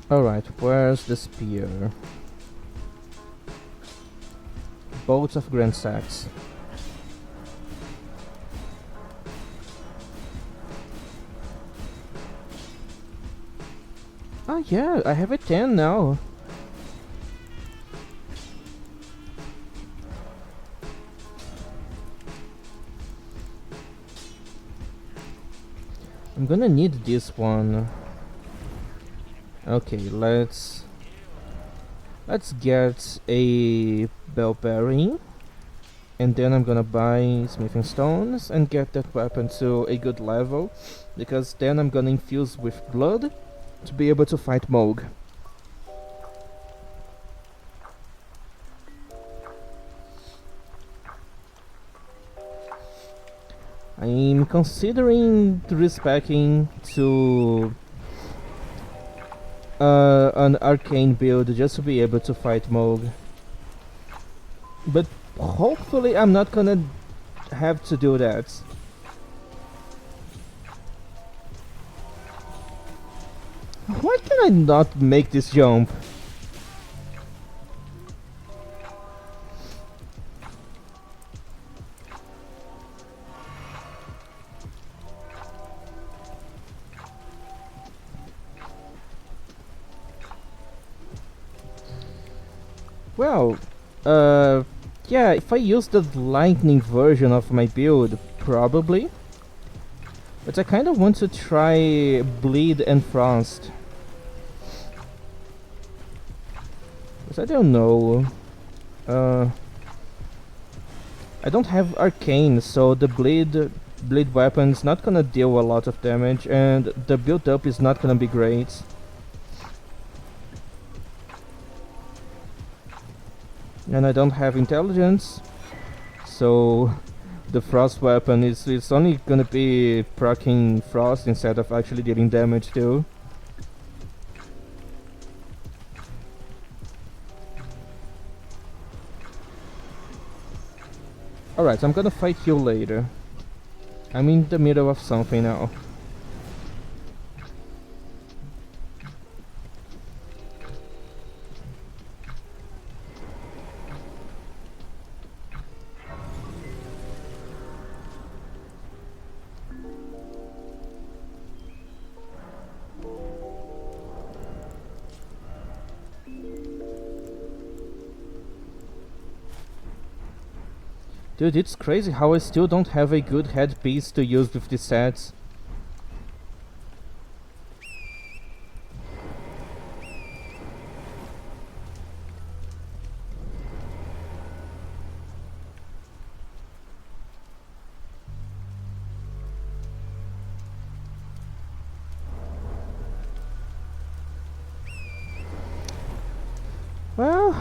Alright, where's the spear? Bolts of Grand Sacks. Ah Oh yeah, I have a 10 now. I'm gonna need this one. Okay, let's get a bell bearing, and then I'm gonna buy smithing stones and get that weapon to a good level, because then I'm gonna infuse with blood to be able to fight Moog. I'm considering respecing to an arcane build just to be able to fight Moog. But hopefully I'm not gonna have to do that. Why can I not make this jump? Well, yeah, if I use the lightning version of my build, probably. But I kinda want to try Bleed and Frost. But I don't know. I don't have Arcane, so the Bleed weapon's not gonna deal a lot of damage, and the build up is not gonna be great. And I don't have intelligence, so the frost weapon is it's only gonna be proccing frost instead of actually dealing damage too. Alright, I'm gonna fight you later. I'm in the middle of something now. Dude, it's crazy how I still don't have a good headpiece to use with these sets. Well,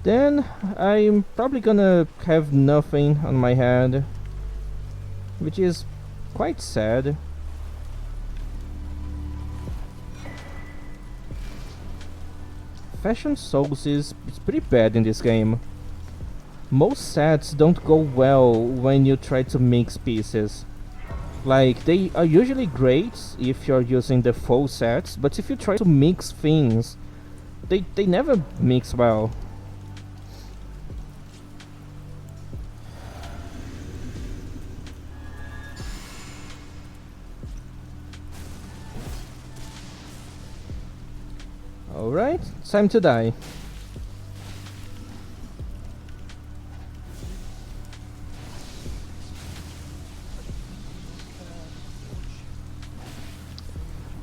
then I'm probably gonna have nothing on my head, which is quite sad. Fashion Souls is pretty bad in this game. Most sets don't go well when you try to mix pieces. Like, they are usually great if you're using the full sets, but if you try to mix things, they never mix well. Alright, time to die.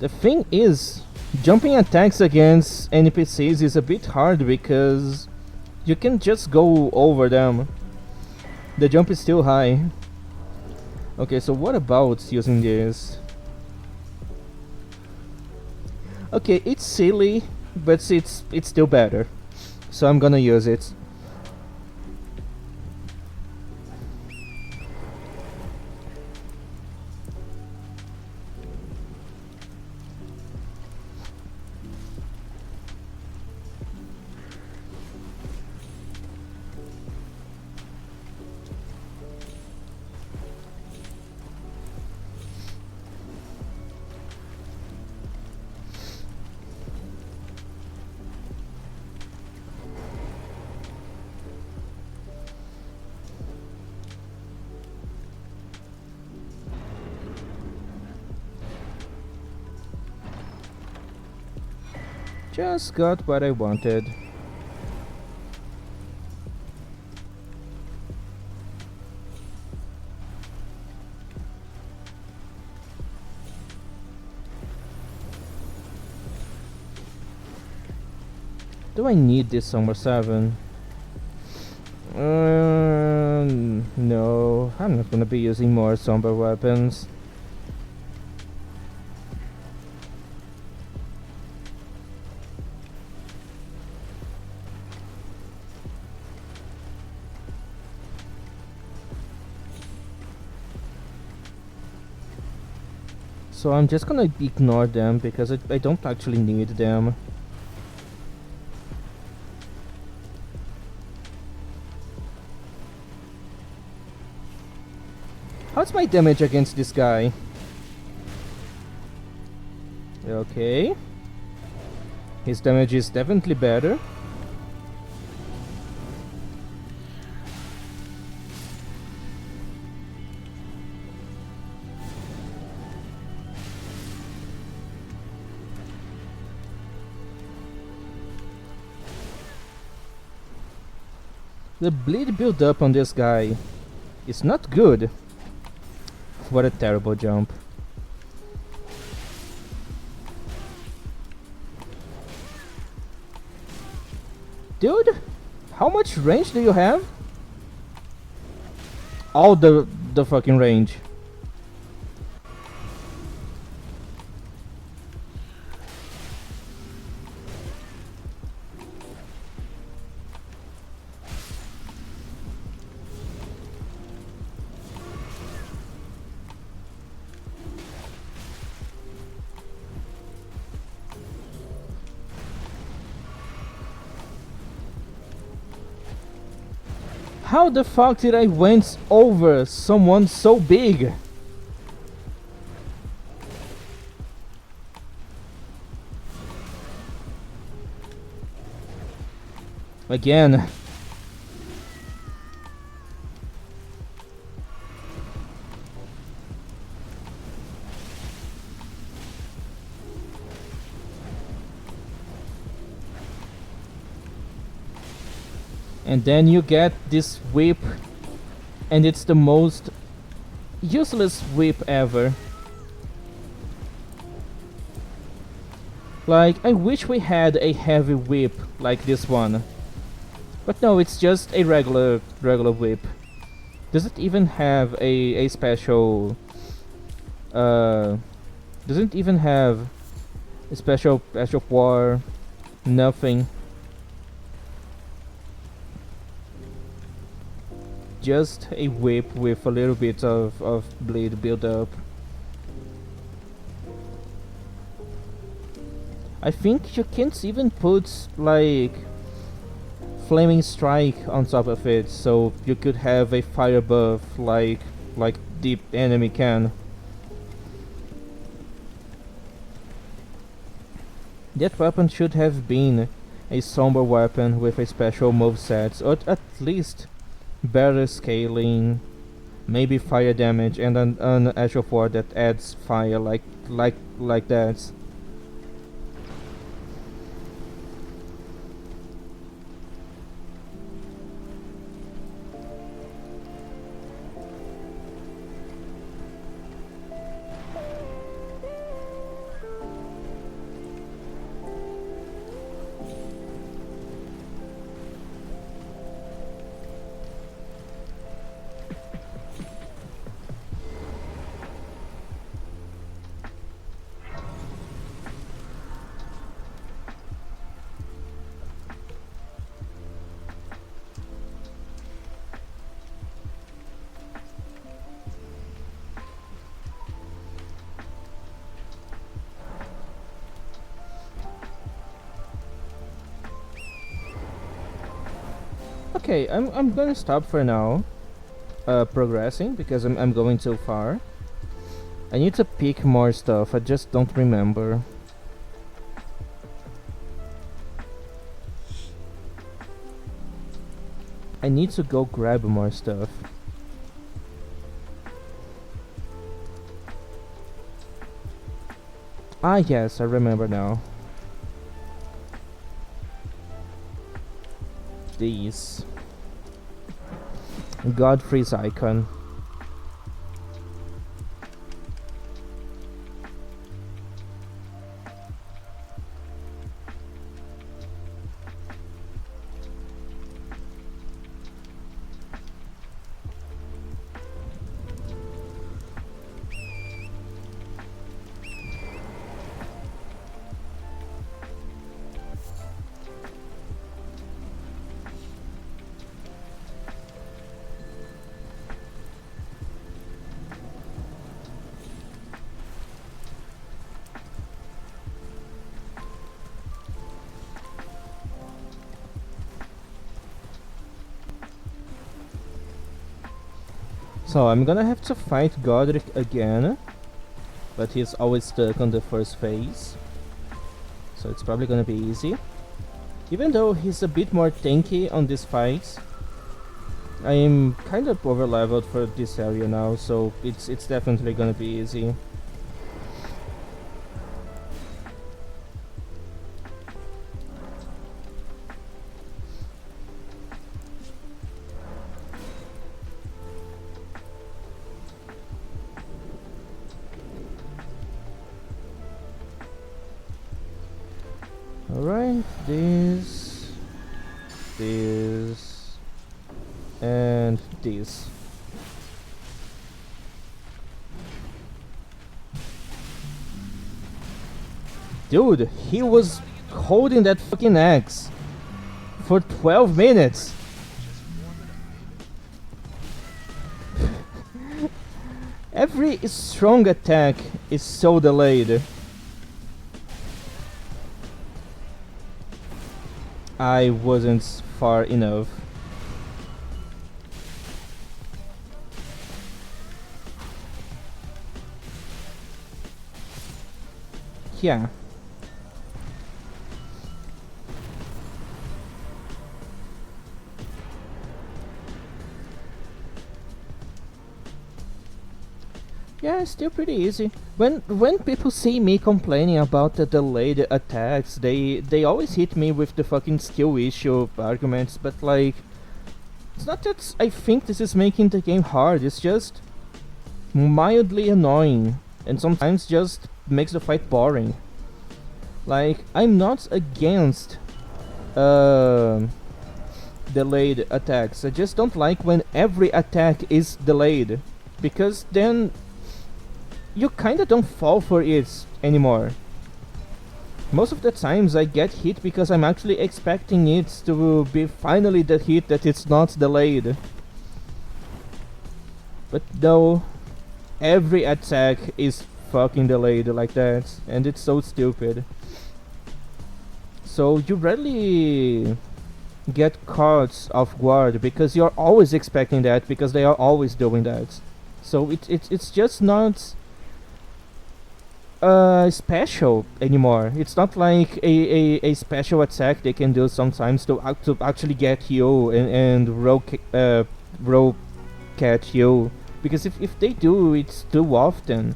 The thing is, jumping attacks against NPCs is a bit hard because you can just go over them. The jump is still high. Okay, so what about using this? Okay, it's silly, but it's still better. So I'm gonna use it. Just got what I wanted. Do I need this Summer 7? No, I'm not gonna be using more somber weapons. So I'm just gonna ignore them because I don't actually need them. How's my damage against this guy? Okay. His damage is definitely better. The bleed build up on this guy is not good. What a terrible jump. Dude, how much range do you have? All the fucking range. How the fuck did I went over someone so big? Again. And then you get this whip, and it's the most useless whip ever. Like, I wish we had a heavy whip like this one. But no, it's just a regular whip. Does it even have a special doesn't even have a special war? Nothing. Just a whip with a little bit of bleed build up. I think you can't even put like flaming strike on top of it, so you could have a fire buff like the enemy can. That weapon should have been a somber weapon with a special moveset, or at least better scaling, maybe fire damage, and an Azure 4 that adds fire like that. Okay, I'm gonna stop for now progressing because I'm going too far. I need to pick more stuff, I just don't remember. I need to go grab more stuff. Ah yes, I remember now. these. Godfrey's icon. So I'm gonna have to fight Godric again, but he's always stuck on the first phase, so it's probably gonna be easy. Even though he's a bit more tanky on this fight, I am kind of over leveled for this area now, so it's definitely gonna be easy. Alright, this, and this. Dude, he was holding that fucking axe for 12 minutes. Every strong attack is so delayed. I wasn't far enough. Yeah. Yeah, it's still pretty easy. When people see me complaining about the delayed attacks, they always hit me with the fucking skill issue arguments, but like, it's not that I think this is making the game hard, it's just mildly annoying, and sometimes just makes the fight boring. Like, I'm not against delayed attacks, I just don't like when every attack is delayed, because then you kinda don't fall for it anymore. Most of the times I get hit because I'm actually expecting it to be finally the hit that it's not delayed. But no, every attack is fucking delayed like that, and it's so stupid. So you rarely get caught off guard because you're always expecting that, because they are always doing that. So it's just not special anymore. It's not like a special attack they can do sometimes to actually get you and roll catch you. Because if they do it too often,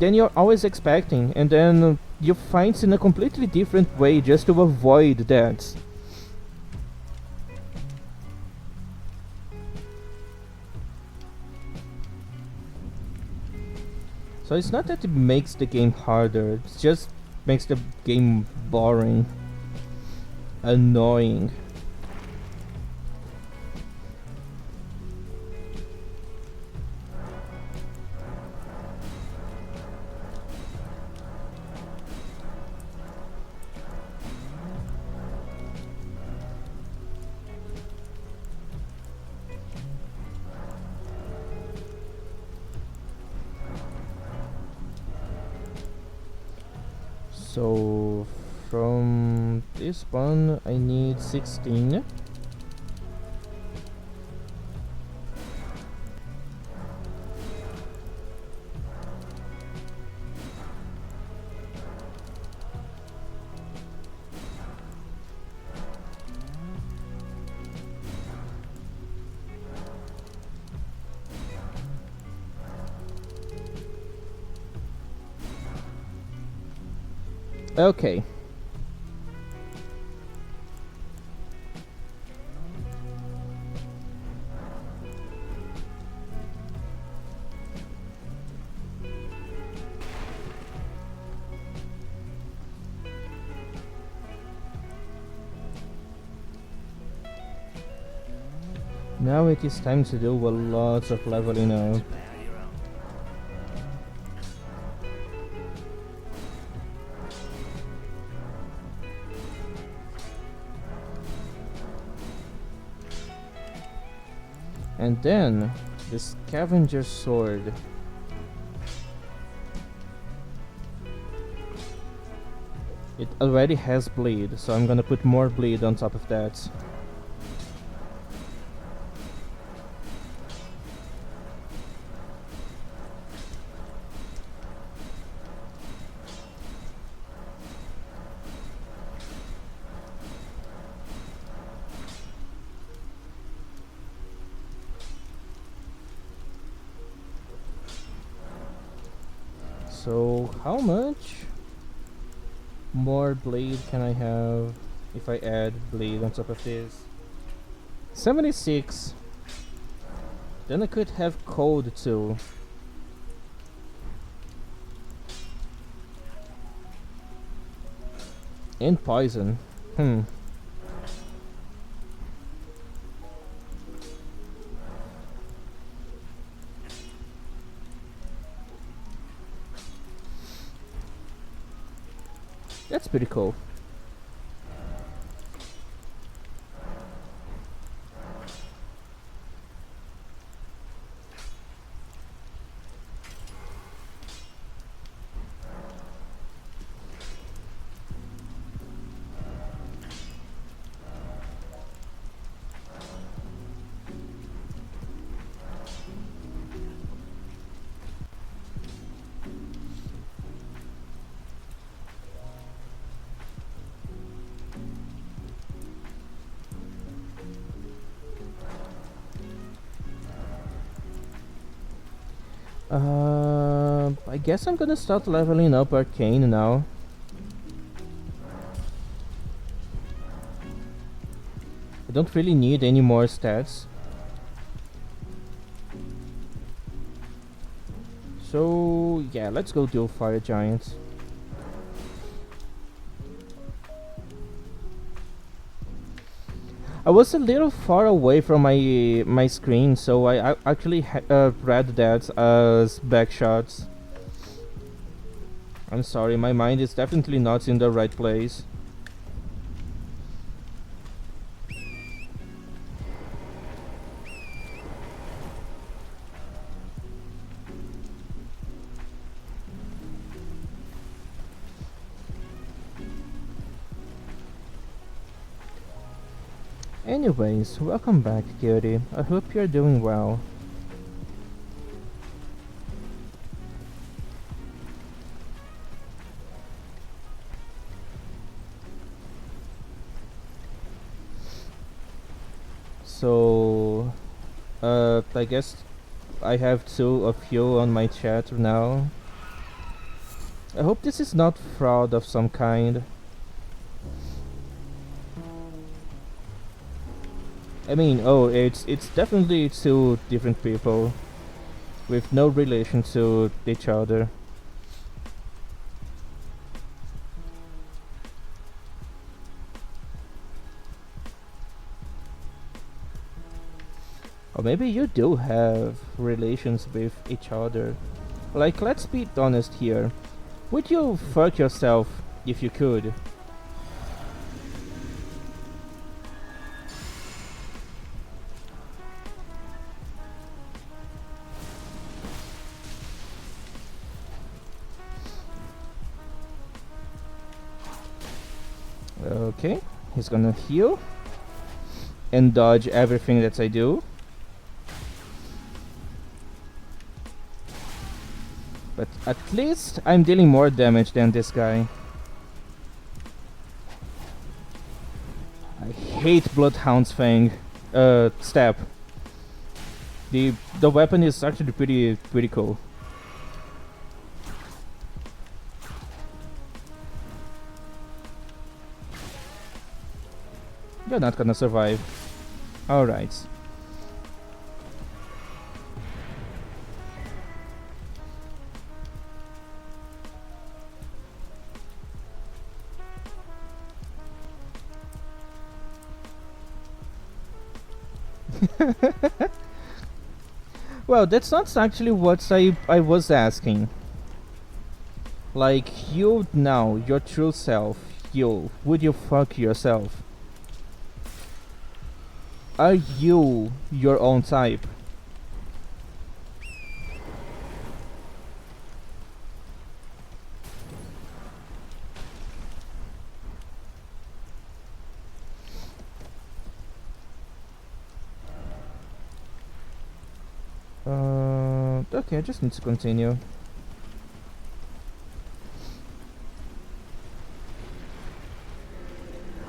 then you're always expecting, and then you fight in a completely different way just to avoid that. So it's not that it makes the game harder, it just makes the game boring, annoying. So from this one I need 16. Okay. Now it is time to do a lot of leveling up. And then the scavenger sword. It already has bleed, so I'm gonna put more bleed on top of that. So how much more blade can I have if I add blade on top of this? 76. Then I could have cold too. And poison. That's pretty cool. I guess I'm gonna start leveling up Arcane now. I don't really need any more stats. So yeah, let's go do Fire Giants. I was a little far away from my screen, so I actually read that as backshots. I'm sorry, my mind is definitely not in the right place. Anyways, welcome back, cutie. I hope you're doing well. So, I guess I have two of you on my chat now. I hope this is not fraud of some kind. I mean, oh, it's definitely two different people with no relation to each other. Or maybe you do have relations with each other. Like, let's be honest here. Would you fuck yourself if you could? Okay, he's gonna heal and dodge everything that I do. But at least I'm dealing more damage than this guy. I hate Bloodhound's Fang stab. The weapon is actually pretty cool. You're not gonna survive. Alright. Well, that's not actually what I was asking. Like, you now, your true self, you, would you fuck yourself? Are you your own type? Okay, I just need to continue.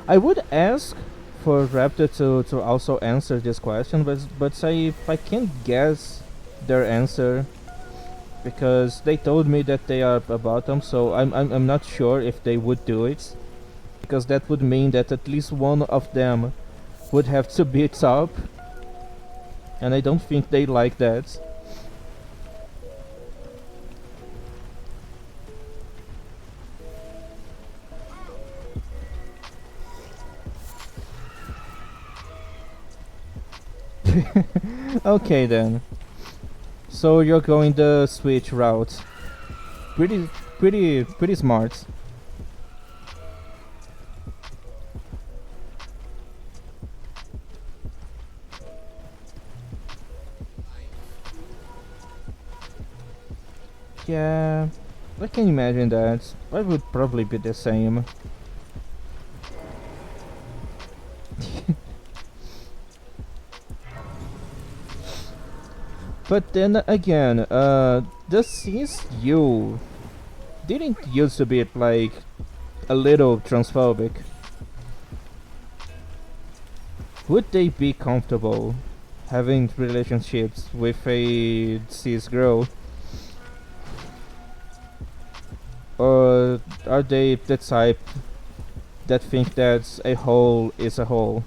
I would ask for Raptor to also answer this question, but I can't guess their answer because they told me that they are a bottom, so I'm not sure if they would do it, because that would mean that at least one of them would have to be top, and I don't think they like that. Okay then. So you're going the switch route. Pretty smart. Yeah, I can imagine that. I would probably be the same. But then again, since you didn't used to be like a little transphobic, would they be comfortable having relationships with a cis girl? Or are they the type that think that a hole is a hole?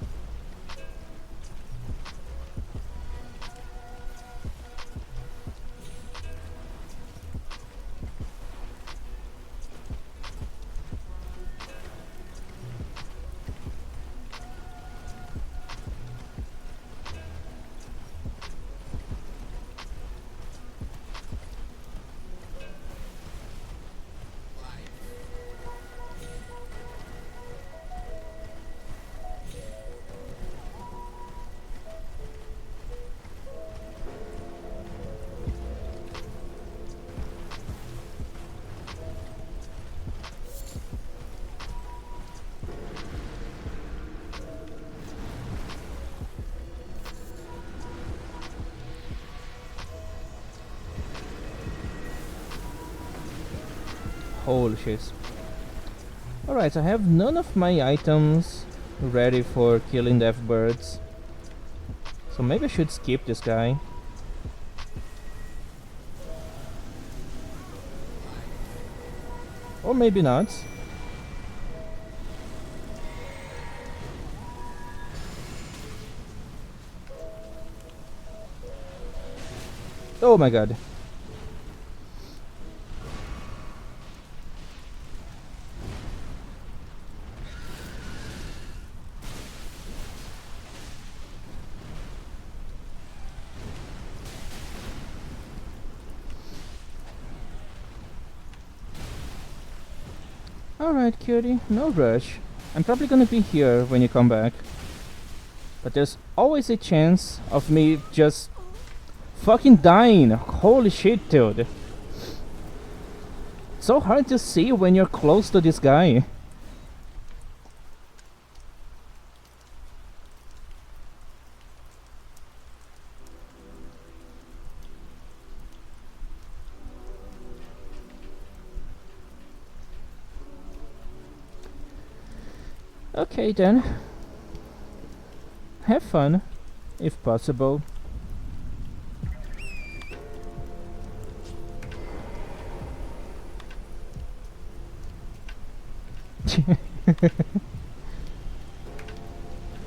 Holy shit. Alright, I have none of my items ready for killing death birds. So maybe I should skip this guy. Or maybe not. Oh my god. Alright, cutie, no rush. I'm probably gonna be here when you come back. But there's always a chance of me just fucking dying. Holy shit, dude. It's so hard to see when you're close to this guy. Okay then. Have fun, if possible.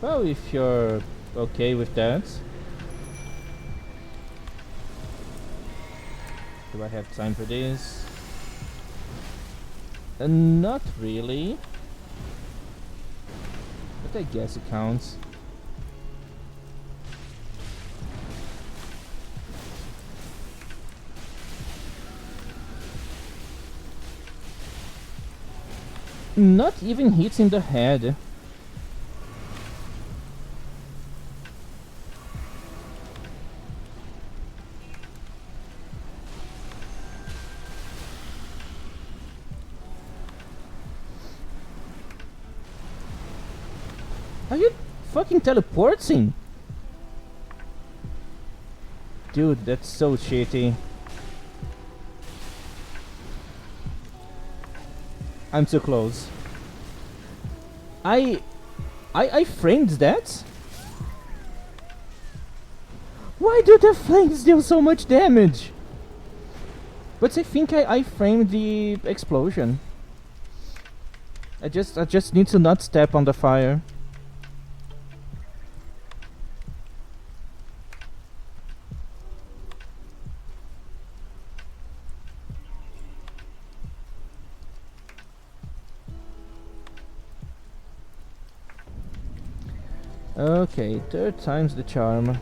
Well, if you're okay with that. Do I have time for this? Not really. But I guess it counts. Not even hits in the head. Are you fucking teleporting? Dude, that's so shitty. I'm too close. I framed that? Why do the flames deal so much damage? But I think I framed the explosion. I just need to not step on the fire. Okay, third time's the charm.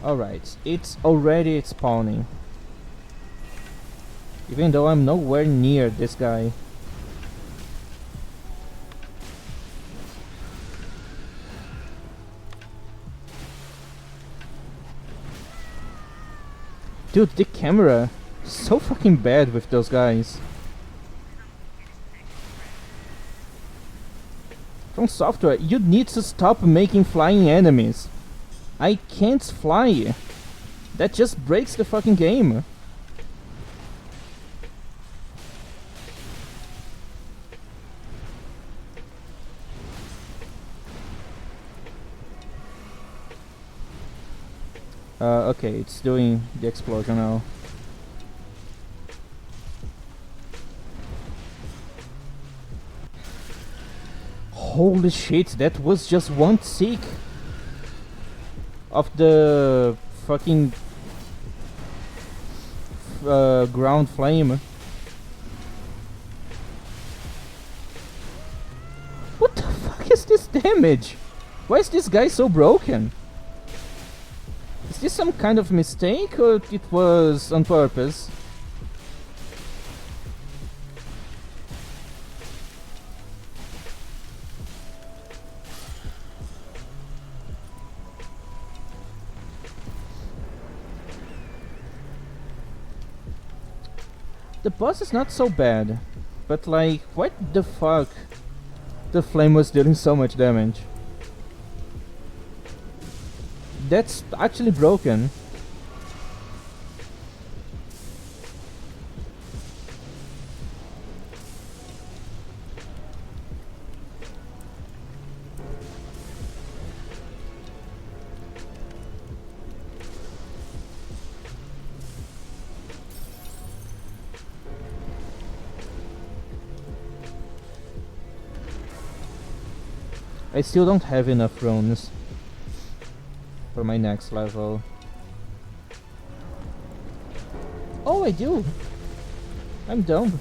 Alright, it's already spawning. Even though I'm nowhere near this guy. Dude, the camera is so fucking bad with those guys. From software, you need to stop making flying enemies. I can't fly. That just breaks the fucking game. Okay, it's doing the explosion now. Holy shit, that was just one tick of the fucking ground flame. What the fuck is this damage? Why is this guy so broken? Is this some kind of mistake or it was on purpose? The boss is not so bad, but like, what the fuck? The flame was dealing so much damage. That's actually broken. I still don't have enough runes for my next level. Oh, I do! I'm dumb.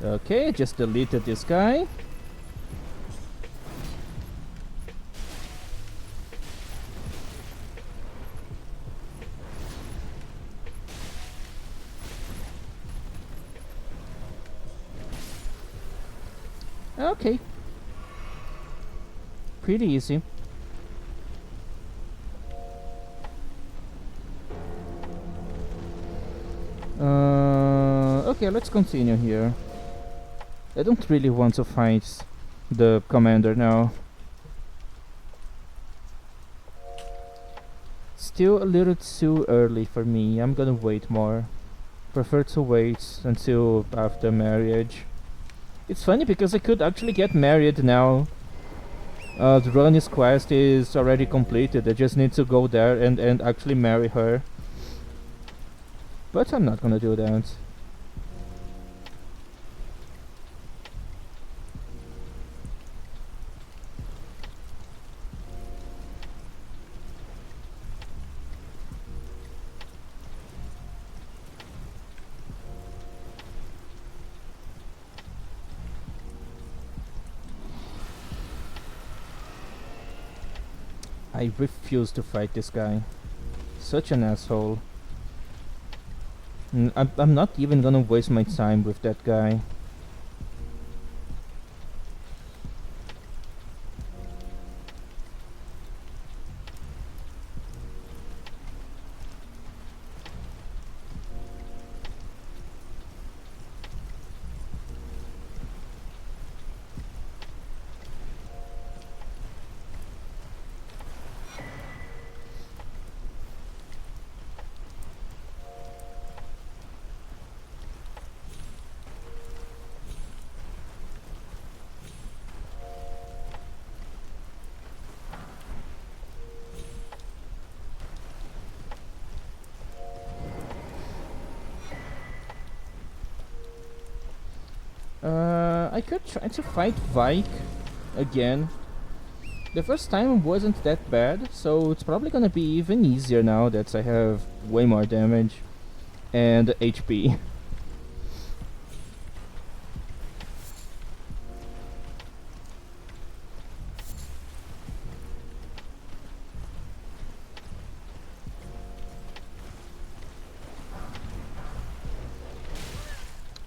Okay, just deleted this guy. Okay. Pretty easy. Okay, let's continue here. I don't really want to fight the commander now. Still a little too early for me. I'm gonna wait more. Prefer to wait until after marriage. It's funny because I could actually get married now. The Ronnie's quest is already completed. I just need to go there and actually marry her. But I'm not gonna do that. I refuse to fight this guy. Such an asshole. I'm not even gonna waste my time with that guy. I could try to fight Vike again. The first time wasn't that bad, so it's probably gonna be even easier now that I have way more damage and HP.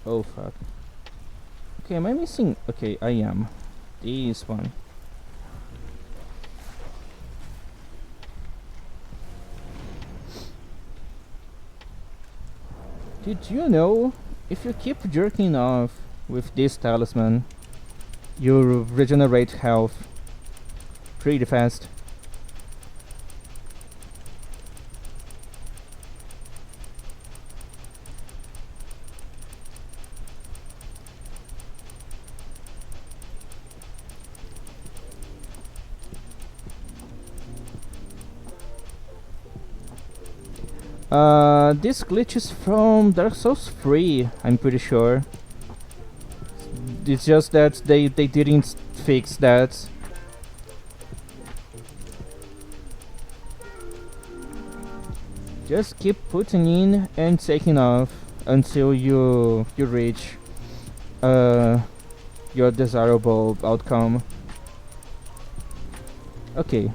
Oh fuck. Okay, am I missing? Okay, I am. This one. Did you know, if you keep jerking off with this talisman, you regenerate health pretty fast? This glitch is from Dark Souls 3, I'm pretty sure. It's just that they didn't fix that. Just keep putting in and taking off until you reach your desirable outcome. Okay.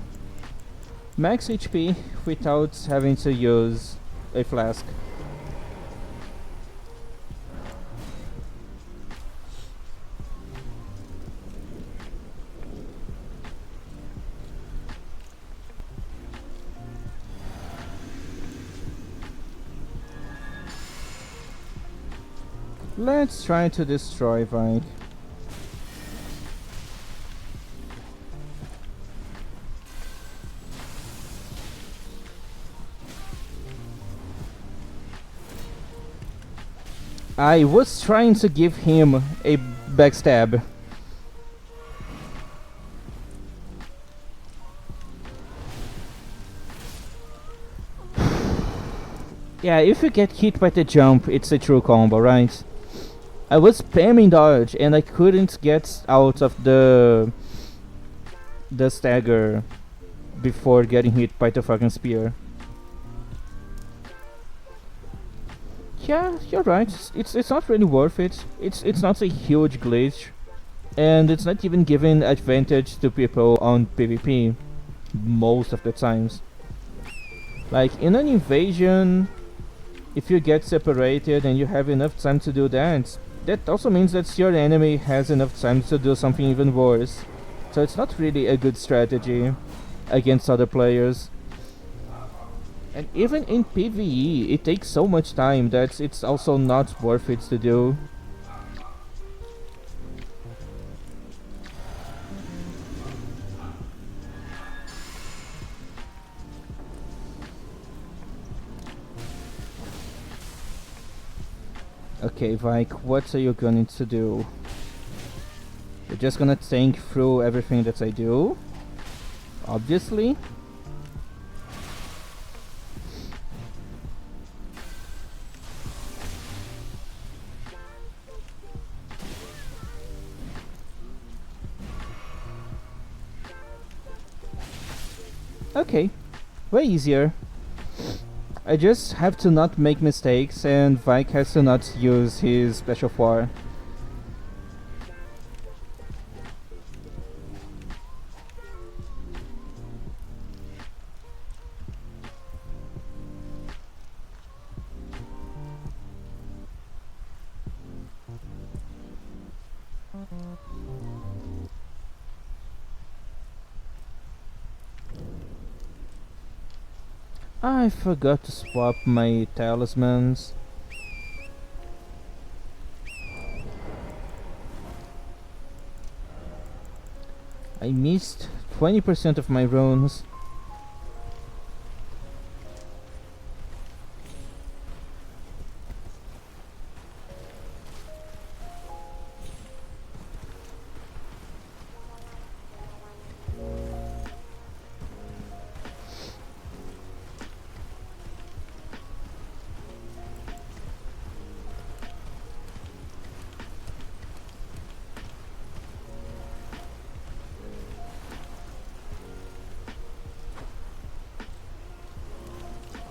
Max HP without having to use a flask. Let's try to destroy Vike. I was trying to give him a backstab. Yeah, if you get hit by the jump, it's a true combo, right? I was spamming dodge and I couldn't get out of the stagger before getting hit by the fucking spear. Yeah, you're right. It's not really worth it. It's not a huge glitch, and it's not even giving advantage to people on PvP most of the times. Like in an invasion, if you get separated and you have enough time to do that, that also means that your enemy has enough time to do something even worse. So it's not really a good strategy against other players. And even in PvE, it takes so much time that it's also not worth it to do. Okay, Vike, what are you going to do? You're just gonna tank through everything that I do? Obviously. Okay, way easier. I just have to not make mistakes and Vike has to not use his special 4. I forgot to swap my talismans. I missed 20% of my runes.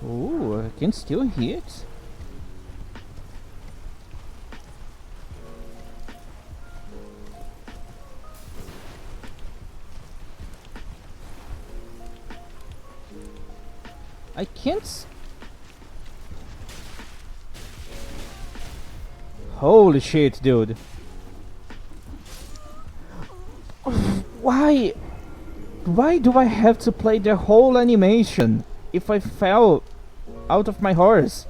Ooh, I can still hit. I can't. Holy shit, dude. Why? Why do I have to play the whole animation if I fell out of my horse?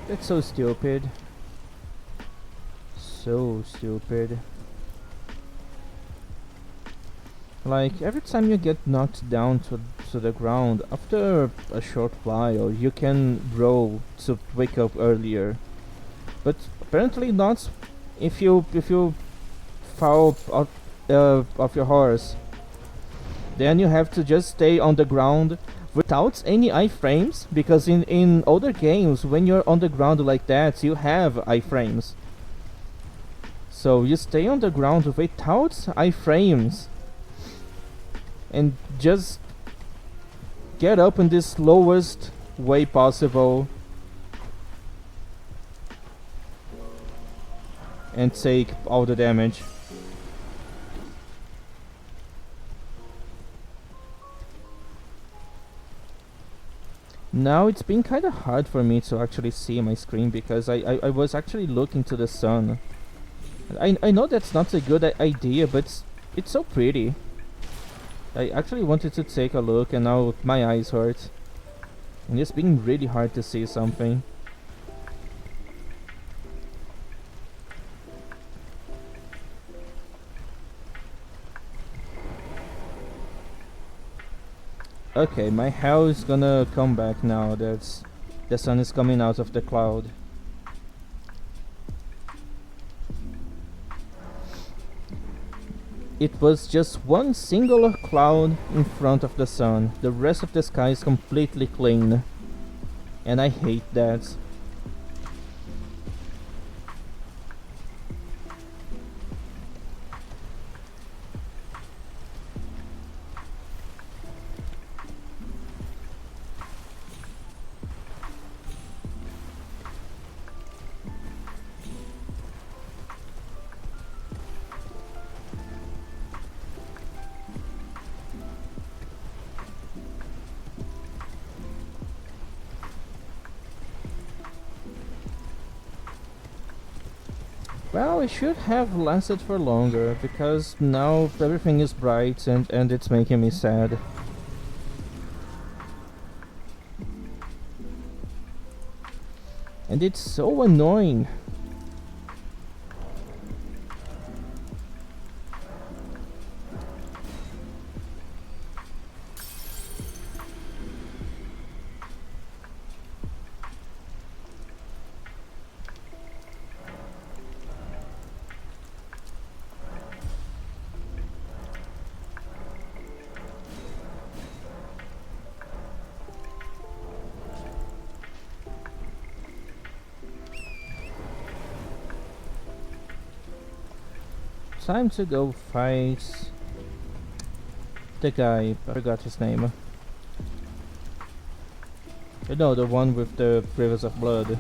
That's so stupid. So stupid. Like, every time you get knocked down to the ground, after a short while, you can roll to wake up earlier. But apparently not if you fall out of your horse. Then you have to just stay on the ground without any iframes, because in other games, when you're on the ground like that, you have iframes. So you stay on the ground without iframes and just get up in the slowest way possible and take all the damage. Now it's been kind of hard for me to actually see my screen because I was actually looking to the sun. I know that's not a good idea, but it's so pretty. I actually wanted to take a look and now my eyes hurt. And it's been really hard to see something. Okay, my hell is gonna come back now that the sun is coming out of the cloud. It was just one singular cloud in front of the sun. The rest of the sky is completely clean. And I hate that. Well, it should have lasted for longer, because now everything is bright and it's making me sad. And it's so annoying. Time to go fight the guy. I forgot his name. No, the one with the rivers of blood.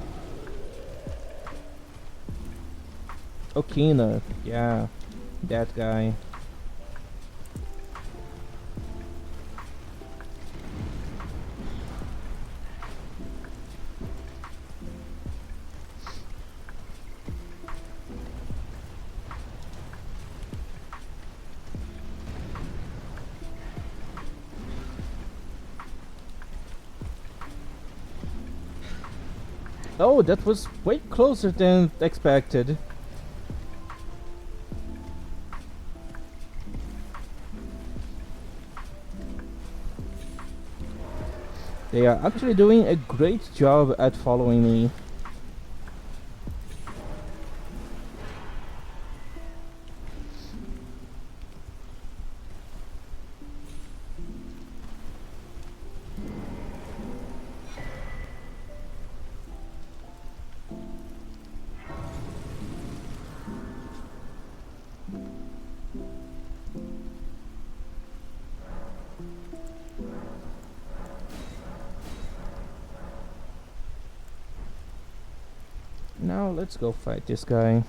Okina, yeah, that guy. Oh, that was way closer than expected. They are actually doing a great job at following me. Now let's go fight this guy.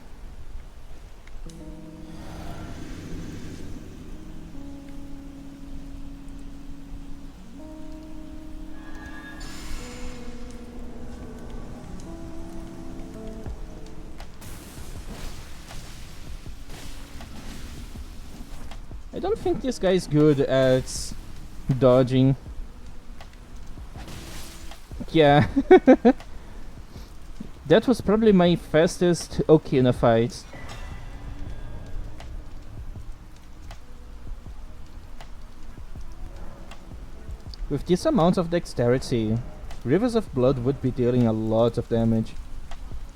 I don't think this guy's good at dodging. Yeah. That was probably my fastest Okina fight. With this amount of dexterity, Rivers of Blood would be dealing a lot of damage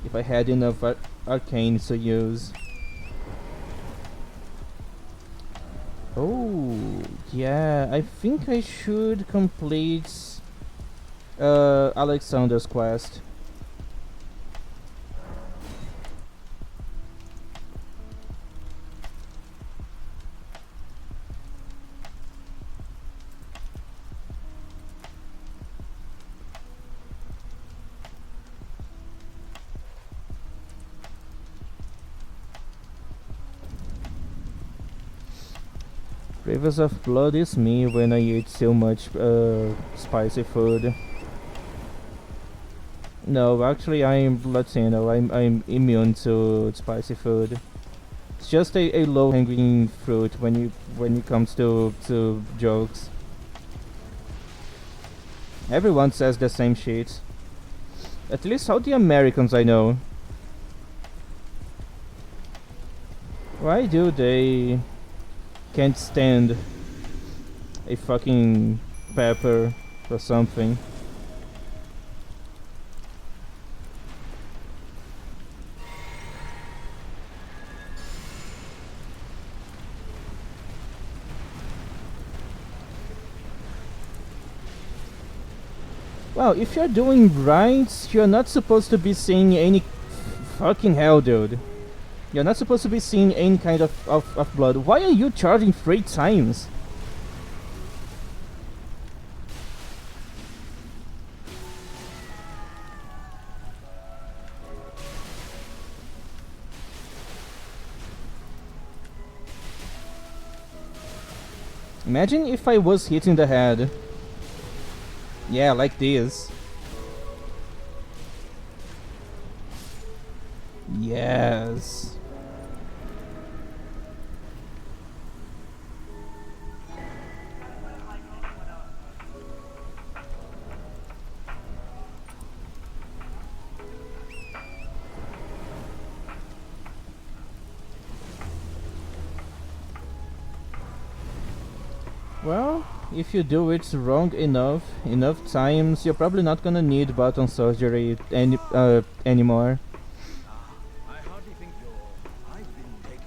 if I had enough arcanes to use. Oh, yeah, I think I should complete Alexander's quest. Rivers of Blood is me when I eat so much spicy food. No, actually I'm Latino. I'm immune to spicy food. It's just a low hanging fruit when it comes to jokes. Everyone says the same shit. At least all the Americans I know. Why do they can't stand a fucking pepper or something? Well, if you're doing right, you're not supposed to be seeing any fucking hell, dude. You're not supposed to be seeing any kind of blood. Why are you charging 3 times? Imagine if I was hit in the head. Yeah, like this. Yes. Well, if you do it wrong enough times, you're probably not gonna need button surgery anymore. I hardly think I've been taken.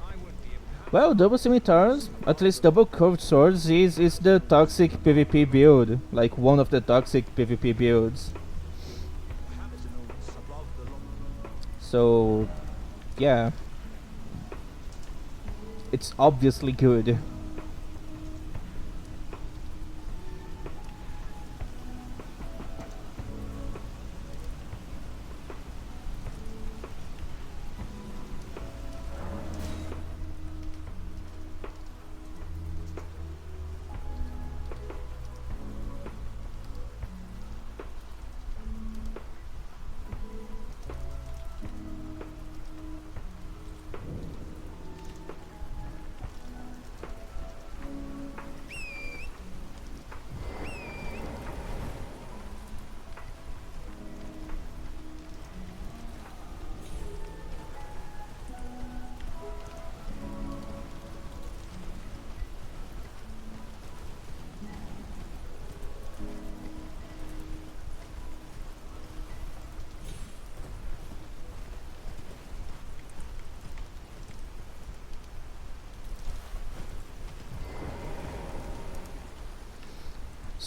I wouldn't be able to. Well, double scimitars, at least double curved swords, is the toxic PvP build, like one of the toxic PvP builds. So, yeah, it's obviously good.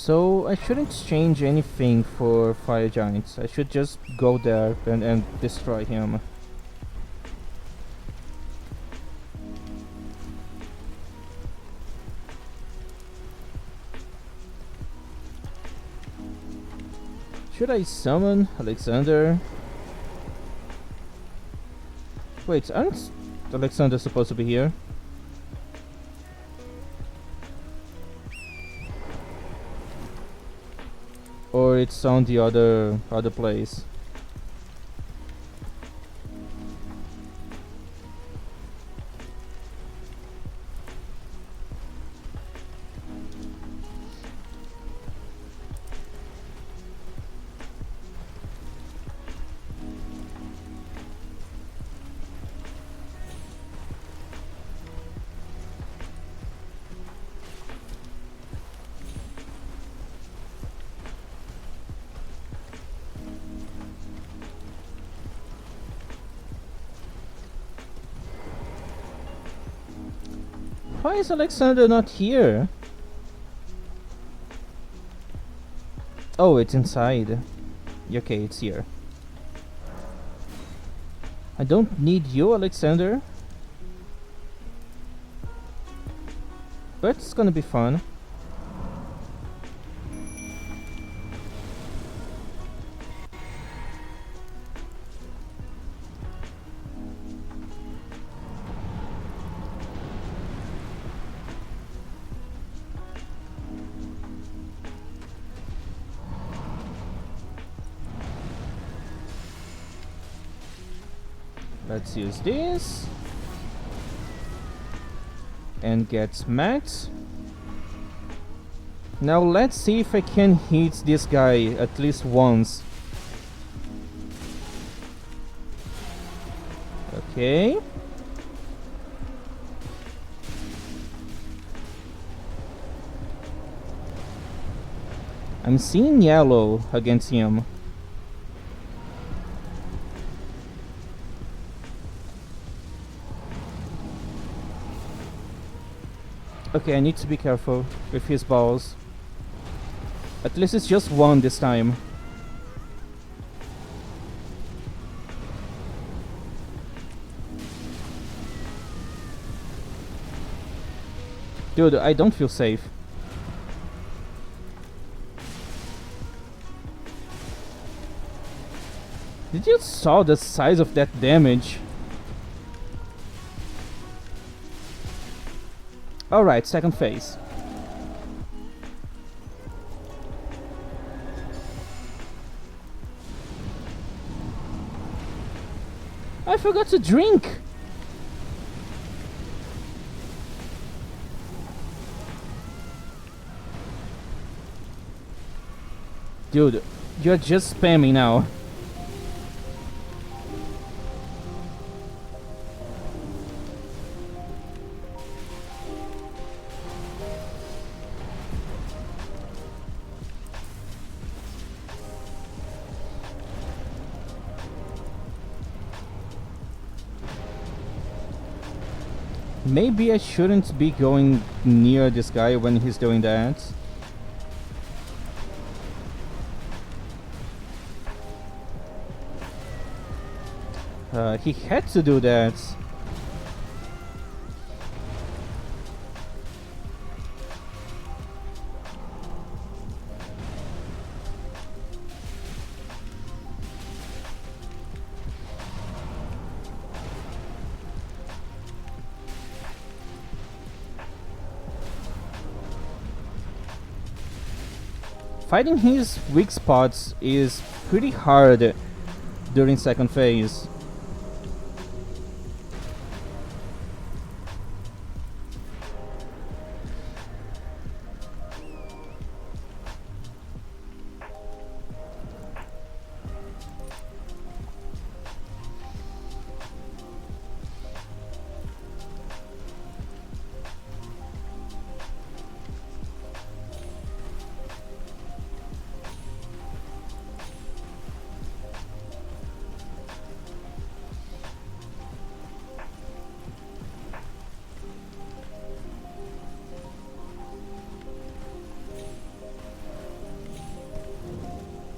So I shouldn't exchange anything for Fire Giants. I should just go there and destroy him. Should I summon Alexander? Wait, aren't Alexander supposed to be here? Or it's on the other place? Why is Alexander not here? Oh, it's inside. Okay, it's here. I don't need you, Alexander. But it's gonna be fun. Let's use this. And get smacked. Now let's see if I can hit this guy at least once. Okay. I'm seeing yellow against him. Okay, I need to be careful with his balls. At least it's just one this time. Dude, I don't feel safe. Did you saw the size of that damage? Alright, second phase. I forgot to drink! Dude, you're just spamming now. Maybe I shouldn't be going near this guy when he's doing that. He had to do that. Fighting his weak spots is pretty hard during second phase.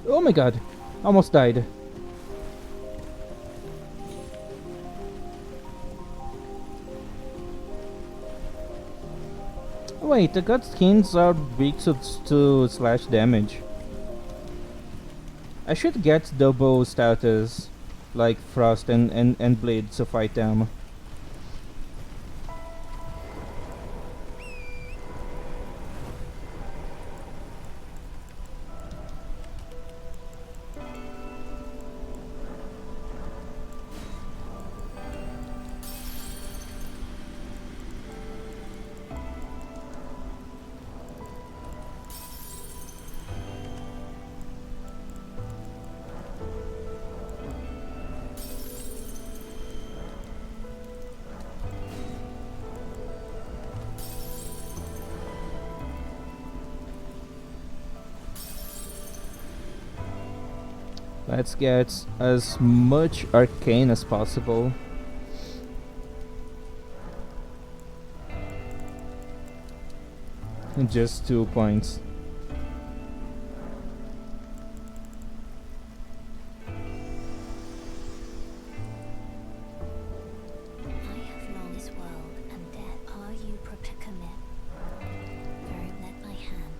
Oh my god. Almost died. Wait, the god skins are weak to slash damage. I should get double status, like Frost and Blade to fight them. Let's get as much arcane as possible. Just 2 points. I have known this world and death. Are you prepared to commit? Very let my hand.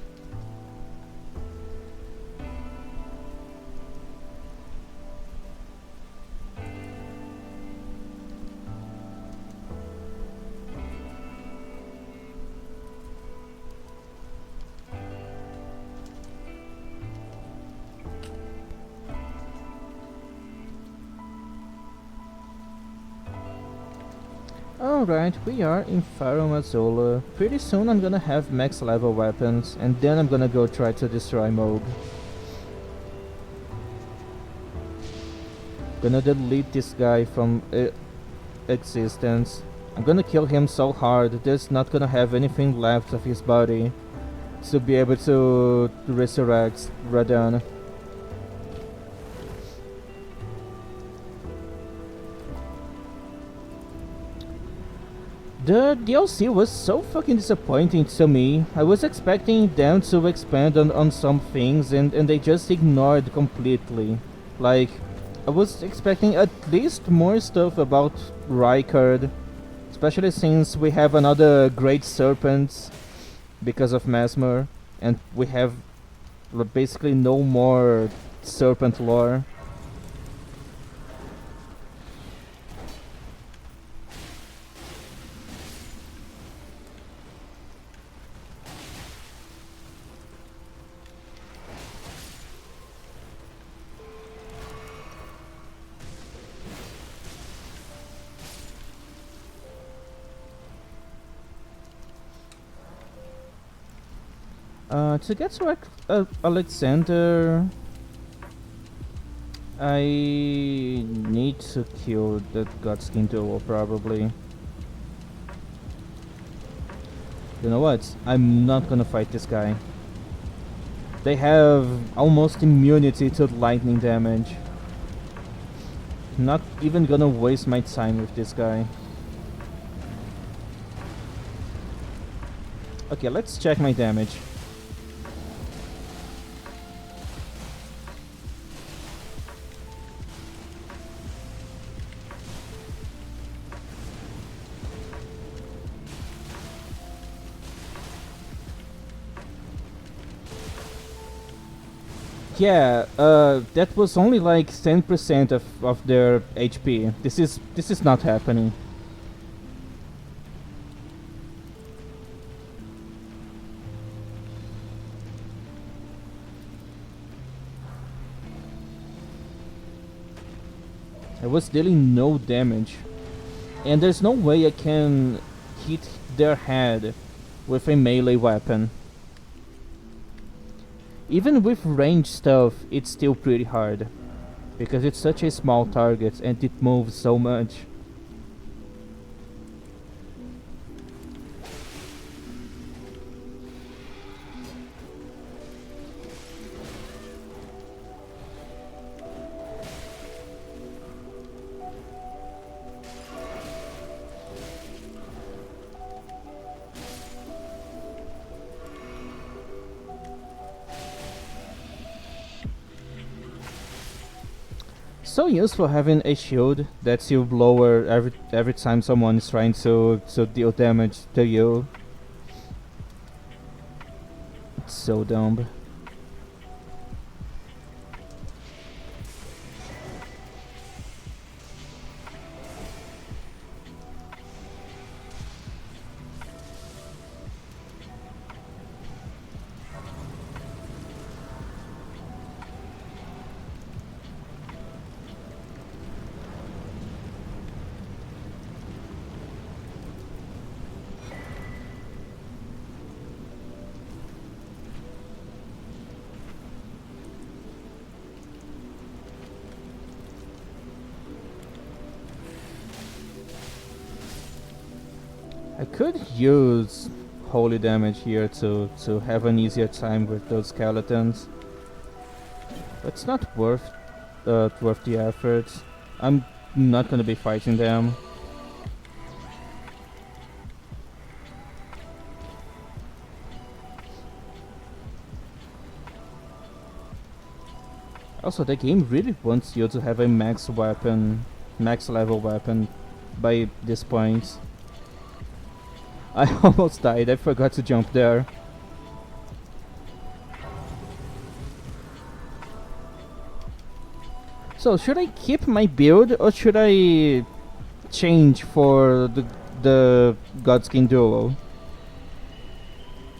Alright, we are in Pharaoh Mazzola. Pretty soon I'm gonna have max level weapons, and then I'm gonna go try to destroy Moog. Gonna delete this guy from existence. I'm gonna kill him so hard there's not gonna have anything left of his body to be able to resurrect Radon. The DLC was so fucking disappointing to me. I was expecting them to expand on some things and they just ignored completely. Like, I was expecting at least more stuff about Rykard, especially since we have another Great Serpent because of Mesmer, and we have basically no more Serpent lore. To get to Alexander, I need to kill that Godskin duo probably. You know what? I'm not gonna fight this guy. They have almost immunity to lightning damage. Not even gonna waste my time with this guy. Okay, let's check my damage. Yeah, that was only like 10% of their HP. This is not happening. I was dealing no damage. And there's no way I can hit their head with a melee weapon. Even with range stuff, it's still pretty hard. Because it's such a small target and it moves so much. So useful having a shield that you lower every time someone is trying to deal damage to you. It's so dumb. I could use holy damage here to have an easier time with those skeletons. But it's not worth the effort. I'm not gonna be fighting them. Also, the game really wants you to have a max level weapon by this point. I almost died, I forgot to jump there. So, should I keep my build or should I change for the Godskin duo?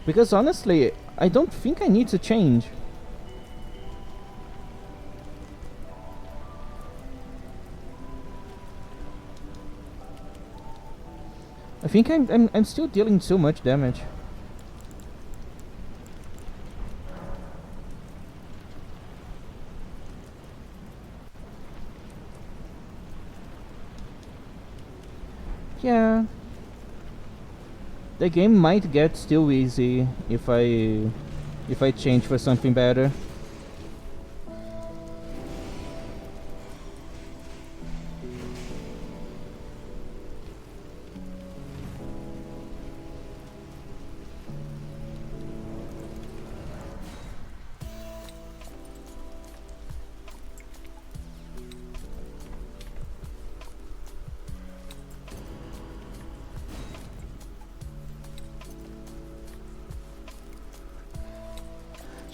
Because honestly, I don't think I need to change. I think I'm still dealing too much damage. Yeah. The game might get still easy if I change for something better.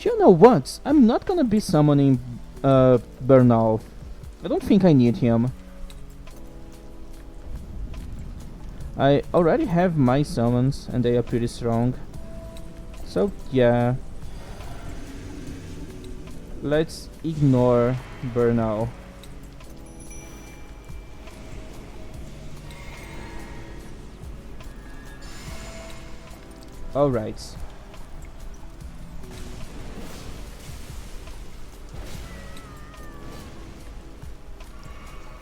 You know what? I'm not gonna be summoning Bernal. I don't think I need him. I already have my summons and they are pretty strong. So yeah. Let's ignore Bernal. Alright.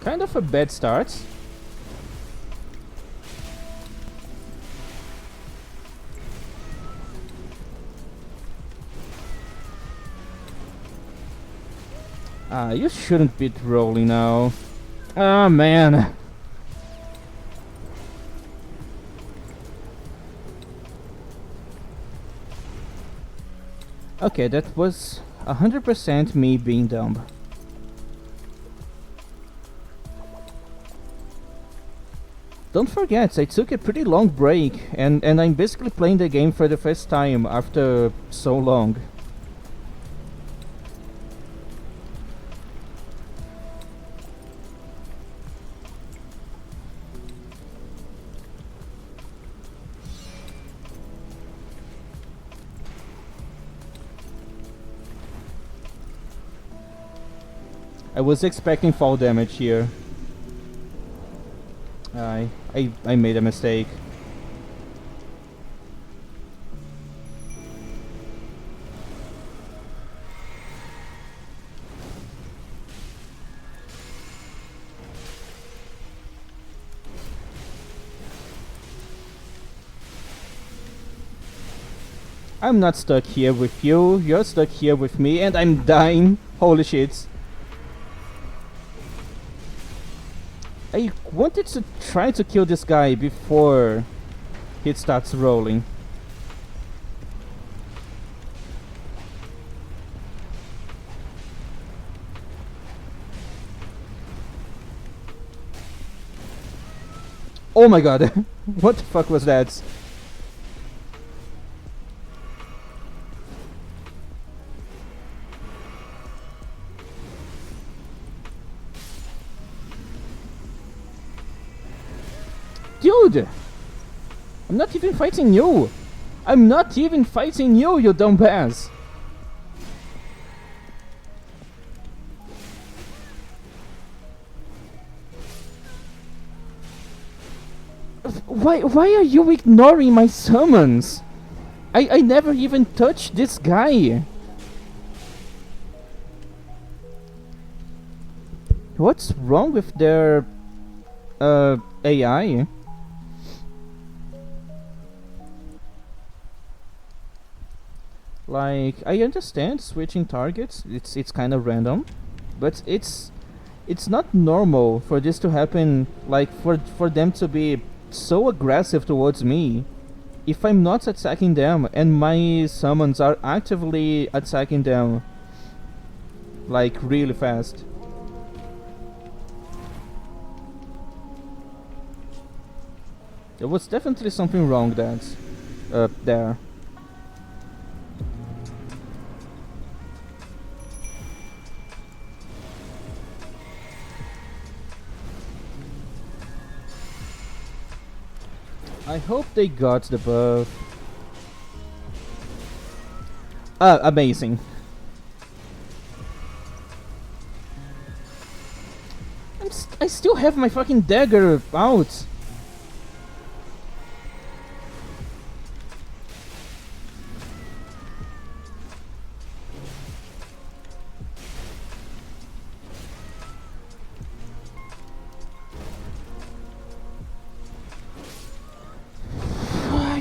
Kind of a bad start. You shouldn't be rolling now. Ah, man. Okay, that was 100% me being dumb. Don't forget, I took a pretty long break, and I'm basically playing the game for the first time after so long. I was expecting fall damage here. I made a mistake. I'm not stuck here with you, you're stuck here with me, and I'm dying. Holy shit. I wanted to try to kill this guy before he starts rolling. Oh my god. What the fuck was that? Dude! I'm not even fighting you! I'm not even fighting you, you dumbass! Why are you ignoring my summons? I never even touched this guy! What's wrong with their AI? Like, I understand switching targets, it's kind of random, but it's not normal for this to happen, like for them to be so aggressive towards me if I'm not attacking them and my summons are actively attacking them like really fast. There was definitely something wrong there. I hope they got the buff. Amazing. I still have my fucking dagger out.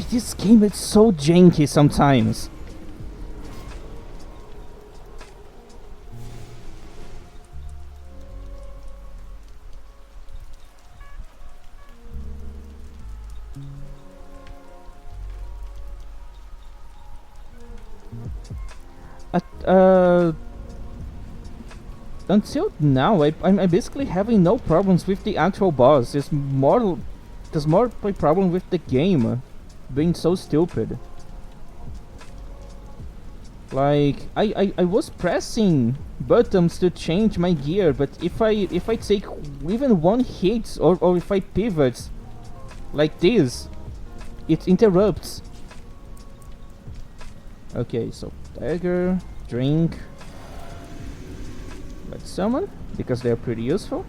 This game is so janky sometimes. Until now, I'm basically having no problems with the actual boss. There's more my problem with the game being so stupid. Like I was pressing buttons to change my gear, but if I take even one hit or if I pivot like this, it interrupts. Okay, so dagger, drink. Let's summon, because they're pretty useful.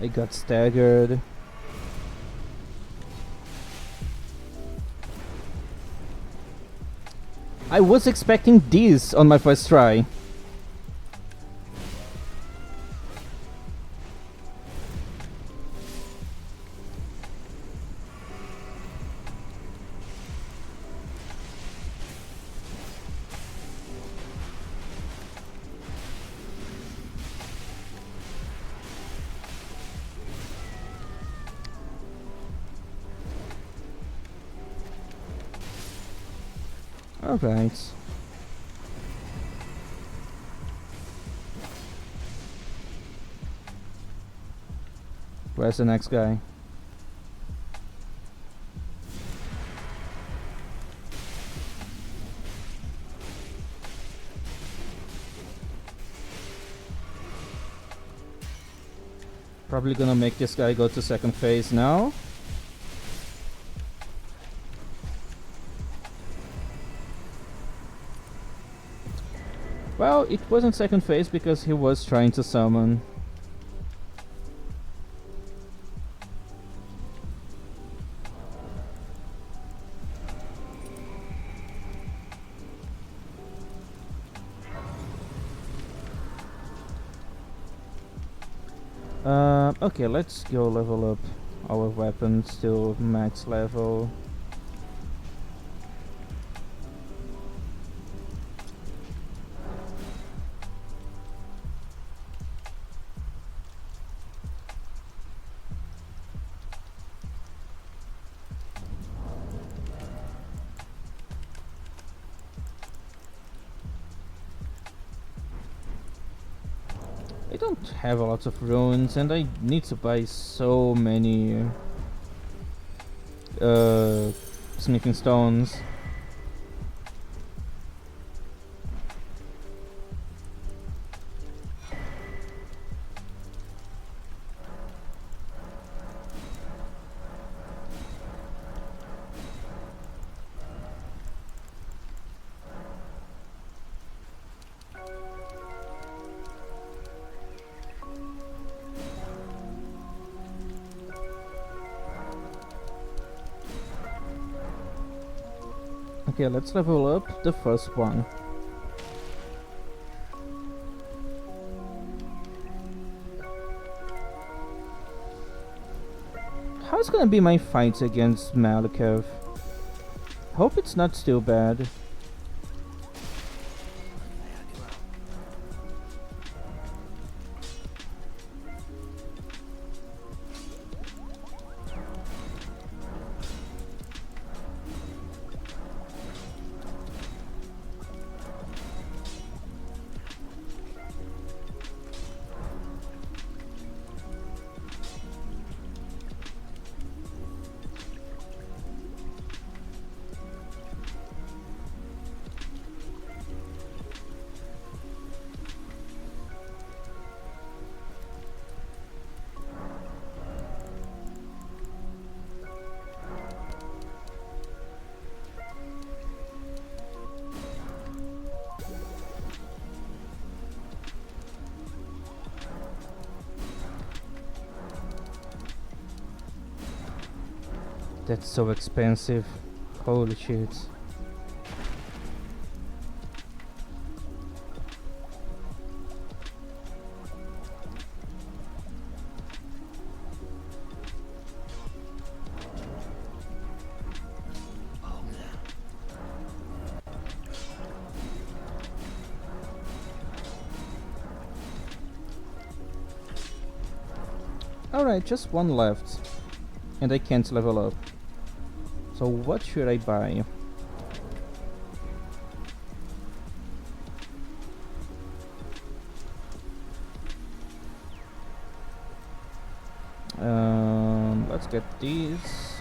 I got staggered. I was expecting this on my first try. Alright. Where's the next guy? Probably gonna make this guy go to second phase now. Well, it wasn't second phase because he was trying to summon. Okay, let's go level up our weapons to max level. I don't have a lot of runes, and I need to buy so many uh, smithing stones. Okay, let's level up the first one. How's gonna be my fight against Malikev? Hope it's not too bad. That's so expensive. Holy shit. Alright, just one left. And I can't level up. So what should I buy? Let's get these.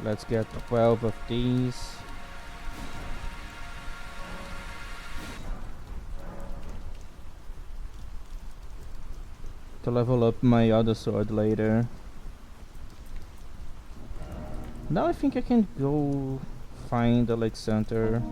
Let's get 12 of these. To level up my other sword later. Now I think I can go find the lake center.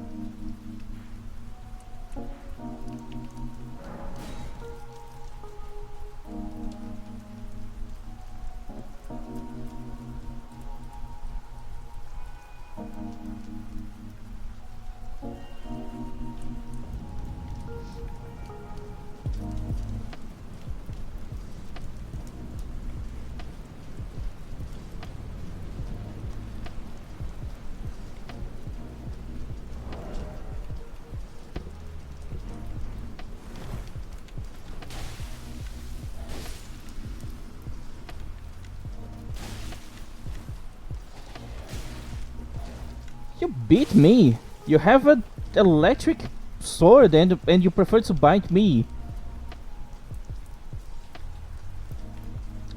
You beat me! You have an electric sword and you prefer to bite me.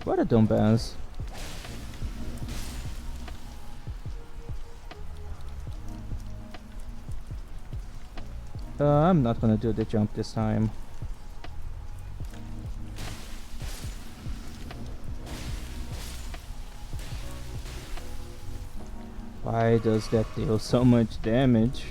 What a dumbass. I'm not gonna do the jump this time. Why does that deal so much damage?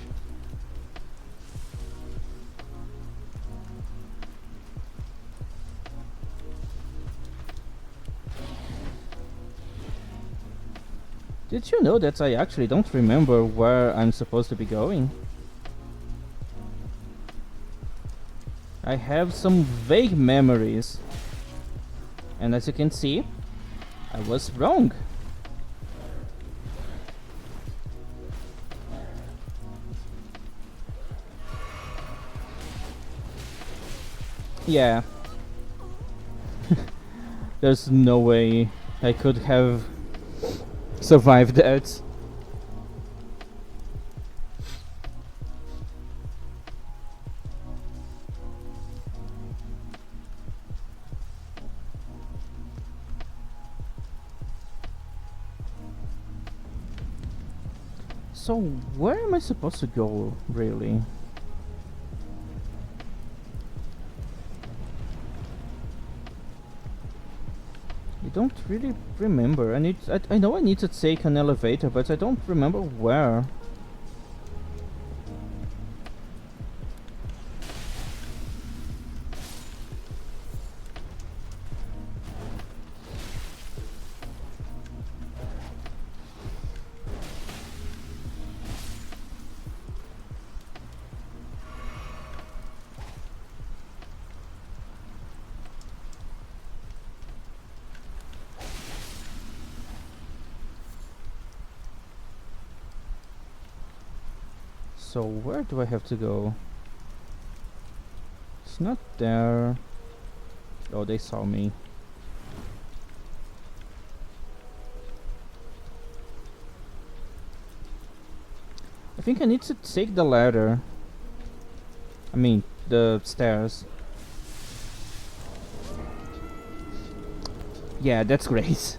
Did you know that I actually don't remember where I'm supposed to be going? I have some vague memories. And as you can see, I was wrong. Yeah. There's no way I could have survived that. So where am I supposed to go, really? I don't really remember. I know I need to take an elevator, but I don't remember where. So where do I have to go? It's not there. Oh, they saw me. I think I need to take the ladder. I mean, the stairs. Yeah, that's great.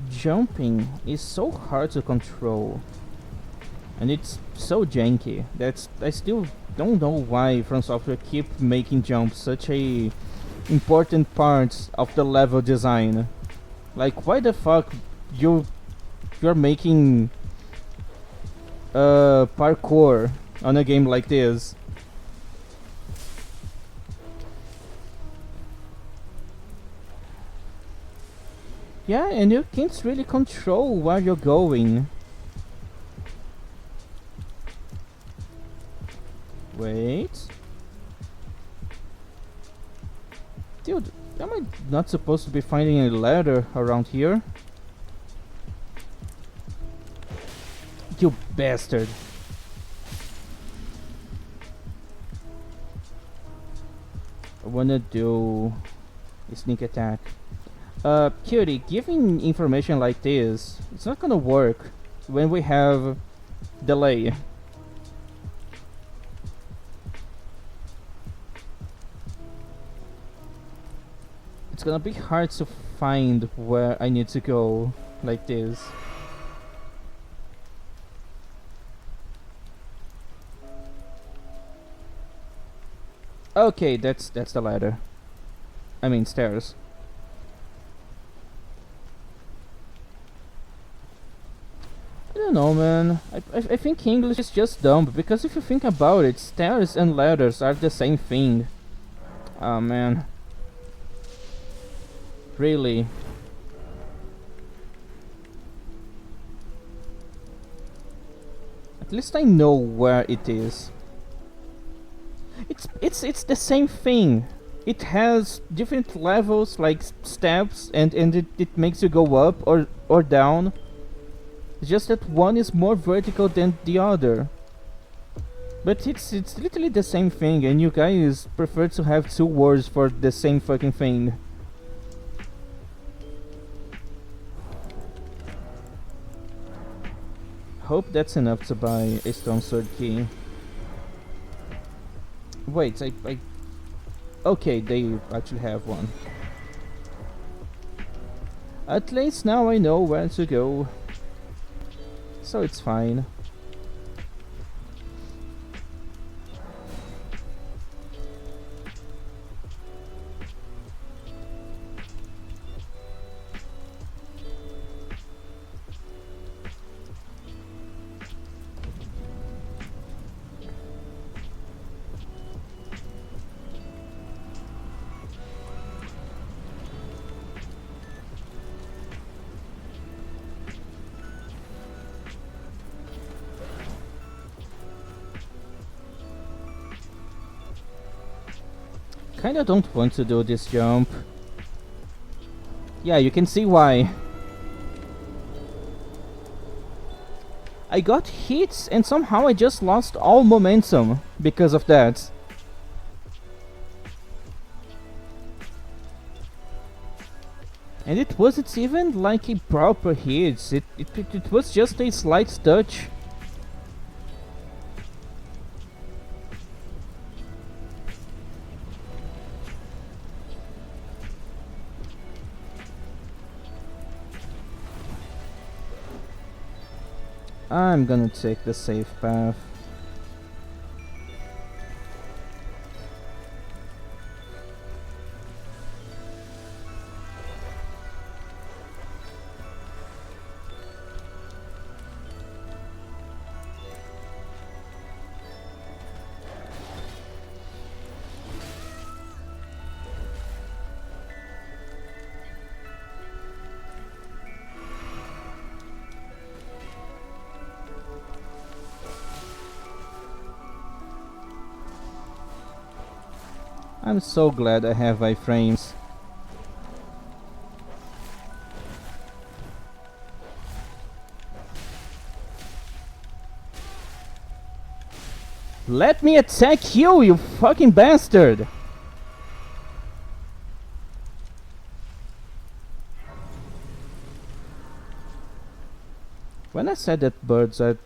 Jumping is so hard to control, and it's so janky. I still don't know why From Software keep making jumps such a important part of the level design. Like, why the fuck you're making parkour on a game like this? Yeah, and you can't really control where you're going. Wait. Dude, am I not supposed to be finding a ladder around here? You bastard. I wanna do a sneak attack. Cutie, giving information like this, it's not gonna work when we have delay. It's gonna be hard to find where I need to go like this. Okay, that's the ladder. I mean stairs. I don't know, man. I think English is just dumb, because if you think about it, stairs and ladders are the same thing. Oh man. Really? At least I know where it is. It's the same thing. It has different levels, like steps, and it makes you go up or down. It's just that one is more vertical than the other. But it's literally the same thing, and you guys prefer to have two words for the same fucking thing. Hope that's enough to buy a stone sword key. Wait, I okay, they actually have one. At least now I know where to go. So it's fine. Kinda don't want to do this jump. Yeah, you can see why. I got hit and somehow I just lost all momentum because of that. And it wasn't even like a proper hit. It was just a slight touch. I'm gonna take the safe path. I'm so glad I have iframes. Let me attack you, you fucking bastard! When I said that birds are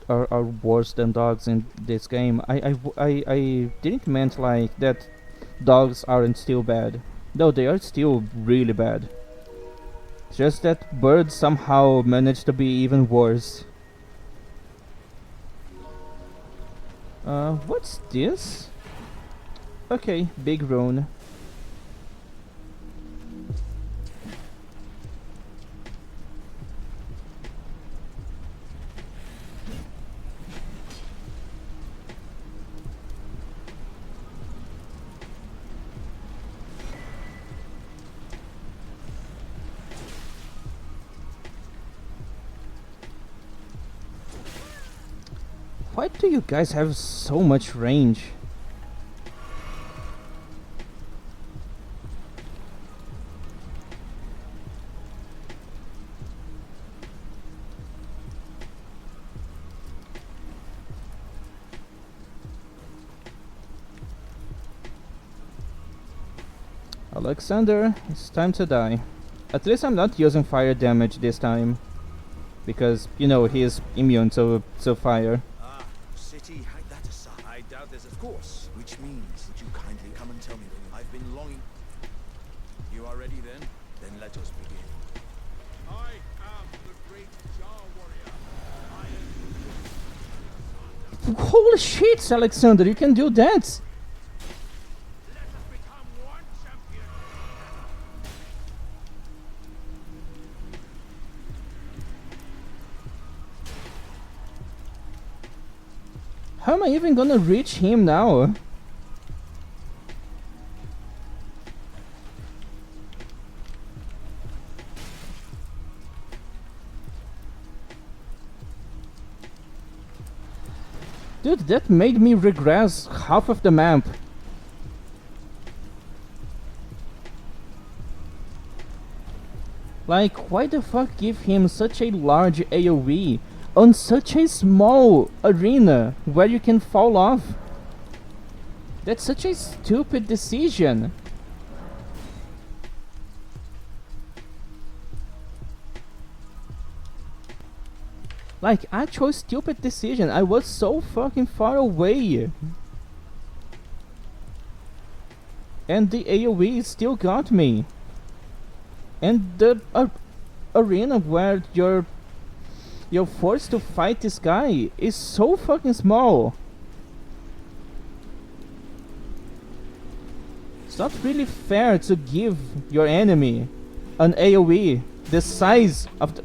worse than dogs in this game, I didn't meant like that dogs aren't still bad. No, they are still really bad. Just that birds somehow manage to be even worse. What's this? Okay, big rune. Why do you guys have so much range? Alexander, it's time to die. At least I'm not using fire damage this time. Because, you know, he is immune to fire. Ah, city, hide that aside. I doubt there's of course. Which means that you kindly come and tell me when I've been longing. You are ready then? Then let us begin. I am the great Jar Warrior. Holy shit, Alexander, you can do that! Let us become one champion. How am I even gonna reach him now? Dude, that made me regress half of the map. Like, why the fuck give him such a large AoE on such a small arena where you can fall off? That's such a stupid decision. Like, actual stupid decision. I was so fucking far away. And the AoE still got me. And the arena where you're forced to fight this guy is so fucking small. It's not really fair to give your enemy an AoE the size of the...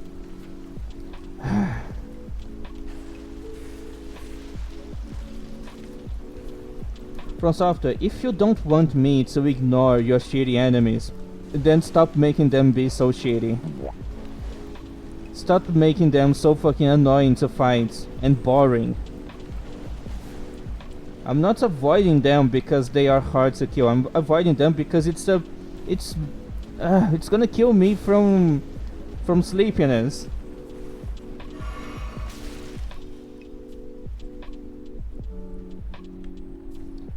From Software, if you don't want me to ignore your shitty enemies, then stop making them be so shitty. Stop making them so fucking annoying to fight and boring. I'm not avoiding them because they are hard to kill. I'm avoiding them because it's gonna kill me from sleepiness.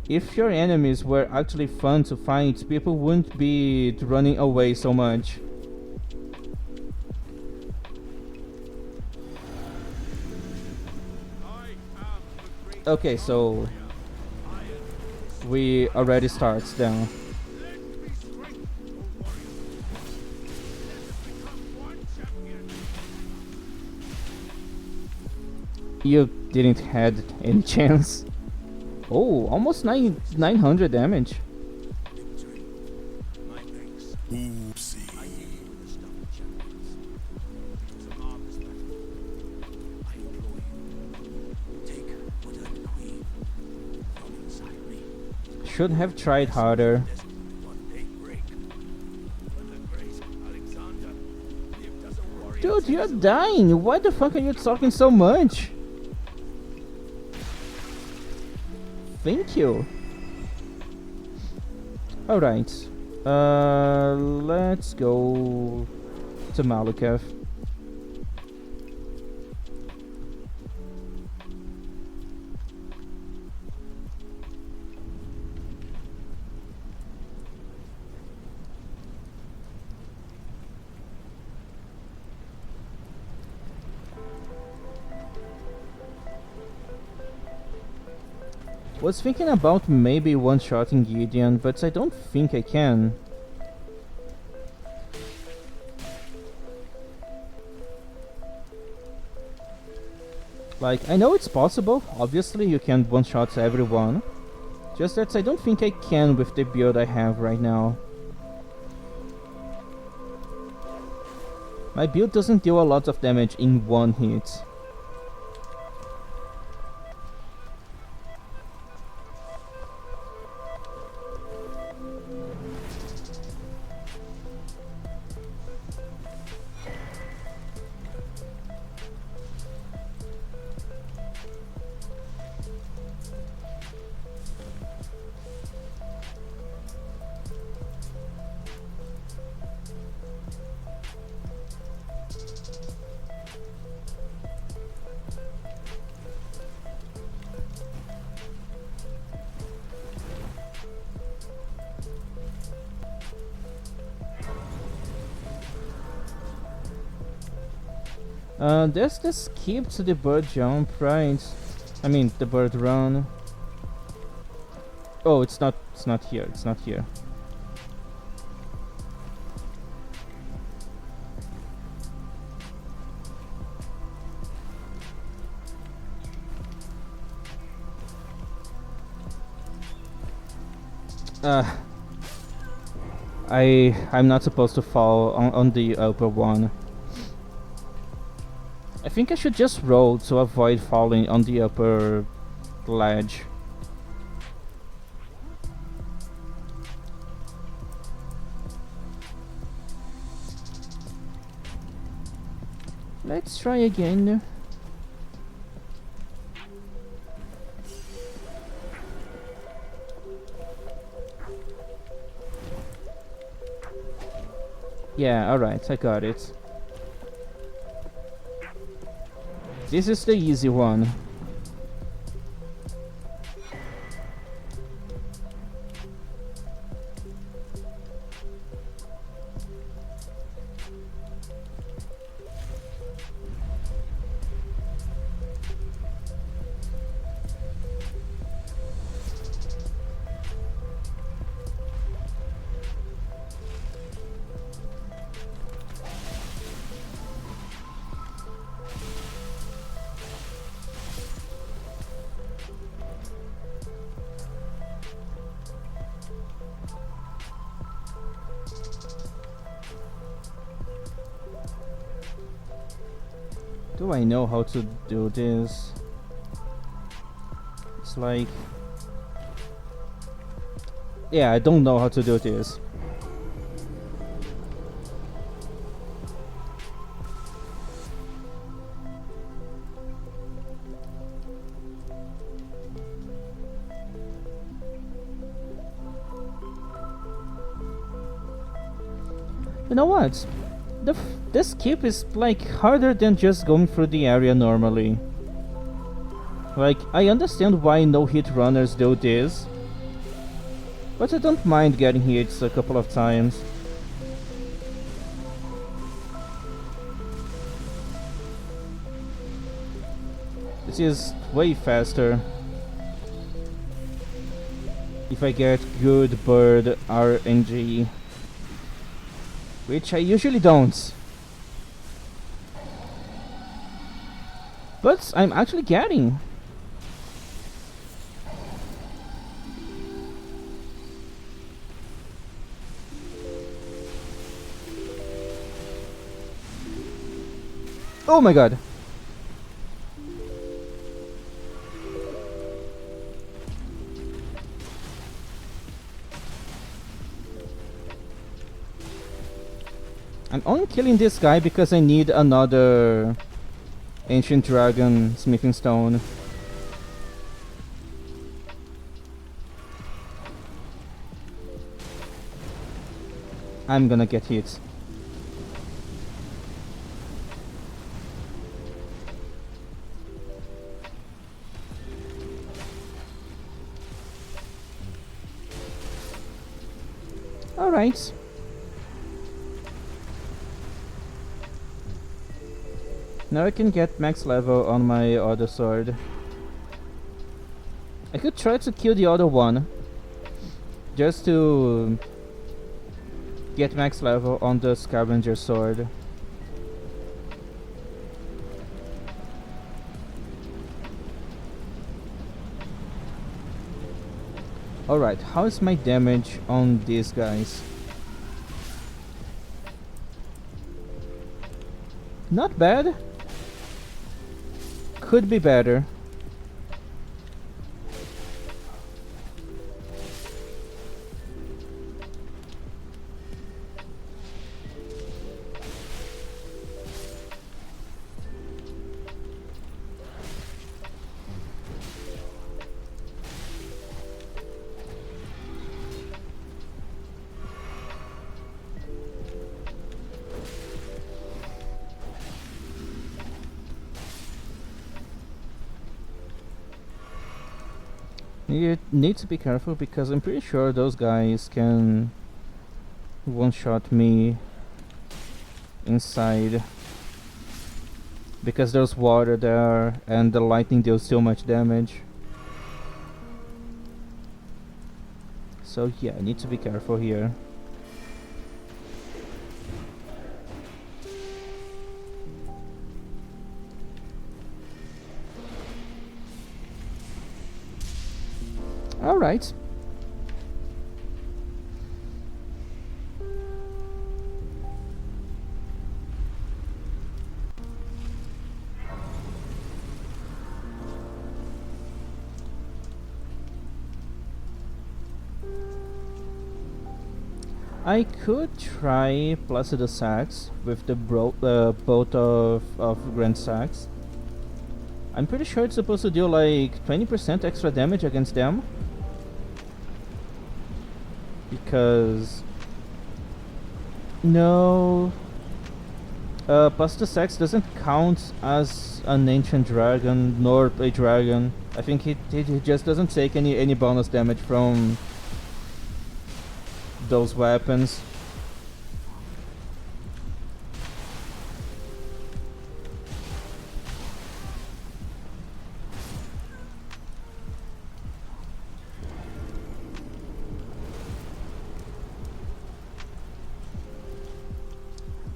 If your enemies were actually fun to fight, people wouldn't be running away so much. Okay, so we already start then. You didn't had any chance. Oh, almost 900 damage. Victory. My thanks. Oopsie. I give you the stuff of champions. It was a marvelous battle. I implore you, take what I bequeath from inside me. Should have tried harder. Destined one day break. But the great Alexander lived as a warrior. Dude, you're dying. Why the fuck are you talking so much? Thank you. Alright. Let's go to Malakath. Was thinking about maybe one-shotting Gideon, but I don't think I can. Like, I know it's possible, obviously you can one-shot everyone. Just that I don't think I can with the build I have right now. My build doesn't deal a lot of damage in one hit. There's the skip to the bird jump, right? I mean, the bird run. Oh, it's not here, it's not here. I'm not supposed to fall on the upper one. I think I should just roll to avoid falling on the upper ledge. Let's try again. Yeah, alright, I got it. This is the easy one. Do I know how to do this? It's like... Yeah, I don't know how to do this. You know what? This skip is like harder than just going through the area normally. Like, I understand why no-hit runners do this, but I don't mind getting hit a couple of times. This is way faster. if I get good bird RNG, which I usually don't. But I'm actually getting. Oh my god. I'm only killing this guy because I need another ancient dragon smithing stone. I'm gonna get hit. Alright. Now I can get max level on my other sword. I could try to kill the other one, just to get max level on the scavenger sword. Alright, how is my damage on these guys? Not bad. Could be better. You need to be careful because I'm pretty sure those guys can one-shot me inside, because there's water there and the lightning deals so much damage. So yeah, I need to be careful here. Alright. I could try Placido Sax with the boat of Grand Sax. I'm pretty sure it's supposed to do like 20% extra damage against them. Because... no... Placido Sax doesn't count as an ancient dragon nor a dragon. I think it just doesn't take any bonus damage from those weapons.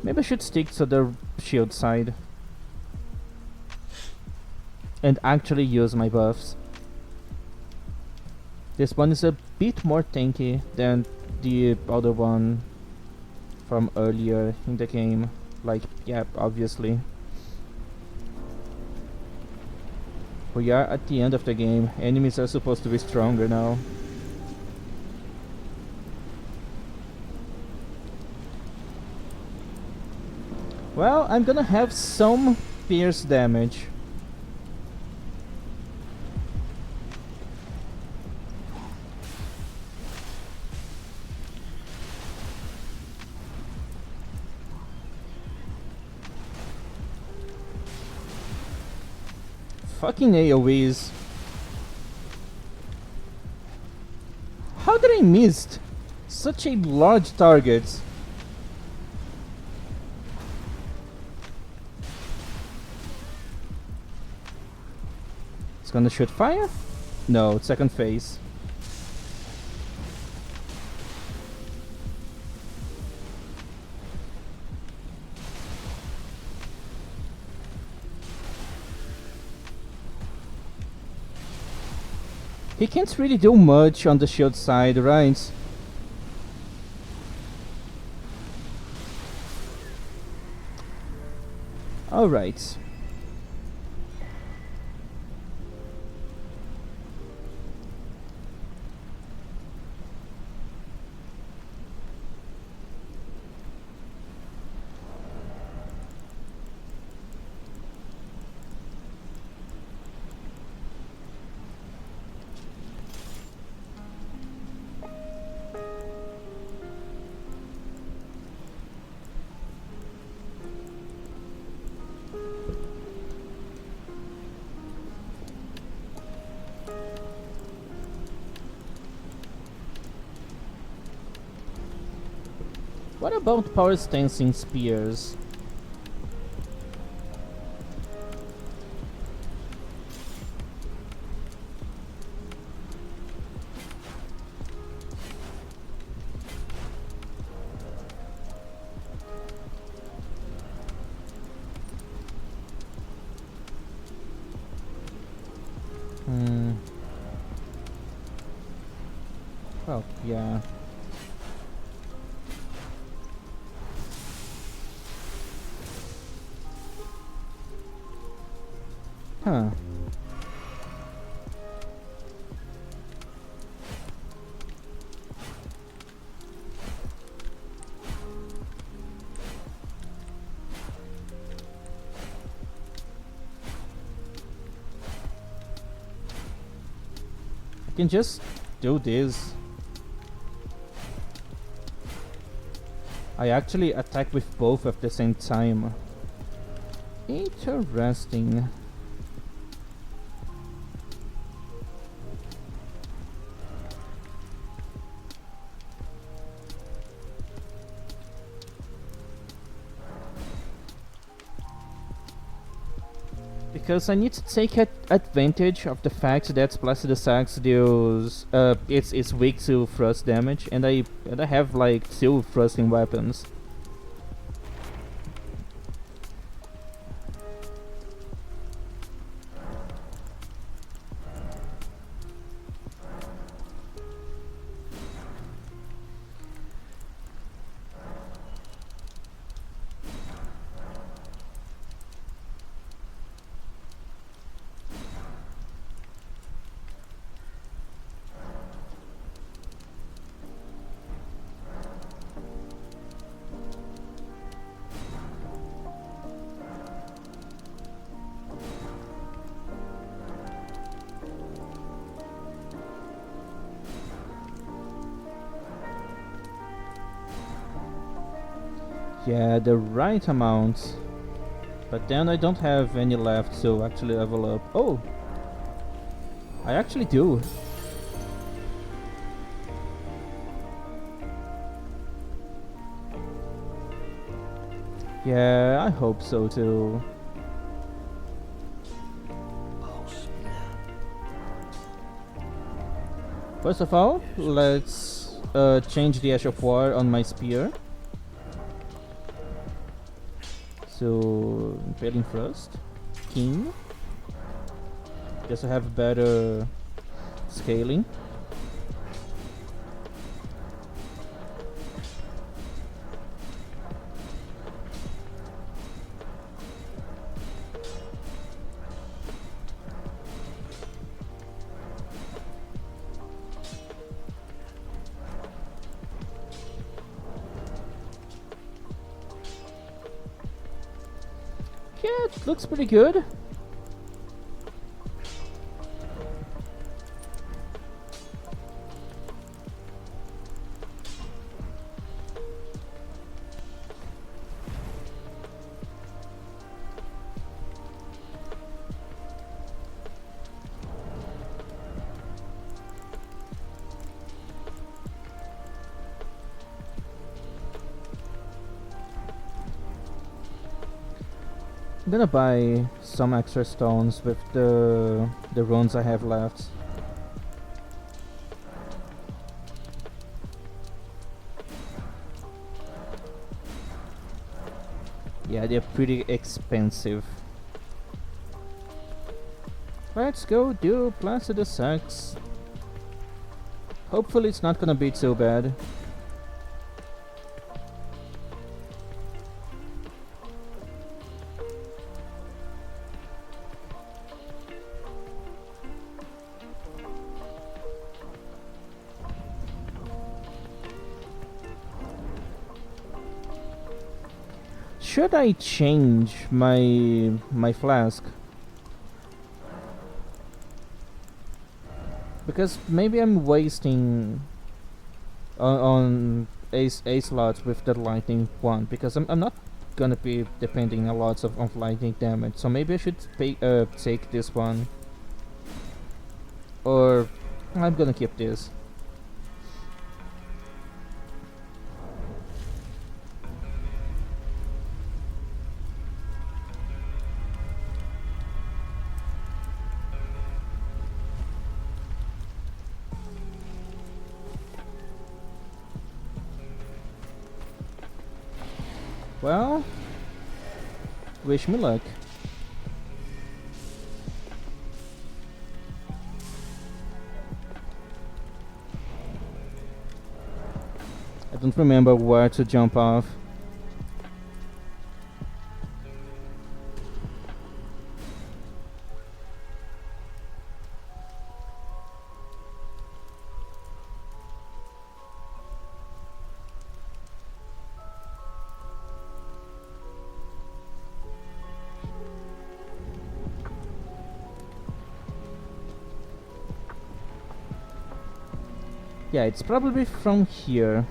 Maybe I should stick to the shield side and actually use my buffs. This one is a bit more tanky than the other one from earlier in the game. Like, yeah, obviously. We are at the end of the game. Enemies are supposed to be stronger now. Well, I'm gonna have some pierce damage. Fucking AoEs. How did I miss such a large target? It's gonna shoot fire? No, second phase. He can't really do much on the shield side, right? Alright. What about power stancing spears? Oh, yeah. Huh. I can just do this. I actually attack with both at the same time. Interesting. Because I need to take advantage of the fact that Placidus Sax deals it's weak to thrust damage, and I have like 2 thrusting weapons. Yeah, the right amount. But then I don't have any left to actually level up. Oh! I actually do. Yeah, I hope so too. First of all, let's change the Ash of War on my spear. So, Impaling Thrust, King, just to have better scaling. Yeah, it looks pretty good. I'm gonna buy some extra stones with the runes I have left. Yeah, they're pretty expensive. Let's go do Placidus Sax. Hopefully it's not gonna be too bad. Should I change my flask? Because maybe I'm wasting on a slots with the lightning one, because I'm not gonna be depending a lot of on lightning damage. So maybe I should take this one, or I'm gonna keep this. Well, wish me luck. I don't remember where to jump off. Yeah, it's probably from here.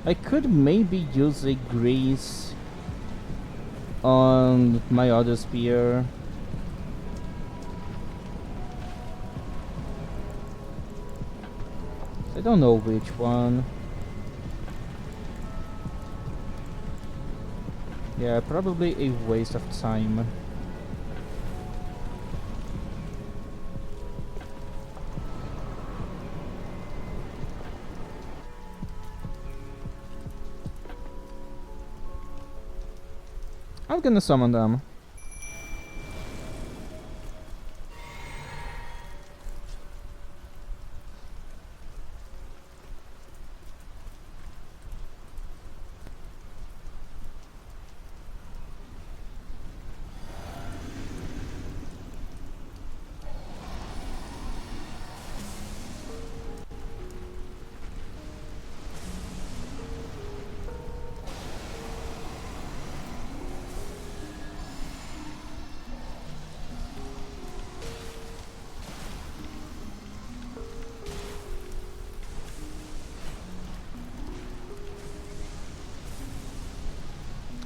I could maybe use a grease on my other spear. I don't know which one. Yeah, probably a waste of time. I'm gonna summon them.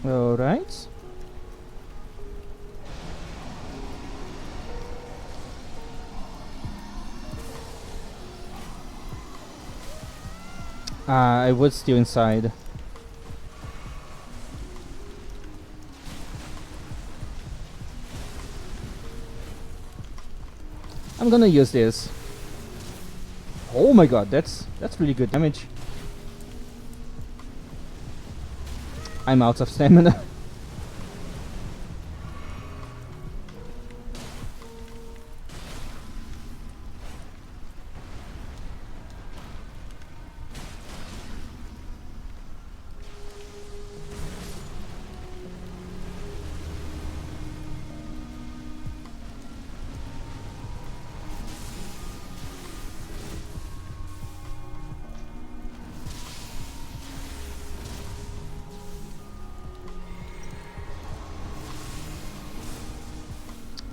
Alright. I was still inside. I'm gonna use this. Oh my god, that's really good damage. I'm out of stamina.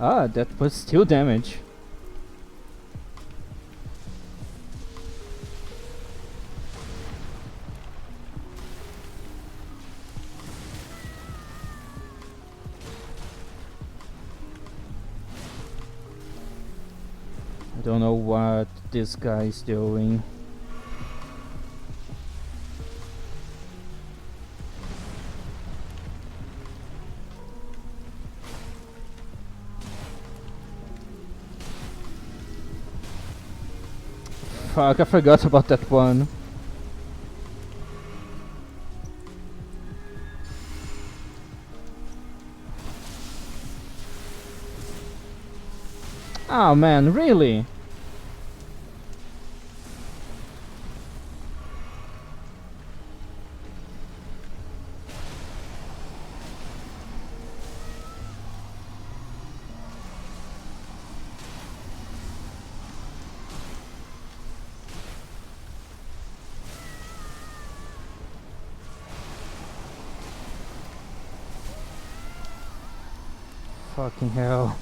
Ah, that was still damage. I don't know what this guy's doing. Fuck, I forgot about that one. Oh man, really? Fucking hell.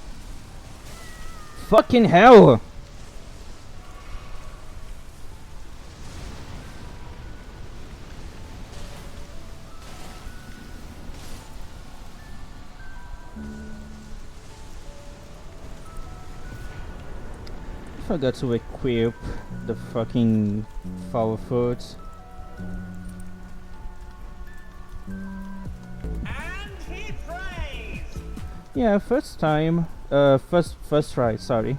Fucking hell! I forgot to equip the fucking foul foot. And he prays. Yeah, first time. First try, sorry.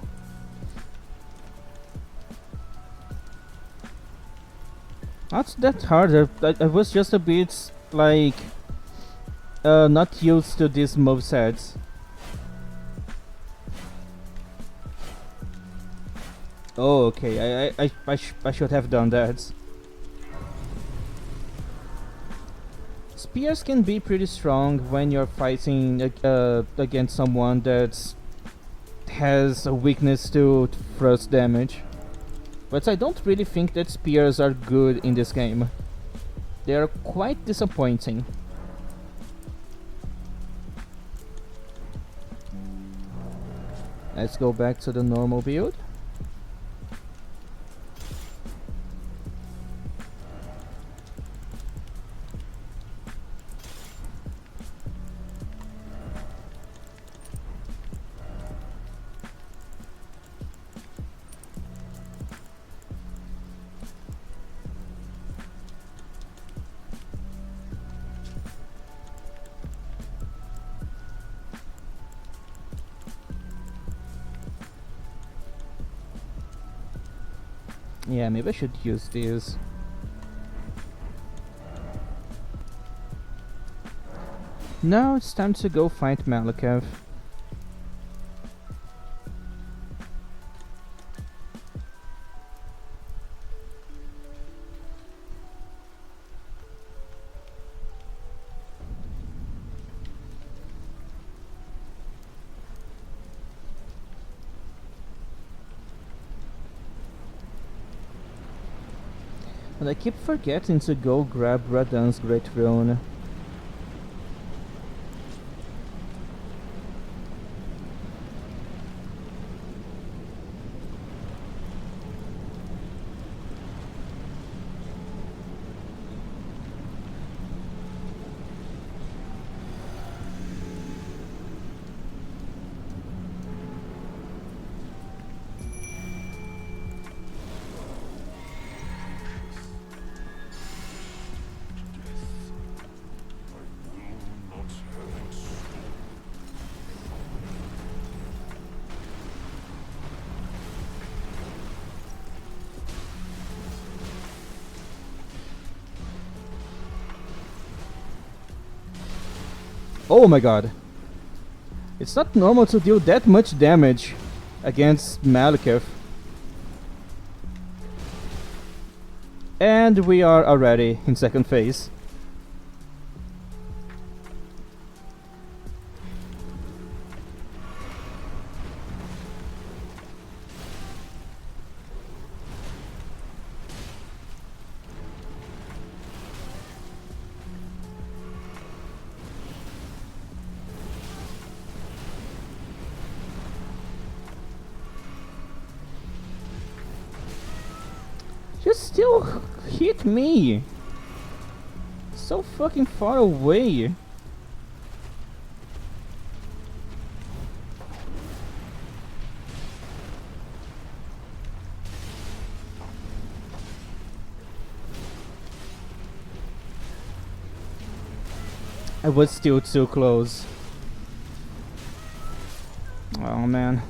Not that hard. I was just a bit like not used to these movesets. Oh, okay. I should have done that. Spears can be pretty strong when you're fighting against someone that has a weakness to thrust damage. But I don't really think that spears are good in this game. They are quite disappointing. Let's go back to the normal build. Yeah, maybe I should use these. Now it's time to go fight Malakav. And I keep forgetting to go grab Radan's Great Rune. Oh my god. It's not normal to deal that much damage against Malakav. And we are already in second phase. You still hit me! So fucking far away! I was still too close. Oh man.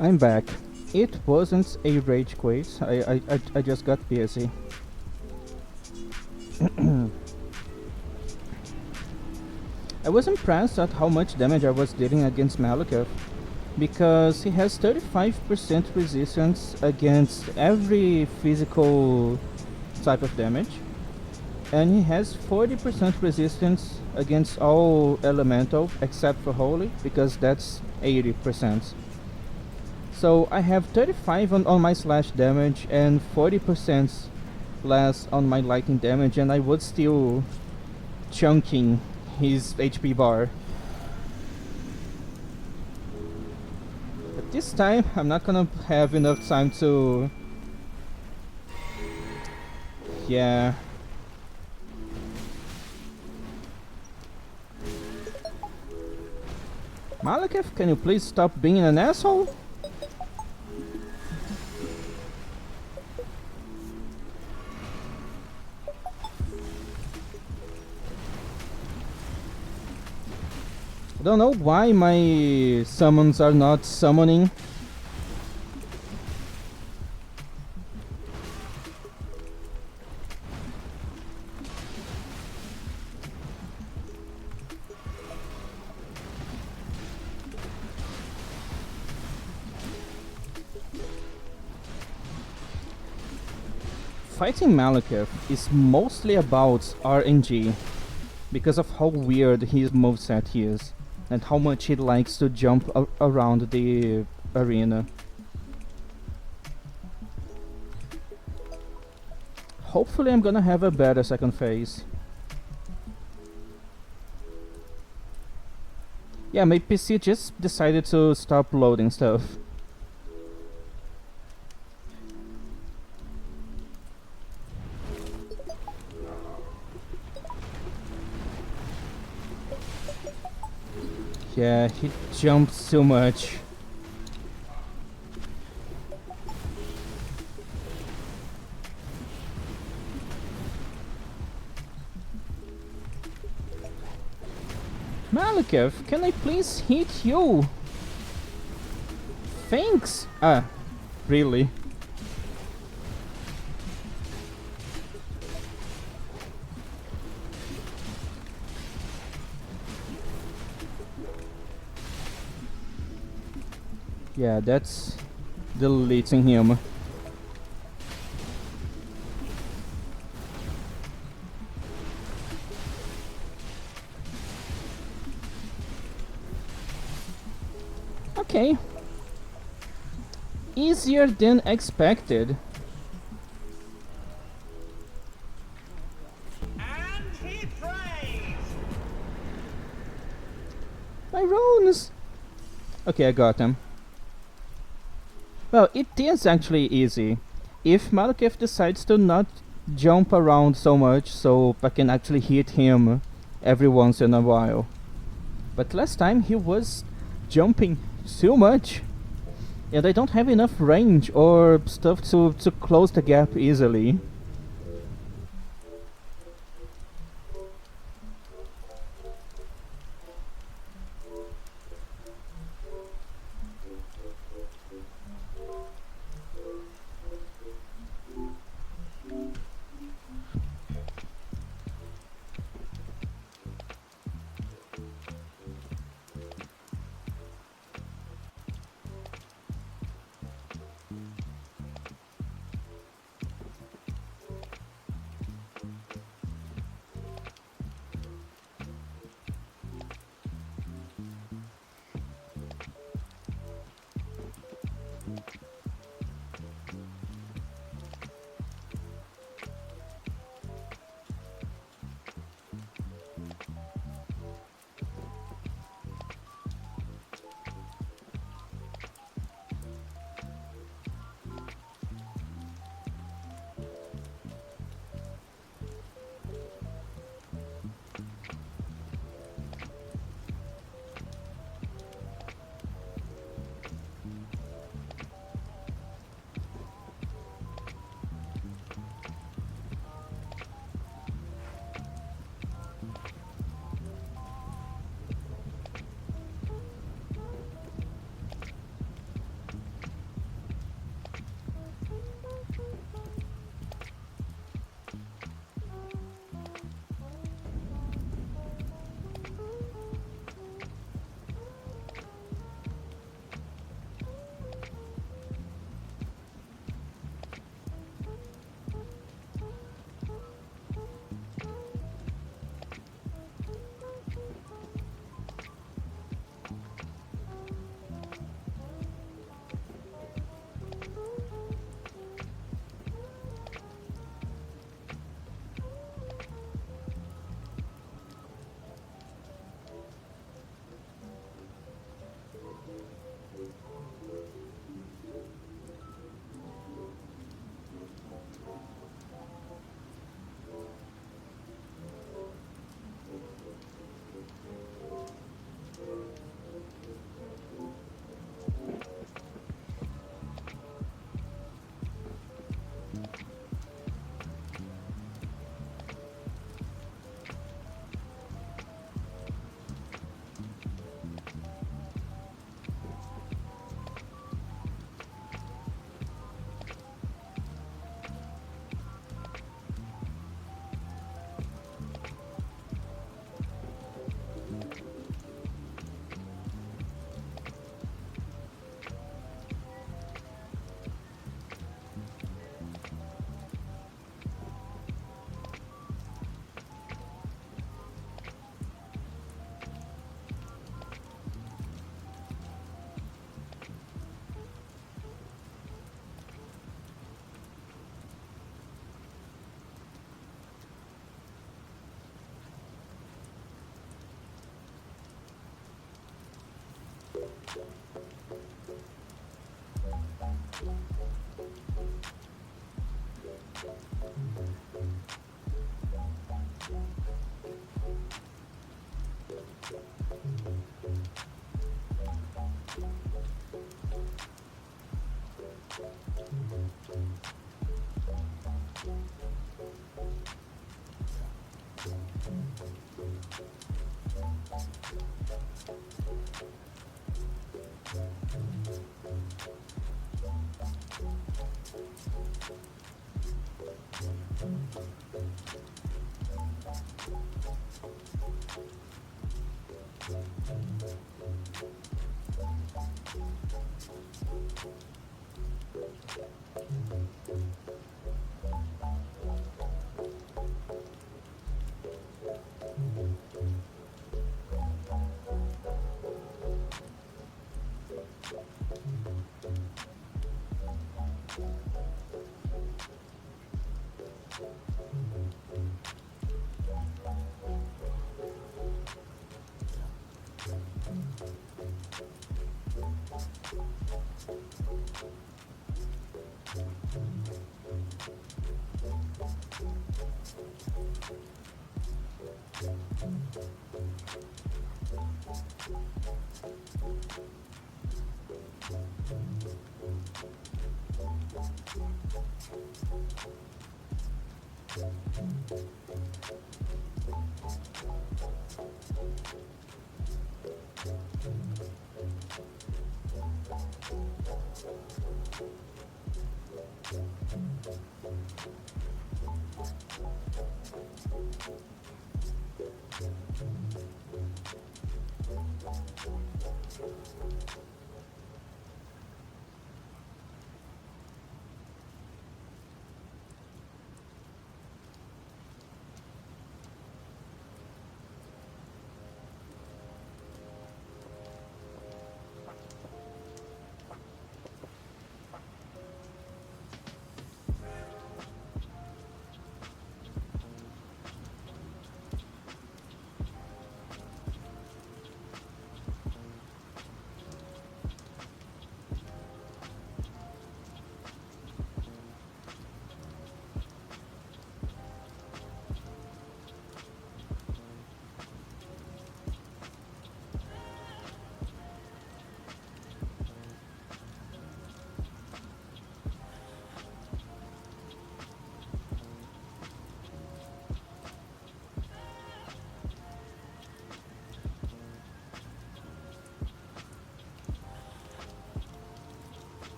I'm back. It wasn't a rage quit. I just got busy. I was impressed at how much damage I was dealing against Malekith, because he has 35% resistance against every physical type of damage, and he has 40% resistance against all elemental except for holy, because that's 80%. So I have 35 on my slash damage and 40% less on my lightning damage, and I was still chunking his HP bar. But this time I'm not gonna have enough time to... Yeah. Malekith, can you please stop being an asshole? I don't know why my summons are not summoning. Fighting Malekith is mostly about RNG, because of how weird his moveset is, and how much he likes to jump around the arena. Hopefully I'm gonna have a better second phase. Yeah, my PC just decided to stop loading stuff. Yeah, he jumped so much. Malekith, can I please hit you? Thanks! Ah, really? Yeah, that's deleting him. Okay. Easier than expected. And he prays! My runes! Okay, I got him. Well, it is actually easy. If Malekith decides to not jump around so much, so I can actually hit him every once in a while. But last time he was jumping so much, and I don't have enough range or stuff to close the gap easily.